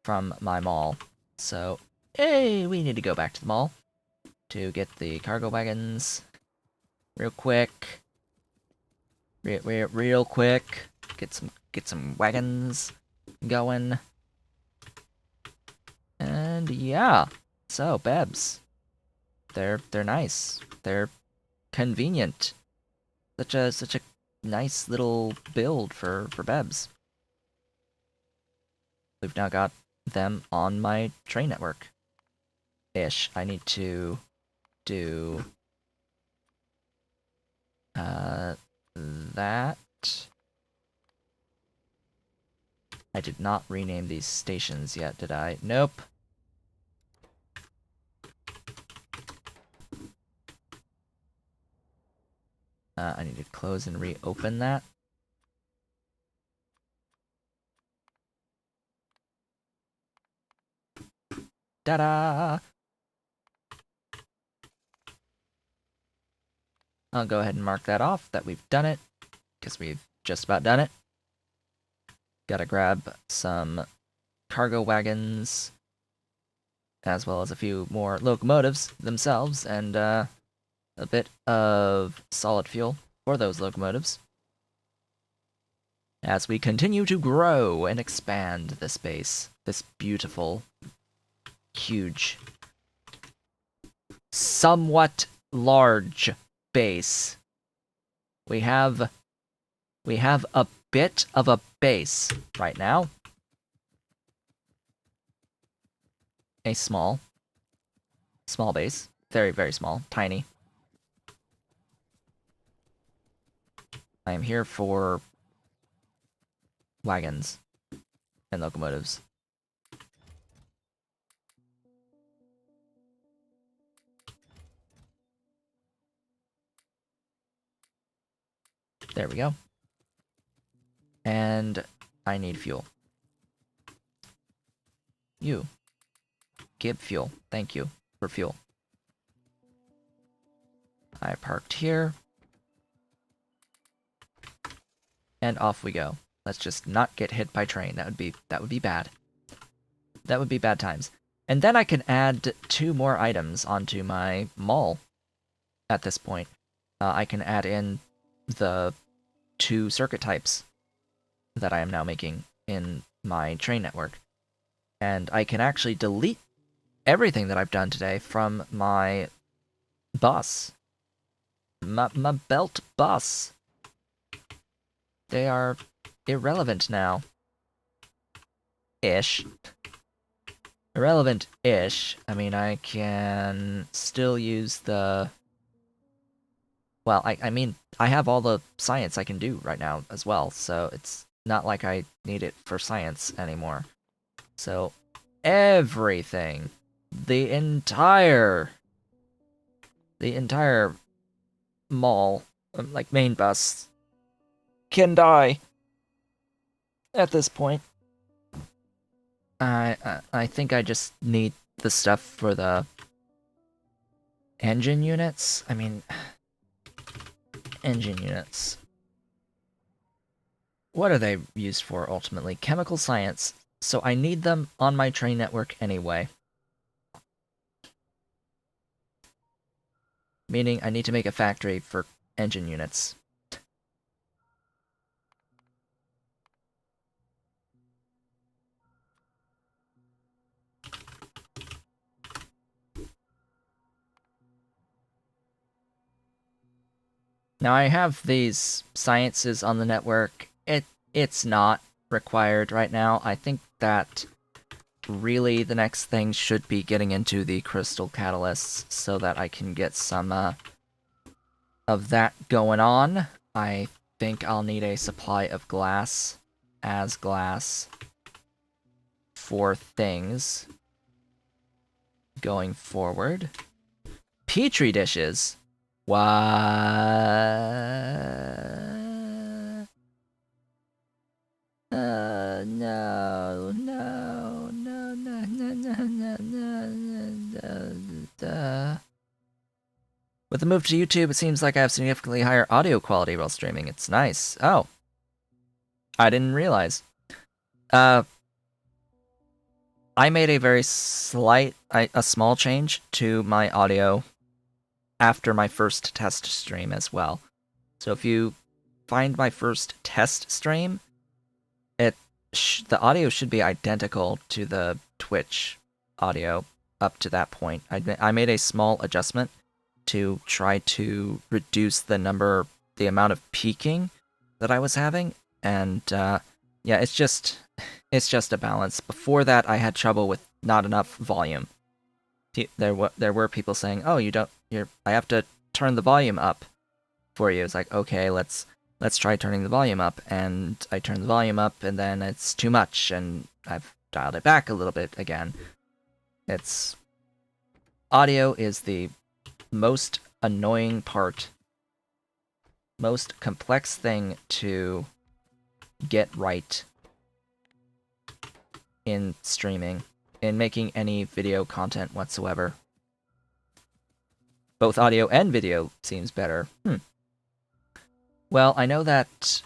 from my mall. So, hey, we need to go back to the mall to get the cargo wagons real quick. Real quick. Get some wagons going. And yeah. So, BEBs. They're nice. They're convenient. Such a nice little build for BEBs. We've now got them on my train network. Ish. I need to do that. I did not rename these stations yet, did I? Nope. I need to close and reopen that. Ta-da! I'll go ahead and mark that off, that we've done it, because we've just about done it. Gotta grab some cargo wagons, as well as a few more locomotives themselves, and a bit of solid fuel for those locomotives. As we continue to grow and expand this base, this beautiful, huge, somewhat large base. We have a bit of a base right now. A small base. Very, very small. Tiny. I am here for wagons and locomotives. There we go. And I need fuel. You. Give fuel. Thank you for fuel. I parked here. And off we go. Let's just not get hit by train. That would be bad. That would be bad times. And then I can add 2 more items onto my mall at this point. I can add in the 2 circuit types that I am now making in my train network. And I can actually delete everything that I've done today from my bus. My belt bus. They are irrelevant now. Ish. Irrelevant-ish. I mean, I can still use the... Well, I mean, I have all the science I can do right now as well, so it's not like I need it for science anymore. So, everything, the entire mall, like main bus, can die at this point. I think I just need the stuff for the engine units. I mean, engine units. What are they used for ultimately? Chemical science. So I need them on my train network anyway. Meaning I need to make a factory for engine units. Now I have these sciences on the network. It's not required right now. I think that really the next thing should be getting into the crystal catalysts so that I can get some of that going on. I think I'll need a supply of glass as glass for things going forward. Petri dishes. What? No. With the move to YouTube, it seems like I have significantly higher audio quality while streaming. It's nice. Oh. I didn't realize. I made a very a small change to my audio after my first test stream as well. So if you find my first test stream, the audio should be identical to the Twitch audio up to that point. I made a small adjustment to try to reduce the amount of peaking that I was having, and yeah, it's just a balance. Before that, I had trouble with not enough volume. There were people saying, "Oh, I have to turn the volume up for you." It's like, okay, let's try turning the volume up, and I turn the volume up, and then it's too much, and I've dialed it back a little bit again. Audio is the most annoying part, most complex thing to get right in streaming, in making any video content whatsoever. Both audio and video seems better. Well, I know that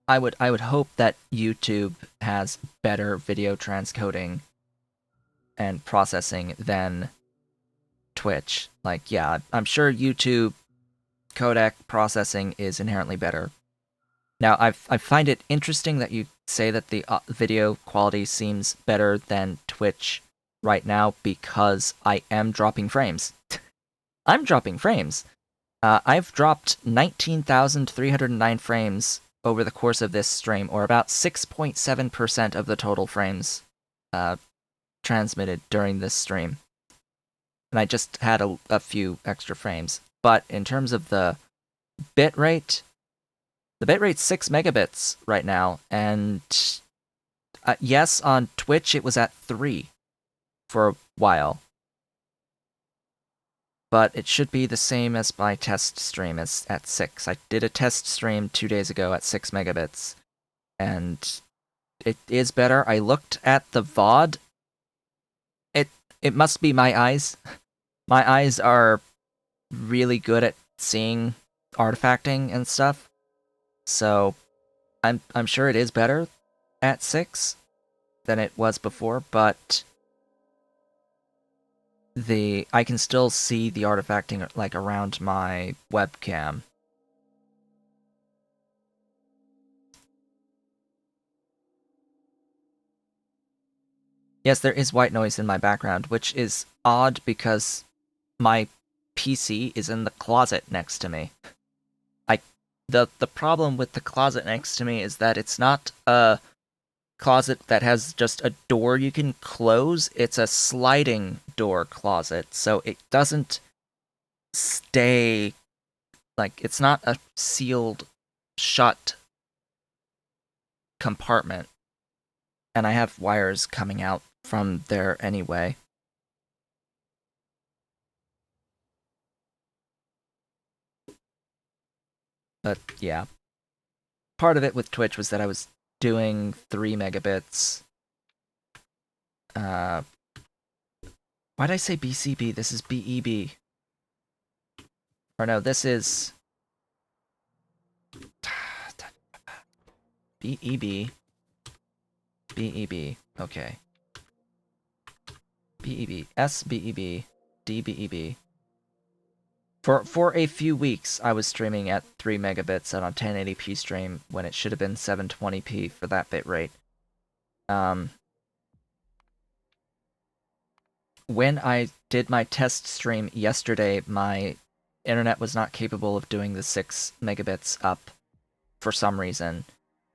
I would hope that YouTube has better video transcoding and processing than Twitch. Like, yeah, I'm sure YouTube codec processing is inherently better. Now, I find it interesting that you say that the video quality seems better than Twitch right now because I am dropping frames. I'm dropping frames. I've dropped 19,309 frames over the course of this stream, or about 6.7% of the total frames transmitted during this stream. And I just had a few extra frames. But in terms of the bitrate, the bitrate's 6 megabits right now, and yes, on Twitch it was at 3 for a while. But it should be the same as my test stream as at 6. I did a test stream 2 days ago at 6 megabits, and it is better. I looked at the VOD. It must be my eyes. My eyes are really good at seeing artifacting and stuff. So I'm sure it is better at 6 than it was before, but I can still see the artifacting like around my webcam. Yes, there is white noise in my background, which is odd because my PC is in the closet next to me. The problem with the closet next to me is that it's not a closet that has just a door you can close. It's a sliding door closet, so it doesn't stay, like, it's not a sealed shut compartment. And I have wires coming out from there anyway. But yeah, part of it with Twitch was that I was doing 3 megabits. Why did I say BCB? This is BEB. Or no, this is BEB. BEB. Okay. BEB. SBEB. DBEB. For a few weeks, I was streaming at 3 megabits on a 1080p stream when it should have been 720p for that bitrate. When I did my test stream yesterday, my internet was not capable of doing the 6 megabits up for some reason.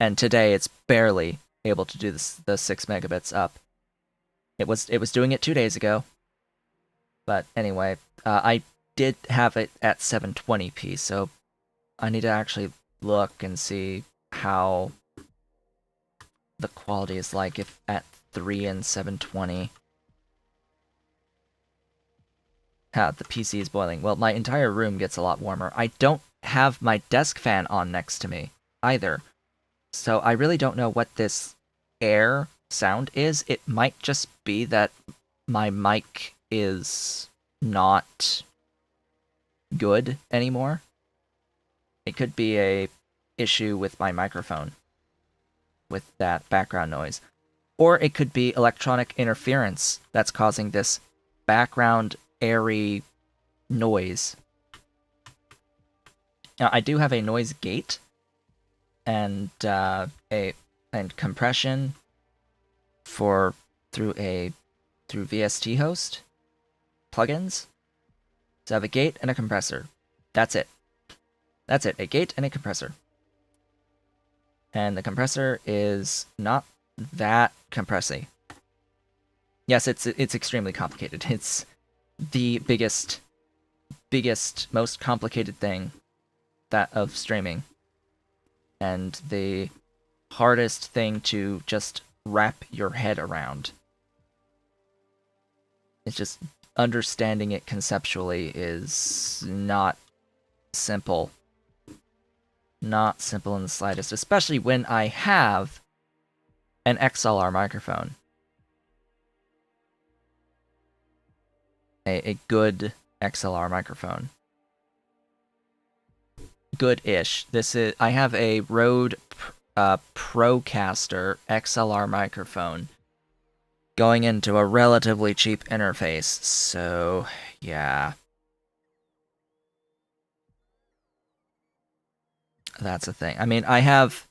And today it's barely able to do the 6 megabits up. It was doing it 2 days ago. But anyway, I did have it at 720p, so I need to actually look and see how the quality is like if at 3 and 720. The PC is boiling. Well, my entire room gets a lot warmer. I don't have my desk fan on next to me either. So I really don't know what this air sound is. It might just be that my mic is not good anymore. It could be a issue with my microphone with that background noise. Or it could be electronic interference that's causing this background airy noise. Now, I do have a noise gate and compression through VST host plugins. So I have a gate and a compressor. That's it. That's it. A gate and a compressor. And the compressor is not that compressy. Yes, it's extremely complicated. It's the biggest, most complicated thing of streaming. And the hardest thing to just wrap your head around. It's just understanding it conceptually is not simple. Not simple in the slightest, especially when I have an XLR microphone. A good XLR microphone. Good-ish. I have a Rode Procaster XLR microphone going into a relatively cheap interface, so yeah. That's a thing. I mean, I have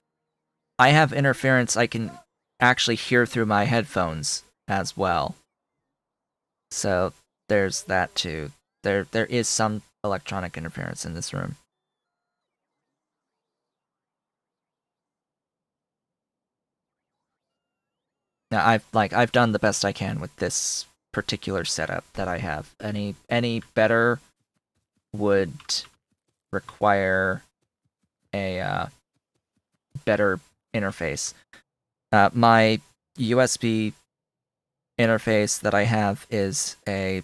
interference I can actually hear through my headphones as well. So there's that too. There is some electronic interference in this room. Now I've done the best I can with this particular setup that I have. Any better would require a better interface. My USB interface that I have is a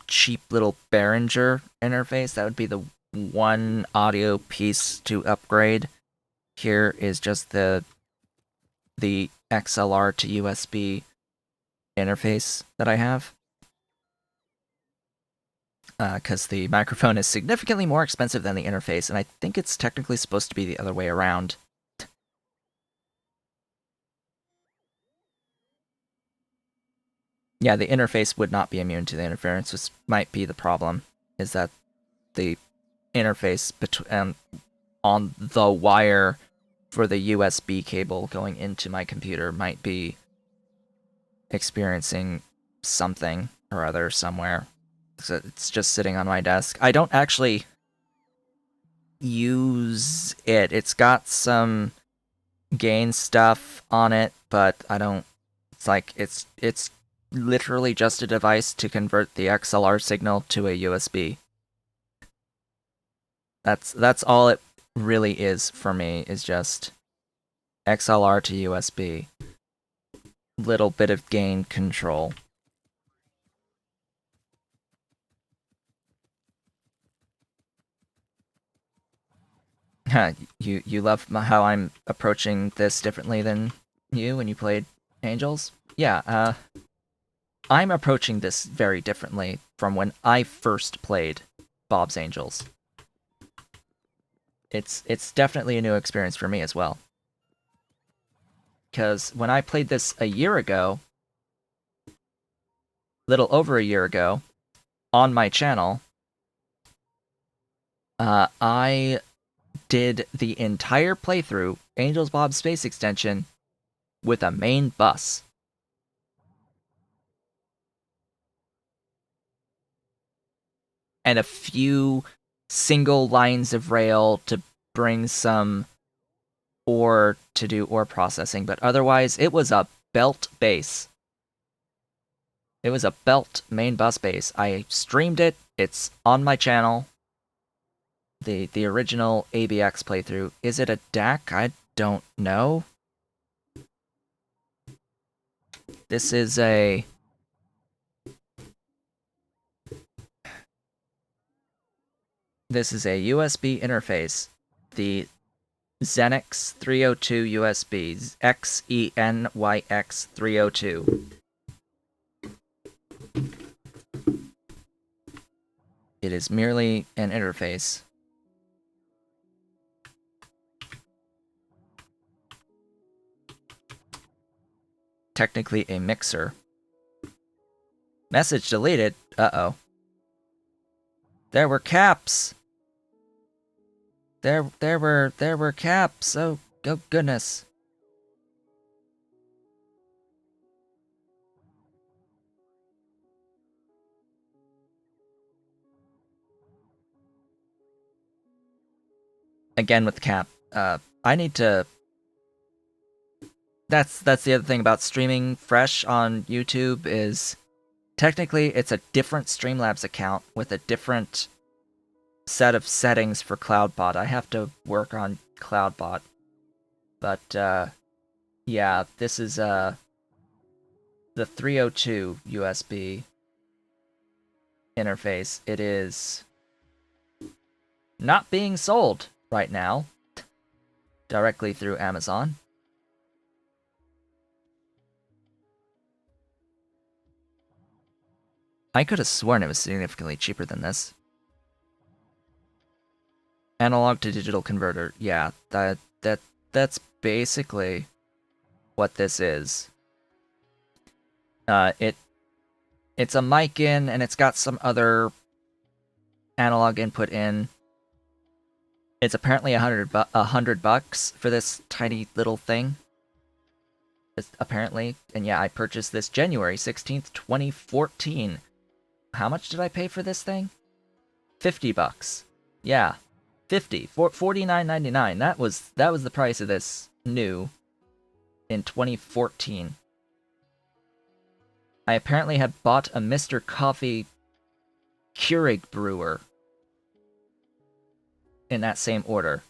cheap little Behringer interface. That would be the one audio piece to upgrade. Here is just the XLR to USB interface that I have. Because the microphone is significantly more expensive than the interface, and I think it's technically supposed to be the other way around. Yeah, the interface would not be immune to the interference, which might be the problem, is that the interface on the wire for the USB cable going into my computer might be experiencing something or other somewhere. So it's just sitting on my desk. I don't actually use it. It's got some gain stuff on it, but I don't. It's like it's literally just a device to convert the XLR signal to a USB. That's all it really is for me, is just XLR to USB. Little bit of gain control. You love how I'm approaching this differently than you when you played Angels? Yeah, I'm approaching this very differently from when I first played Bob's Angels. It's definitely a new experience for me as well. Because when I played this a year ago, little over a year ago, on my channel, I did the entire playthrough, Angels Bob's Space Extension, with a main bus. And a few single lines of rail to bring some ore to do ore processing, but otherwise it was a belt base. It was a belt main bus base. I streamed it. It's on my channel. The original ABX playthrough. Is it a DAC? I don't know. This is a USB interface. The Xenix 302 USB. XENYX 302. It is merely an interface. Technically a mixer. Message deleted. Uh-oh. There were caps. There were caps. Oh goodness. Again with cap. I need to. That's the other thing about streaming fresh on YouTube is technically it's a different Streamlabs account with a different set of settings for CloudBot. I have to work on CloudBot. But yeah, this is the 302 USB interface. It is not being sold right now directly through Amazon. I could have sworn it was significantly cheaper than this. Analog to digital converter. Yeah, that's basically what this is. It's a mic in, and it's got some other analog input in. It's apparently $100 for this tiny little thing. Apparently, and yeah, I purchased this January 16th, 2014. How much did I pay for this thing? $50. Yeah, 50 for $49.99. That was the price of this new in 2014. I apparently had bought a Mr. Coffee Keurig brewer in that same order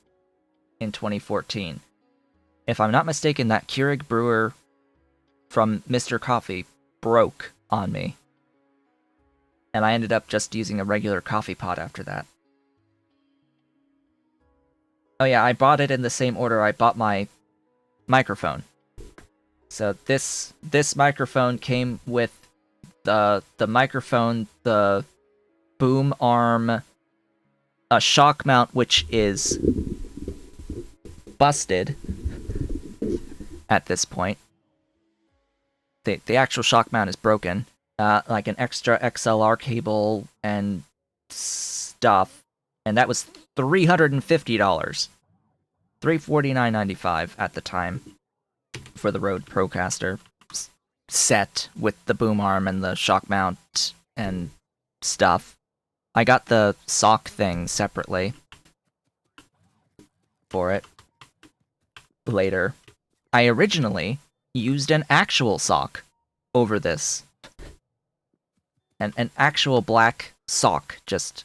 in 2014. If I'm not mistaken, that Keurig brewer from Mr. Coffee broke on me. And I ended up just using a regular coffee pot after that. Oh yeah, I bought it in the same order I bought my microphone. So this microphone came with the microphone, the boom arm, a shock mount which is busted at this point. The actual shock mount is broken. Like an extra XLR cable and stuff, and that was $350. $349.95 at the time for the Rode Procaster set with the boom arm and the shock mount and stuff. I got the sock thing separately for it later. I originally used an actual sock over this. An actual black sock just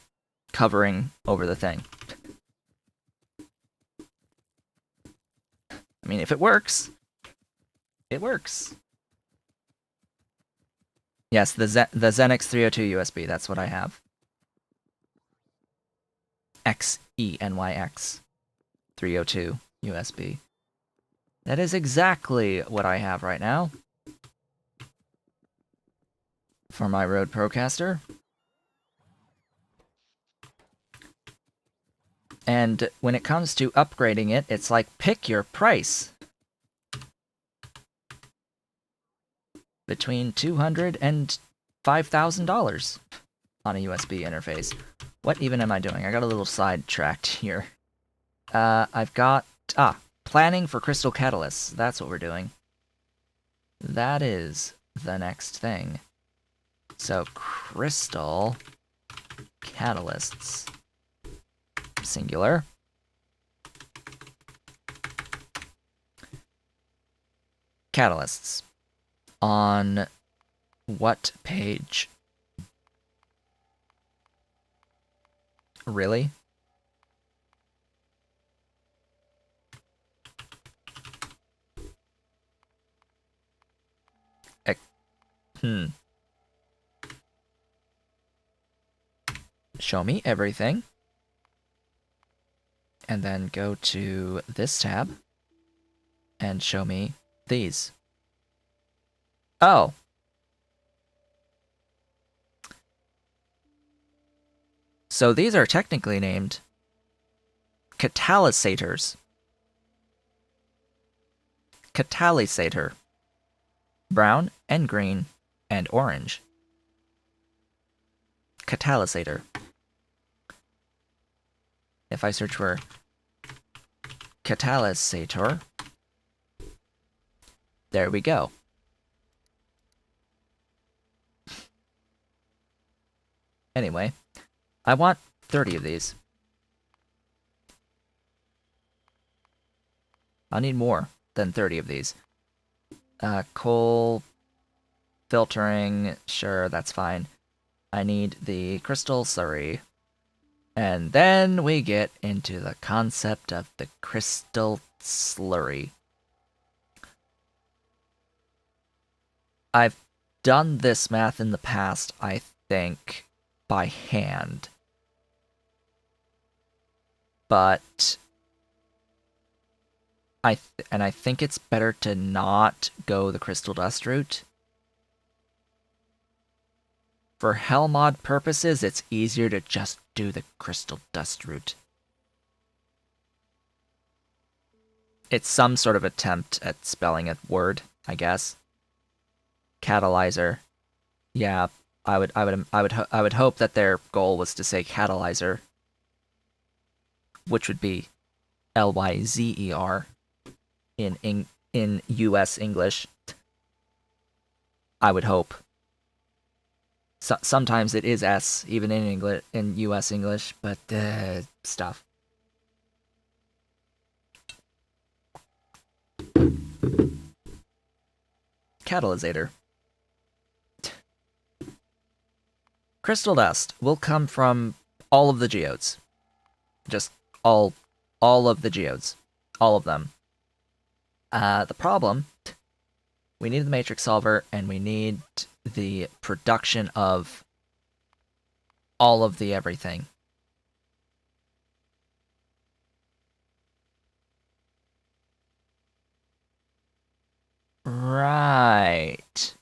covering over the thing. I mean, if it works, it works. Yes, the Xenix 302 USB, that's what I have. XENYX 302 USB. That is exactly what I have right now for my Rode Procaster. And when it comes to upgrading it, it's like, pick your price. Between $200 and $5,000 on a USB interface. What even am I doing? I got a little sidetracked here. I've got... planning for crystal catalysts. That's what we're doing. That is the next thing. So, crystal catalysts. Singular. Catalysts. On what page? Really? Show me everything. And then go to this tab. And show me these. Oh. So these are technically named catalysators. Catalysator. Brown and green and orange. Catalysator. If I search for catalysator, there we go. Anyway, I want 30 of these. I'll need more than 30 of these. Coal filtering, sure, that's fine. I need the crystal slurry. And then we get into the concept of the crystal slurry. I've done this math in the past, I think, by hand. But I think it's better to not go the crystal dust route. For hell mod purposes, it's easier to just do the crystal dust route. It's some sort of attempt at spelling a word, I guess. Catalyzer. Yeah, I would hope that their goal was to say catalyzer, which would be Lyzer in US English. I would hope. Sometimes it is S, even in US English, but stuff. Catalysator. Crystal dust will come from all of the geodes. Just all of the geodes. All of them. The problem, we need the matrix solver, and we need the production of all of the everything. Right.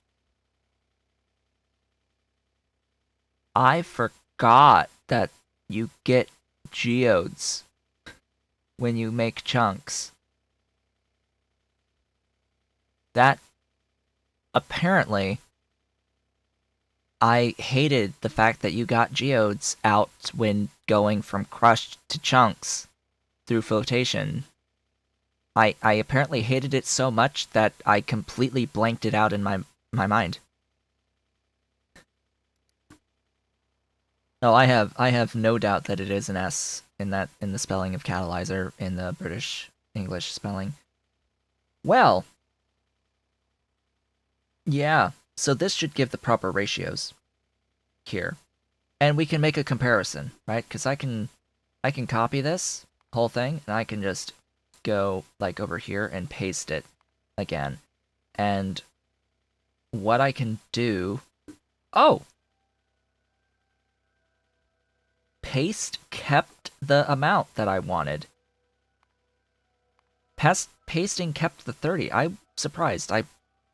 I forgot that you get geodes when you make chunks. That apparently, I hated the fact that you got geodes out when going from crushed to chunks through flotation. I apparently hated it so much that I completely blanked it out in my mind. No, I have no doubt that it is an S in the spelling of catalyzer in the British English spelling. Well, yeah, so this should give the proper ratios here. And we can make a comparison, right? Because I can copy this whole thing, and I can just go like over here and paste it again. And what I can do... Oh! Paste kept the amount that I wanted. Pasting kept the 30. I'm surprised. I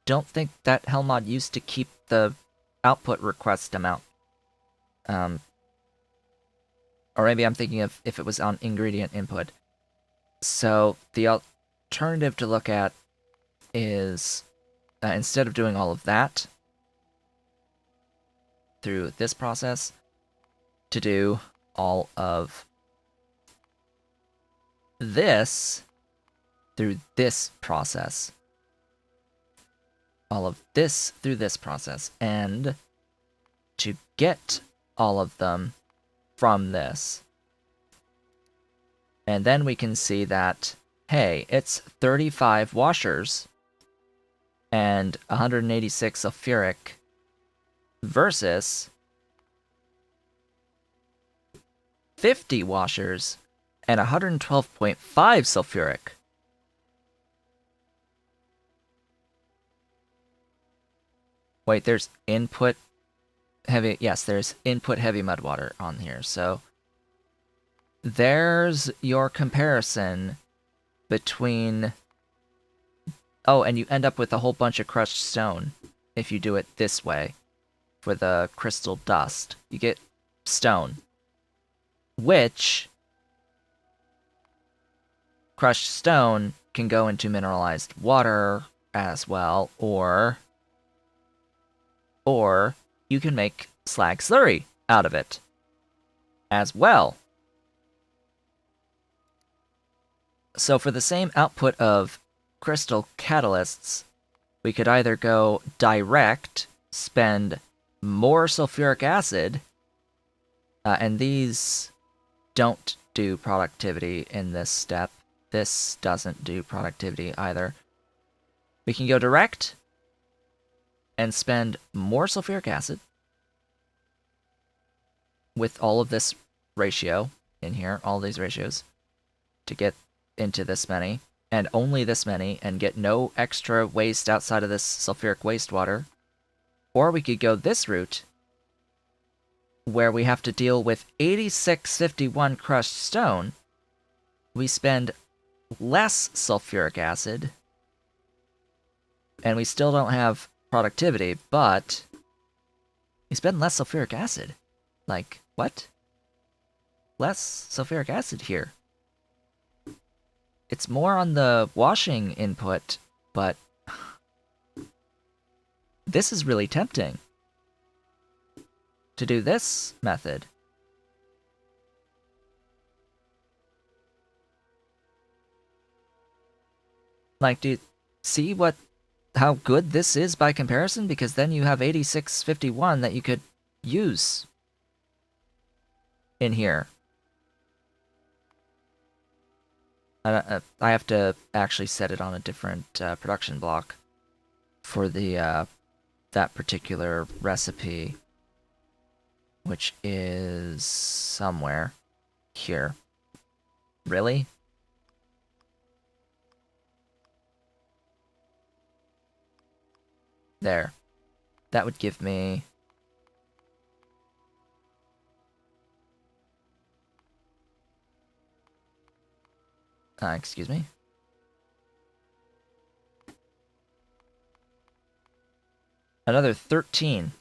don't think that Hellmod used to keep the output request amount. Or maybe I'm thinking of if it was on ingredient input. So the alternative to look at is, instead of doing all of that through this process, to do all of this through this process. All of this through this process. And to get all of them from this. And then we can see that, hey, it's 35 washers and 186 sulfuric versus 50 washers and 112.5 sulfuric. Wait, there's input heavy... Yes, there's input heavy mud water on here, so... There's your comparison between... Oh, and you end up with a whole bunch of crushed stone if you do it this way. For the crystal dust. You get stone. Which... Crushed stone can go into mineralized water as well, or you can make slag slurry out of it as well. So for the same output of crystal catalysts, we could either go direct, spend more sulfuric acid, and these don't do productivity in this step. This doesn't do productivity either. We can go direct and spend more sulfuric acid with all of this ratio in here, all these ratios, to get into this many, and only this many, and get no extra waste outside of this sulfuric wastewater. Or we could go this route, where we have to deal with 8651 crushed stone. We spend less sulfuric acid, and we still don't have productivity, but we spend less sulfuric acid. Like, what? Less sulfuric acid here. It's more on the washing input, but this is really tempting to do this method. Like, do you see how good this is by comparison? Because then you have 8651 that you could use in here. I have to actually set it on a different production block for the that particular recipe, which is somewhere here. Really? There. That would give me... excuse me. Another 13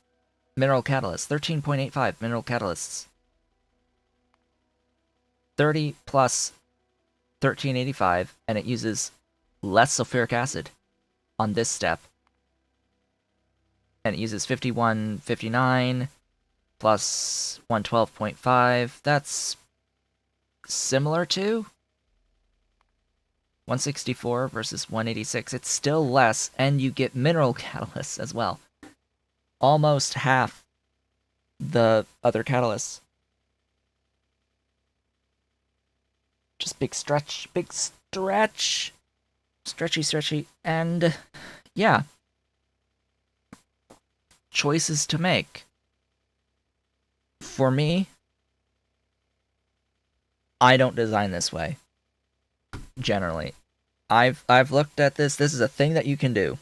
mineral catalysts. 13.85 mineral catalysts. 30 plus 1385, and it uses less sulfuric acid on this step. And it uses 5159 plus 112.5. That's similar to 164 versus 186. It's still less, and you get mineral catalysts as well. Almost half the other catalysts. Just big stretch, big stretch. stretchy, and yeah, choices to make. For me, I don't design this way, generally. I've looked at this. This is a thing that you can do.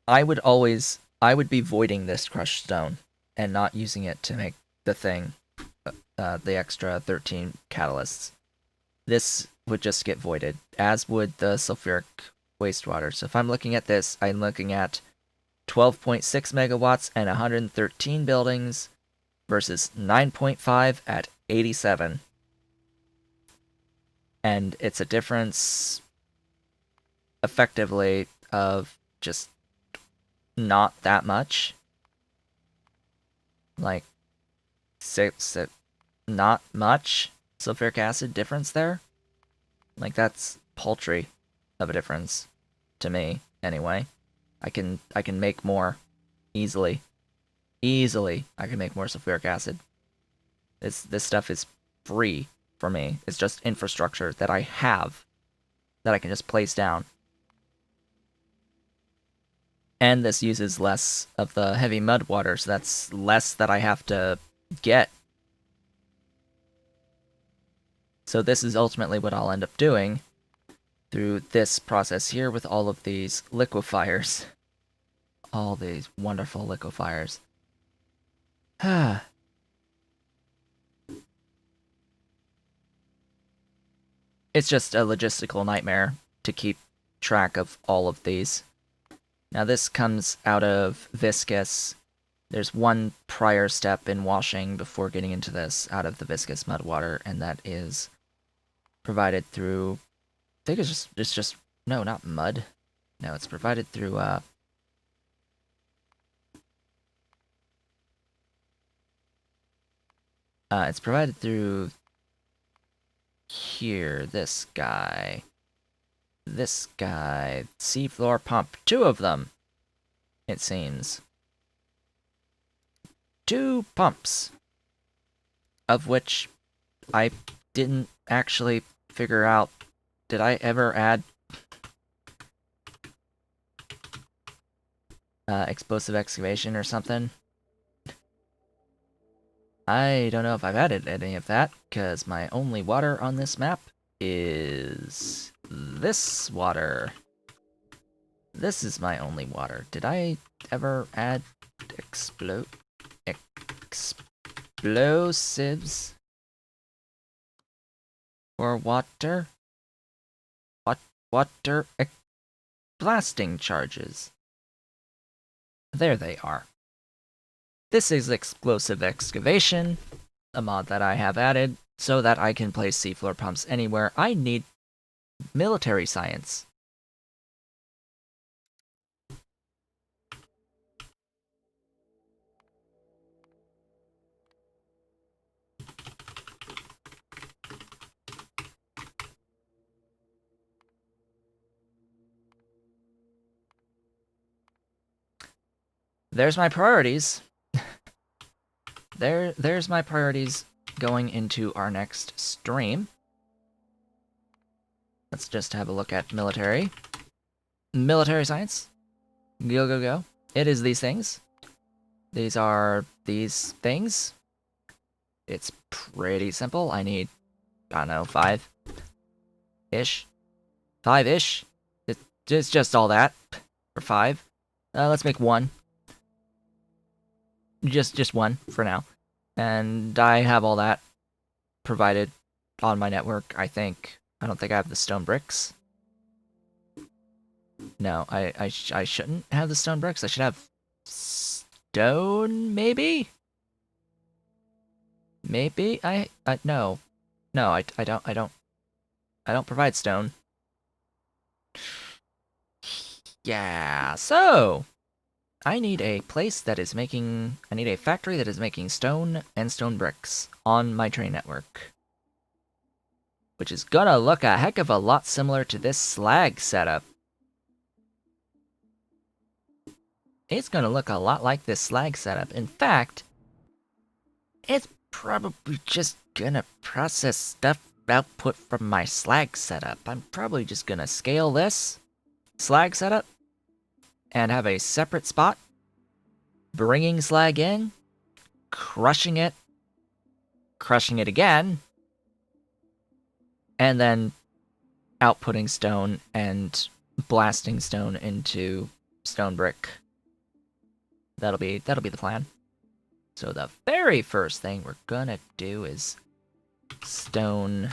I would be voiding this crushed stone and not using it to make the thing, the extra 13 catalysts. This would just get voided, as would the sulfuric wastewater. So if I'm looking at this, I'm looking at 12.6 megawatts and 113 buildings versus 9.5 at 87. And it's a difference, effectively, of just not that much. Like, not much sulfuric acid difference there. Like, that's paltry of a difference to me, anyway. I can make more easily. Easily, I can make more sulfuric acid. This stuff is free for me. It's just infrastructure that I have that I can just place down. And this uses less of the heavy mud water, so that's less that I have to get. So this is ultimately what I'll end up doing through this process here with all of these liquefiers. All these wonderful liquefiers. It's just a logistical nightmare to keep track of all of these. Now this comes out of viscous. There's one prior step in washing before getting into this out of the viscous mud water, and that is provided through, I think it's just no, not mud. No, it's provided through it's provided through here, this guy, seafloor pump, 2 of them, it seems. 2 pumps, of which I didn't actually figure out, did I ever add explosive excavation or something? I don't know if I've added any of that, because my only water on this map is this water. This is my only water. Did I ever add explosives for water? Water blasting charges. There they are. This is explosive excavation, a mod that I have added so that I can place seafloor pumps anywhere I need military science. There's my priorities. There's my priorities going into our next stream. Let's just have a look at military. Military science. Go. It is these things. These are these things. It's pretty simple. I need, I don't know, 5-ish. 5-ish. It's just all that for 5. Let's make 1. Just 1 for now. And I have all that provided on my network, I think. I don't think I have the stone bricks. No, I shouldn't have the stone bricks. I should have stone, maybe? Maybe? No. No, I don't provide stone. Yeah, so I need a place that is making, I need a factory that is making stone and stone bricks on my train network. Which is gonna look a heck of a lot similar to this slag setup. It's gonna look a lot like this slag setup. In fact, it's probably just gonna process stuff output from my slag setup. I'm probably just gonna scale this slag setup and have a separate spot, bringing slag in, crushing it again, and then outputting stone and blasting stone into stone brick. That'll be the plan. So the very first thing we're gonna do is stone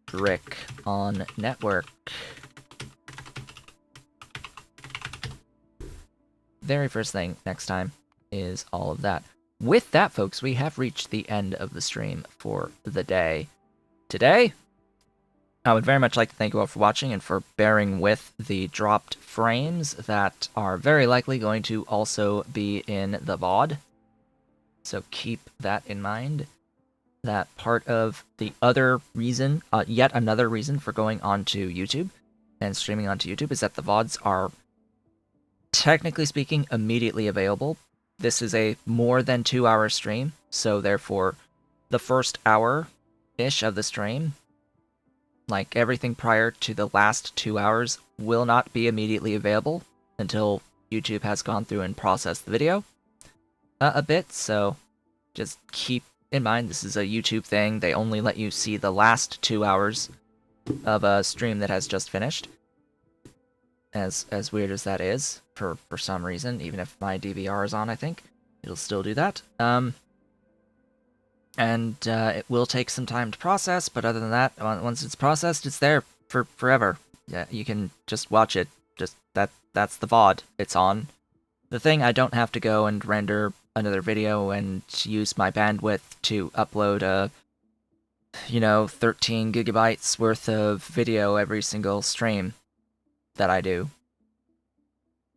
brick on network. Very first thing next time is all of that. With that, folks, we have reached the end of the stream for the day. Today, I would very much like to thank you all for watching and for bearing with the dropped frames that are very likely going to also be in the VOD. So keep that in mind. That part of the other reason, yet another reason for going onto YouTube and streaming onto YouTube is that the VODs are, technically speaking, immediately available. This is a more than 2-hour stream, so therefore the first hour-ish of the stream, like everything prior to the last 2 hours, will not be immediately available until YouTube has gone through and processed the video a bit, so just keep in mind this is a YouTube thing. They only let you see the last 2 hours of a stream that has just finished. As weird as that is, for some reason, even if my DVR is on, I think, it'll still do that. It will take some time to process, but other than that, once it's processed, it's there for forever. Yeah, you can just watch it. Just that's the VOD. It's on the thing. I don't have to go and render another video and use my bandwidth to upload a 13 gigabytes worth of video every single stream that I do.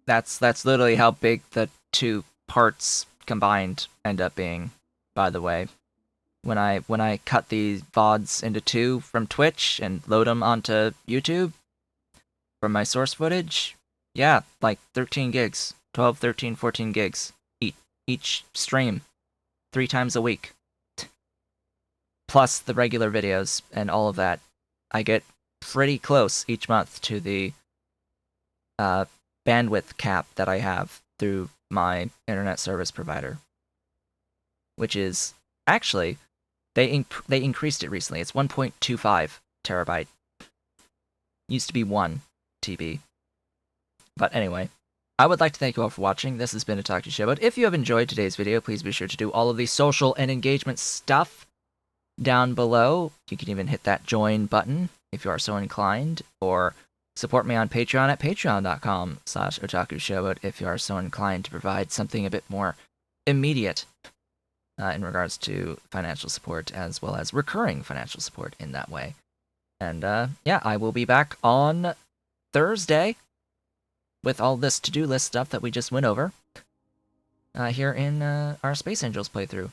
That's literally how big the two parts combined end up being, by the way. When I cut these VODs into two from Twitch and load them onto YouTube from my source footage, yeah, like 13 gigs, 12, 13, 14 gigs each stream, 3 times a week. Plus the regular videos and all of that. I get pretty close each month to the bandwidth cap that I have through my internet service provider, which is actually they increased it recently. It's 1.25 terabyte. Used to be 1 TB. But anyway, I would like to thank you all for watching. This has been Otaku Showboat. If you have enjoyed today's video, please be sure to do all of the social and engagement stuff down below. You can even hit that join button if you are so inclined, or support me on Patreon at patreon.com/otakushowboat if you are so inclined to provide something a bit more immediate in regards to financial support, as well as recurring financial support in that way. And yeah, I will be back on Thursday with all this to-do list stuff that we just went over here in our Space Angels playthrough.